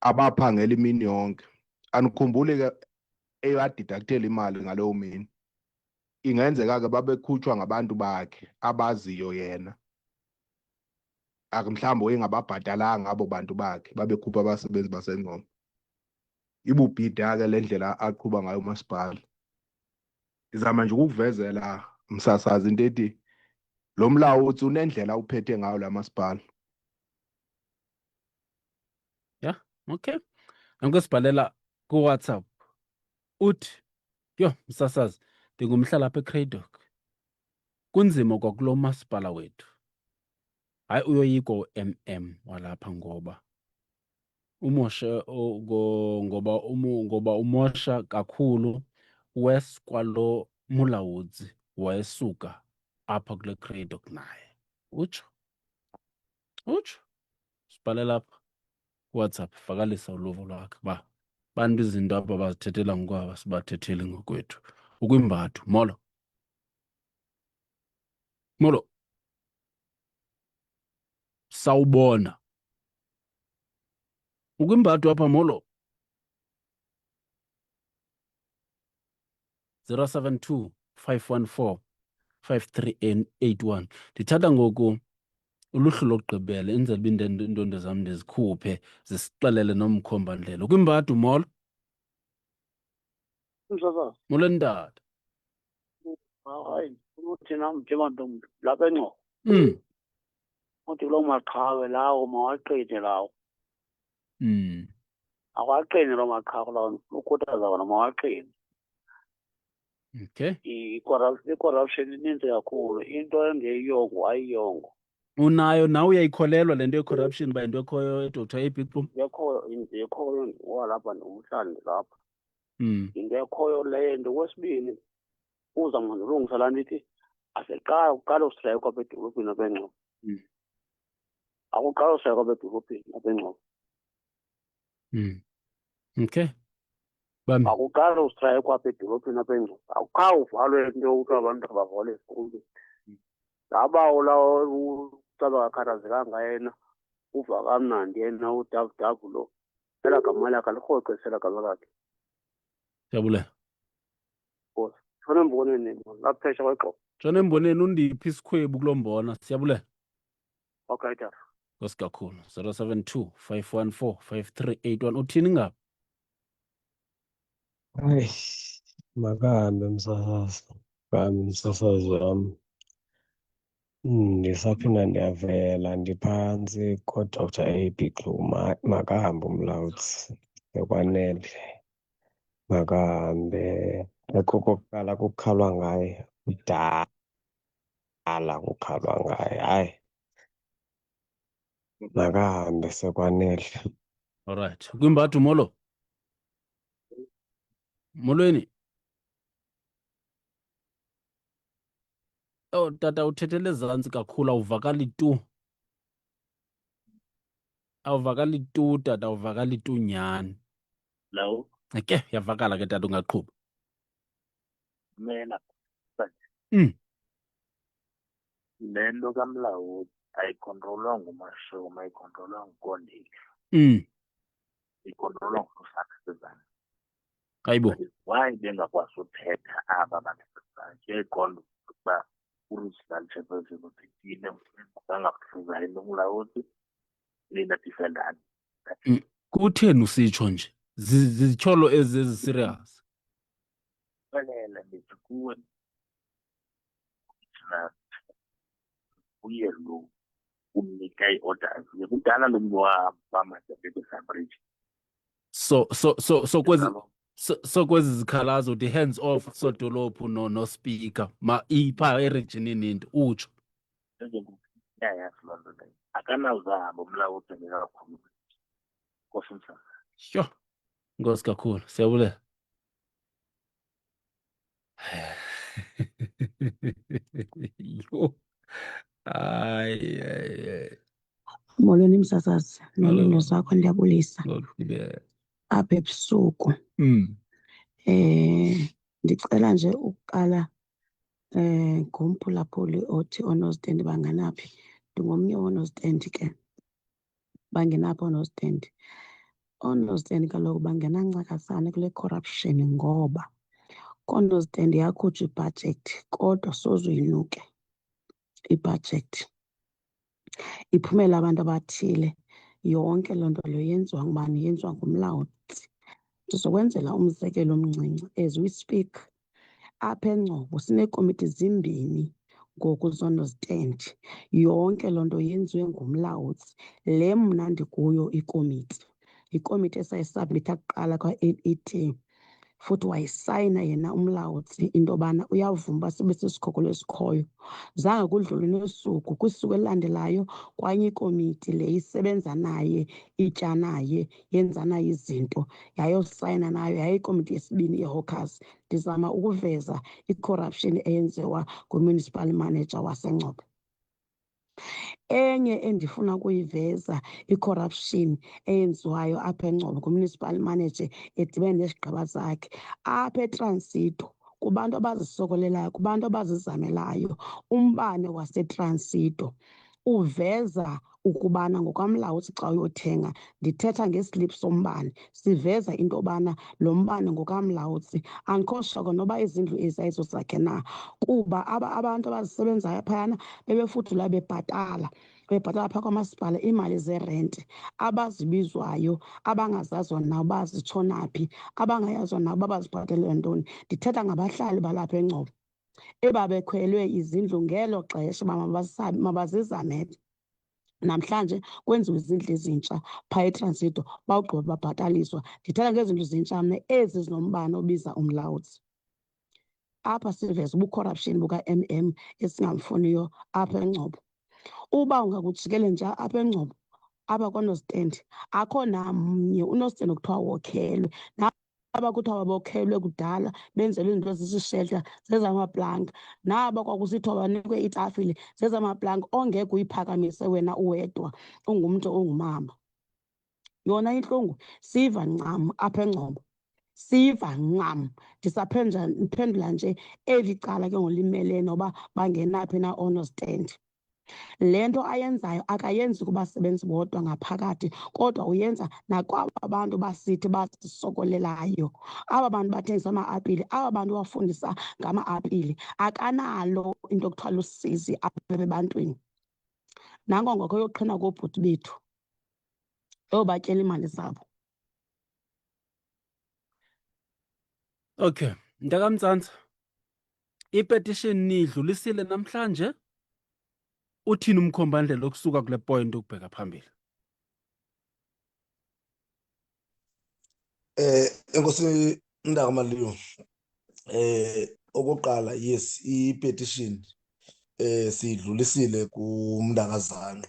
abaphangela imini yonke. Anikhumbuli ke eyadidaktela imali ngaleyo mini, ingenzeka ke babekhutshwa ngabantu bakhe abaziyo yena, mhlawumbe uyengababhatalanga abo bantu bakhe, babekhupha abasebenzi baseNgcobo. Ibubhida ke le ndlela aqhuba ngayo umasipala. Ndizama nje ukukuvezela msasazi into ethi lo Mlawuzi unendlela uphethe ngayo la masipala. Yeah, okay. Angisibhalela ku-WhatsApp uthi, yo msasazi, ndingumhlala apha eCradock, kunzima kwakulo masipala wethu. Hayi uyoyika u-MM walapha ngoba umosha ngoba umosha kakhulu wes kwalo Mulawudzi wayesuka apha kule Cradock naye. Utsho sibhalela apha WhatsApp, vakalisa uluvo lwakhe ba bantu izinto apha bazithethela ngokwaba sibathetheli ngokwethu. Ukwimbatho Molo sawubona ukwimbatho apha Molo. 0725145381. Ndithatha ngoku uluhlu lokugqibela enzela uba iindondo zam ndizikhuphe zisixelele nomkhombandlela. Ukwimbatho Molo. Msasazi. Molo ndata. Hayi, uthi nam njengantombi lapha eNgcobo. Uthi kulo maqhawe lawo mawaqine lawo. Awaqine loo maqhawe lawo, ukhuthaza wona mawaqine. Okay. I-corruption ininzi kakhulu, into engeyongo ayiyongo. Unayo nawe uyayikholelwa le nto ye-corruption uba yinto ekhoyo eDr. Ebigqum? Ekhoyo walapha nomhlanje lapha. Into ekhoyo leyo nto. Okwesibini, uzama nolungisa laa nto ithi akuqala ustrayikwa apha edolophini apha eNgcobo. Akuqala ustrayikwa apha edolophini apha eNgcobo. Okay. Akuqala ustrayikwa apha edolophini apha eNgcobo. Awukha uvalwe into yokuthiwa abantu abavalwe esikolweni. Labawo lawo ucaba kakhathazekanga yena, uva kamnandi yena udavudavu lo. Ela gama lakhe alirhoxe ela gama lakhe. Siyabulela. Tshona emboneni lapha phesha kweGxobo. Tshona emboneni undiphi isikhwebu kulo mbona. Siyabulela. Okay tata. Nkosi kakhulu. 0725145381. Uthini ngapha? Makahambe msasazi wami. Ndisaphinda ndiyavela ndiphantsi koDr A.B. Kluma. Makahambe umlawutsi sekwanele. Makahambe. Okokuqala kukhalwa ngaye kudala kukhalwa ngaye. Hayi, makahambe sekwanele. Alright. Kwimbathu molo. Molweni. Oh tata uthethele ezantsi kakhulu awuvakali tu. Awuvakali tu tata, awuvakali tu nyhani. Lawo Ke yavakala ke tata ungaqhuba. mela le nto kamlawuli ayikhontrolwa ngumashoma, ayikhontrolwa ngukondeli, ikhontrolwa ngusakasezana. Hayibo. Why bengakwazi uthetha aba bantu ngeqondo ukuba uRigistered Chairperson uthethile angabufuzani nomlawuli lena defendant. Kutheni usitsho nje? Zityholo ezi-serious. Fanele ndithi kuwe uye lo umnika i-orders kudala lo mntu wamaDeputy Suffrage. So kwezi zikhalazo the hands off sodolophu no-speaker ipha eregionini into utsho. Yayazi loo nto leyo akanawuzahamba umlawuli kakhulu. Nkosi msana. Sure. Nkosi kakhulu. Siyabulela. Yho. Hayi. Molweni msasazi, nolilo zakho ndiyabulisa. Ngokugqibela. Apha ebusuku. Ndicela nje ukuqala ngomphulaphuli othi oonostendi banganaphi. Ndingomnye woonostendi ke. Bangenaphi oonostendi. Oonostendi kaloku bangenancakasana kule corruption ngoba koonostendi yakhutshwa ibhajethi kodwa soze uyinuke ibhajethi. Iphumela abantu abathile. Yonke loo nto leyo yenziwa ngubani? Yenziwa ngumlawuli. Ndizokwenzela umzekelo omncinci. As we speak, apha eNgcobo sineekomiti zimbini ngoku zoonostendi. Yonke loo nto yenziwe ngumlawuli. Le mna ndikuyo ikomiti. Ikomiti esayisabmitha kuqala kwa-818. Futhi wayisayina yena umlawuli into yobana uyavuma uba sibe sisikhokelo esikhoyo. Zange kudlule nosuku kwisuku elilandelayo kwanye ikomiti le isebenza naye, itya naye, yenza naye izinto, yayosayina nayo, yayikomiti yesibini yeHawkers. Ndizama ukuveza i-corruption eyenziwa nguMunicipal Manager waseNgcobo. Enye endifuna ukuyiveza i-corruption eyenziwayo apha eNgcobo nguMunicipal Manager edibene nesigqeba zakhe. Apha eTransito kubantu abazisokolelayo, kubantu abazizamelayo, umbane waseTransito uveza ukubana ngokwamlawuli xa uyothenga, ndithetha ngeslip sombane, siveza into yobana lo mbane ngokamlawuli andikho shoko noba izindlu ezayizo zakhe na, kuba abantu abazisebenzayo phayana bebefudula bebhatala phaa kwamasipala iimali zerenti, abazibizwayo, abangazaziyo nabo bazitshona phi, abangayaziyo nabo bazibhatele ntoni. Ndithetha ngabahlali balapha eNgcobo ebabekhwelwe izindlu ngelo xesha mabazizamele. Namhlanje kwenziwe izindlu ezintsha phaa eTransito bawugqiba babhataliswa. Ndithetha ngezindlu zintsha mna ezi zinombane obiza umlawuli. Apha siveza ubucorruption buka-MM esingamfuniyo apha eNgcobo. Uba ungakujikele nje apha eNgcobo apha koonostendi akho namnye unostendi okuthiwa wokhelwe. Naba kuthiwa bokhelwe kudala benzelwe izinto ezisishelter zezamaplanka, naba kwakusithiwa banikwe iitafile zezamaplanka ongeke uyiphakamise wena uwedwa ungumntu ongumama. Yona intlungu siva ncam apha eNgcobo, siva ncam. Ndiphendula nje eli cala ke ngolimele noba bangenaphi na oonostendi. Le nto ayenzayo akayenzi kubasebenzi bodwa ngaphakathi kodwa uyenza nakwaba bantu basithi bazisokolelayo. Aba bantu bathengisa ama-apile, aba bantu bafundisa ngama-apile akanalo into ekuthiwa lusizi apha ebantwini. Nango ngoko yoqhina koobhuti bethu yobatyela iimali zabo. Okay. Mntakamtsantsa, ipetition nidlulisile namhlanje. Uthini umkhombandlela okusuka kule point ukubheka phambili? Enkosi Ndakamaliwa, okokuqala yes i-petition sidlulisile kumntakazana,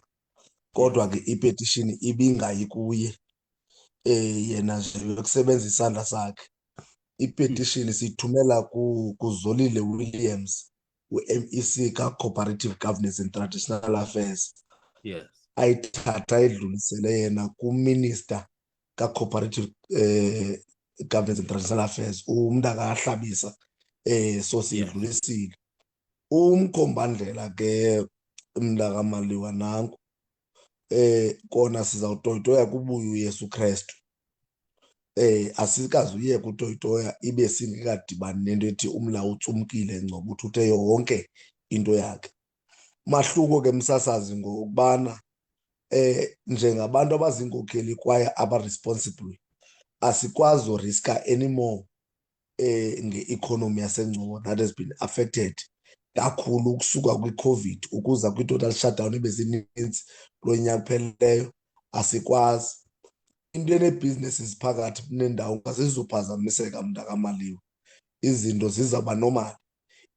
kodwa ke i-petition ibingayi kuye yena nje yokusebenzisa isandla sakhe. I-petition siyithumela kuZolile Williams, u-MEC ka-Cooperative Governance and Traditional Affairs. Yes. Ayithatha ayidlulisele yena kuMinister ka-Cooperative Governance and Traditional Affairs, uMntakaHlabisa. So siyidlulisile. Umkhombandlela ke Mntakamaliwa nanku, kona sizawutoyitoya kubuye uYesu Kristu. Asikazi uyeka utoyitoya ibe singekadibani nento ethi umlawutsi umkile ngcobo uthuthe yonke into yakhe. Mahluko ke msasazi ngokubana njengabantu abazinkokheli kwaye aba-responsible asikwazi uriska anymore nge-economy yaseNgcobo that has been affected kakhulu ukusuka kwi-COVID ukuza kwi-total shutdown ebezininzi kulo nyaka uphelileyo. Asikwazi into enebhizinesi ziphakathi nendawo azizuphazamiseka Mntakamaliwa, izinto zizawuba normal.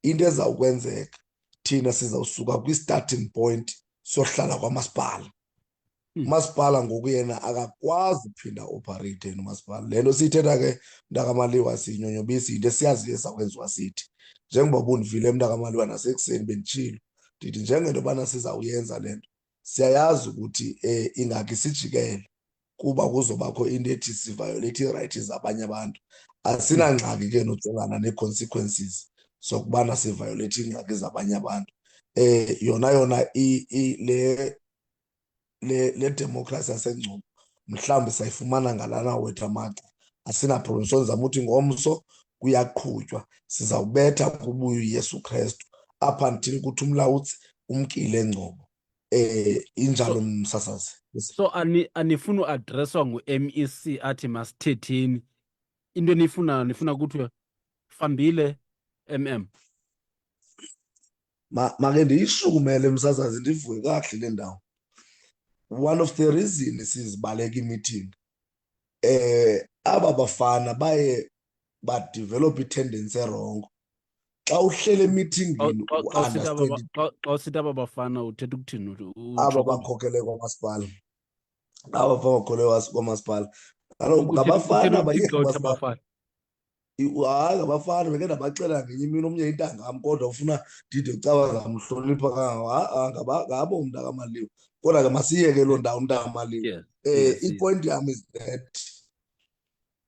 Into ezawukwenzeka thina sizawusuka kwi-starting point sohlala kwamasipala. Umasipala ngoku yena akakwazi uphinda operate yena umasipala. Le nto siyithetha ke Mntakamaliwa siyinyonyobisi yinto esiyaziyo esakwenziwa sithi. Njengoba ubundivile Mntakamaliwa nasekuseni benditshilo ndithi njengento yobana sizawuyenza le nto siyayazi ukuthi ingakhe sijikele kuba kuzobakho into ethi siviolate ii-rights zabanye abantu. Asinangxaki ke nojongana nee-consequences zokubana siviolate iingxaki zabanye abantu. Yona le democracy yaseNgcobo mhlawumbi sayifumana ngalana wethu amaxa. Asina-problem, sondizama uthi ngomso kuyaqhutywa, sizawubetha kubuye uYesu Kristu apha until kuthi umlawutsi umkile eNgcobo. Injalo msasazi. So anifuna uadreswa ngu-MEC athi masithetheni. Into nifuna ukuthi fambile Make ndiyishumele msasazi ndivuye kakuhle le ndawo. One of the reasons sizibaleka i-meeting, aba bafana baye badevelop i-tendency wrong. Xa uhlele emeetingini u-understand xa usithi aba bafana uthetha ukuthini? aba bakhokele kwamasipala, aba bakhokele kwamasipala. Kaloku ngabafana abafana. Hayi ngabafana beke ndabaxela ngenye imini omnye intangam kodwa ufuna ndide ucawa ngamhlonipha kangaka. Ngabo Mntakamaliwa, kodwa ke masiyeke loo ndawo Mntakamaliwa. Ipoint yam is that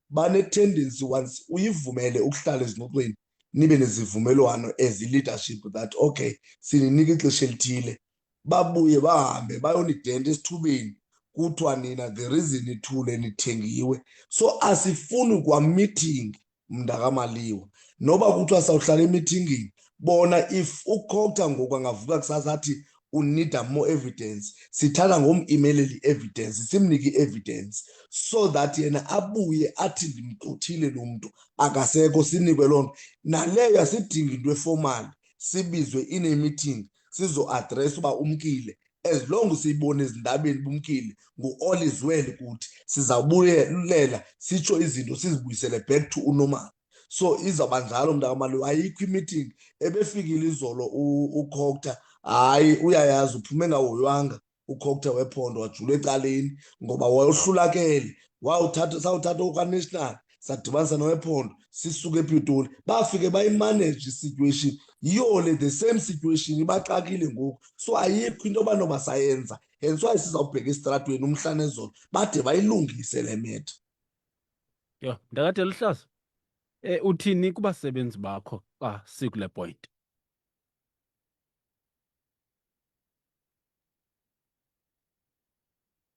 bane-tendency once uyivumele ukuhlala ezingxoxweni nibe nezivumelwano as i-leadership that okay sininika ixesha elithile, babuye bahambe bayonidenta esithubeni kuthiwa nina the reason ithule nithengiwe. So asifuni kwa-meeting Mntakamaliwa, noba kuthiwa sawuhlala emithingini bona. If ukhokta ngoku angavuka kusasa athi unida more evidence, sithatha ngom-imelela i-evidence simnike i-evidence so that yena abuye athi ndimxuthile lo mntu akasekho, sinikwe loo nto. Naleyo asidinga into eformal, sibizwe ine-meeting sizoadresa uba umkile. As long siyibone ezindabeni bumkile ngu-all is well kuthi, sizawubuyelela sitsho izinto sizibuyisele back to unormal. So izawuba njalo Mntakamaliwa. Ayikho i-meeting ebefikile izolo ukhokta, hayi uyayazi uphume engahoywanga ukhokta wephondo wajula ecaleni ngoba wayohlulakele. Sawuthatha ukaNational sadibanisa nowephondo sisuke ePitoli, bafike bayimanage isituation. Yiyo le the same situation ibaxakile ngoku. So ayikho into abanoba sayenza, hence why sizawubheka esitratweni umhla nezolo bade bayilungise le metha. Yho, Ndakade Luhlaza, uthini kubasebenzi bakho xa sikule point?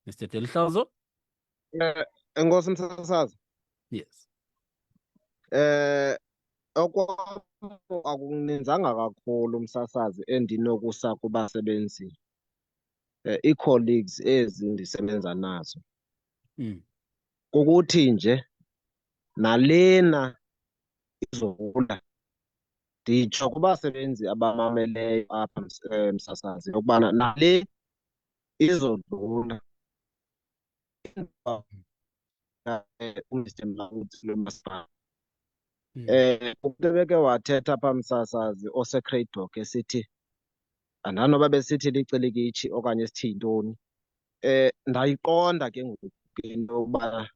Mr. Delihlazo? Enkosi msasazi. Yes. Akuninzanga kakhulu umsasazi endinokusa kubasebenzi, ii-colleagues ezi ndisebenza nazo. Kukuthi nje nalena izodlula. Nditsho kubasebenzi abamameleyo apha Msasazi ukubana nale izodlula. uMr Mlawuthi lo masipala umntu ebeke wathetha apha Msasazi oseCradock esithi andanoba besithi licelikitshi okanye sithi yintoni. Ndayiqonda ke ngoku into yokuba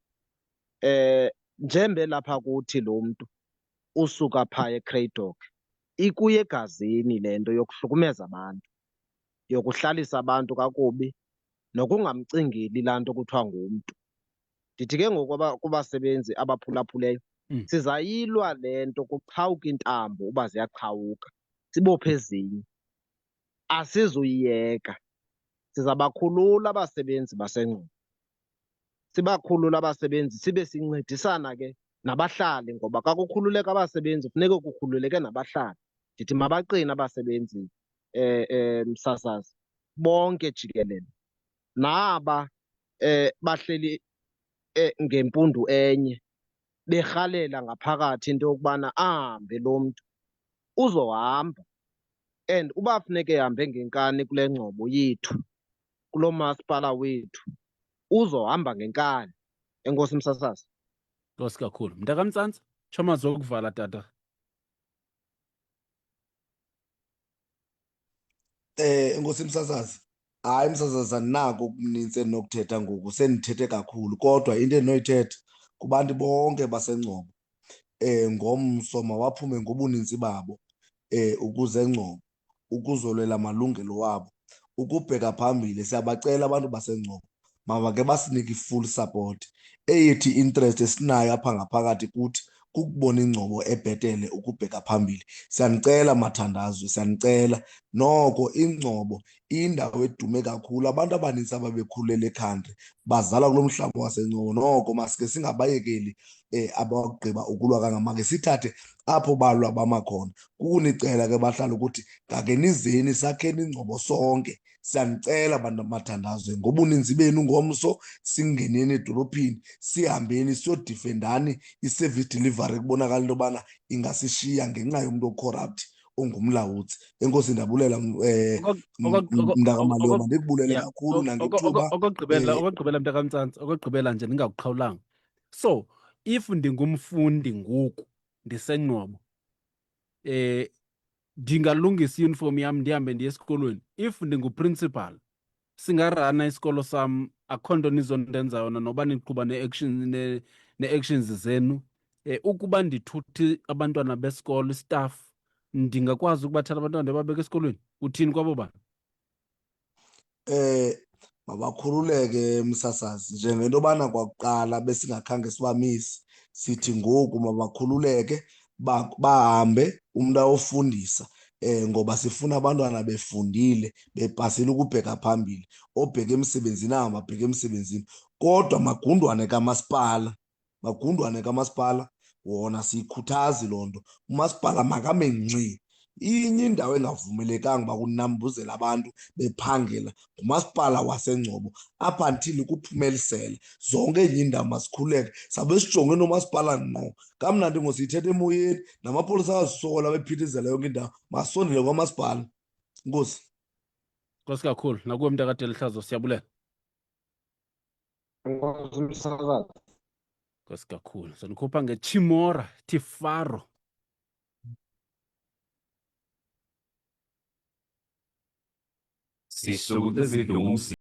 njembe lapha kuthi lo mntu usuka phaa eCradock ikuye egazini le nto yokuhlukumeza abantu, yokuhlalisa abantu kakubi nokungamcingeli laa nto kuthiwa ngumntu. Ndithi ke ngoku kubasebenzi abaphulaphuleyo sizayilwa le nto kuqhawuka iintambo uba ziyaqhawuka, sibophe ezinye. Asizuyiyeka, sizabakhulula abasebenzi basengqondo. Sibakhulula abasebenzi sibe sincedisana ke nabahlali, ngoba xa kukhululeka abasebenzi funeka kukhululeke nabahlali. Ndithi mabaqine abasebenzi Msasazi bonke jikelele, naba bahleli ngempundu enye berhalela ngaphakathi into yokubana ahambe lo mntu uzohamba. And uba funeke ehambe ngenkani kule ngcobo yethu, kulo masipala wethu, uzohamba ngenkani. Enkosi Msasazi. Nkosi kakhulu. MntakaMtsantsi, tsho zokuvala tata. Enkosi Msasazi, hayi Msasazi, andinako okunintsi endinokuthetha ngoku, sendithethe kakhulu. Kodwa into endinoyithetha kubantu bonke baseNgcobo, ngomso mawaphume ngobuninzi babo ukuze eNgcobo, ukuzolwela amalungelo wabo, ukubheka phambili. Siyabacela abantu baseNgcobo mabake basinike i-full support. Eyithi interest esinayo apha ngaphakathi kuthi kukubona iNgcobo ebhetele ukubheka phambili. Siyanicela mathandazwe, siyanicela. Noko iNgcobo iyindawo edume kakhulu. Abantu abanintsi ababekhulele ekhantri bazala kulo mhlaba waseNgcobo. Noko masike singabayekeli abagqiba ukulwa kangamake, sithathe apho balwa bama khona. Kukunicela ke bahlala ukuthi ngake nizeni sakheni iNgcobo sonke. Siyanicela bantu amathandazwe, ngobuninzi benu ngomso singeneni edolophini, sihambeni siyodifendani i-service delivery kubonakala into yobana ingasishiya ngenxa yomntu ocorrupt ongumlawutsi. Enkosi, ndabulela mntakaMaloma, ndikubulele kakhulu nangethuba. Okokugqibela mntakaMtsantsi, okokugqibela nje ndingakuqhawulanga. So if ndingumfundi ngoku ndiseNgcobo, ndingalungisa i-uniform yam ndihambe ndiye esikolweni. If ndinguprincipal, singarana isikolo sam, akho nto nizondenza yona noba niqhuba nee-actions zenu. Ukuba ndithuthi abantwana besikolo, istaff, ndingakwazi ukubathatha abantwana ndibabeke esikolweni. Uthini kwabo bantu? Mabakhululeke Msasazi, njengento yobana kwakuqala besingakhange sibamise, sithi ngoku mabakhululeke bahambe umntu ayofundisa, ngoba sifuna abantwana befundile, bepasile ukubheka phambili. Obheka emsebenzini ahambe abheke emsebenzini. Kodwa magundwane kamasipala wona siyikhuthazi loo nto. Umasipala makame ngxi. Inye indawo engavumelekanga uba kunambuzela abantu bephangela ngumasipala waseNgcobo, up until kuphumelisele. Zonke enye iindawo masikhululeke, sabe sijonge nomasipala ngqo. Kamnandi ngosiyithetha emoyeni, namapolisa azisokola bephithizela yonke indawo. Masondele kwamasipala. Nkosi. Nkosi kakhulu. Nakuwe mntakadelihlazo, siyabulela. Enkosi Msasazi. Nkosi kakhulu. Sonikhupha ngeChimora Tifaro. Sisukude zidumsi.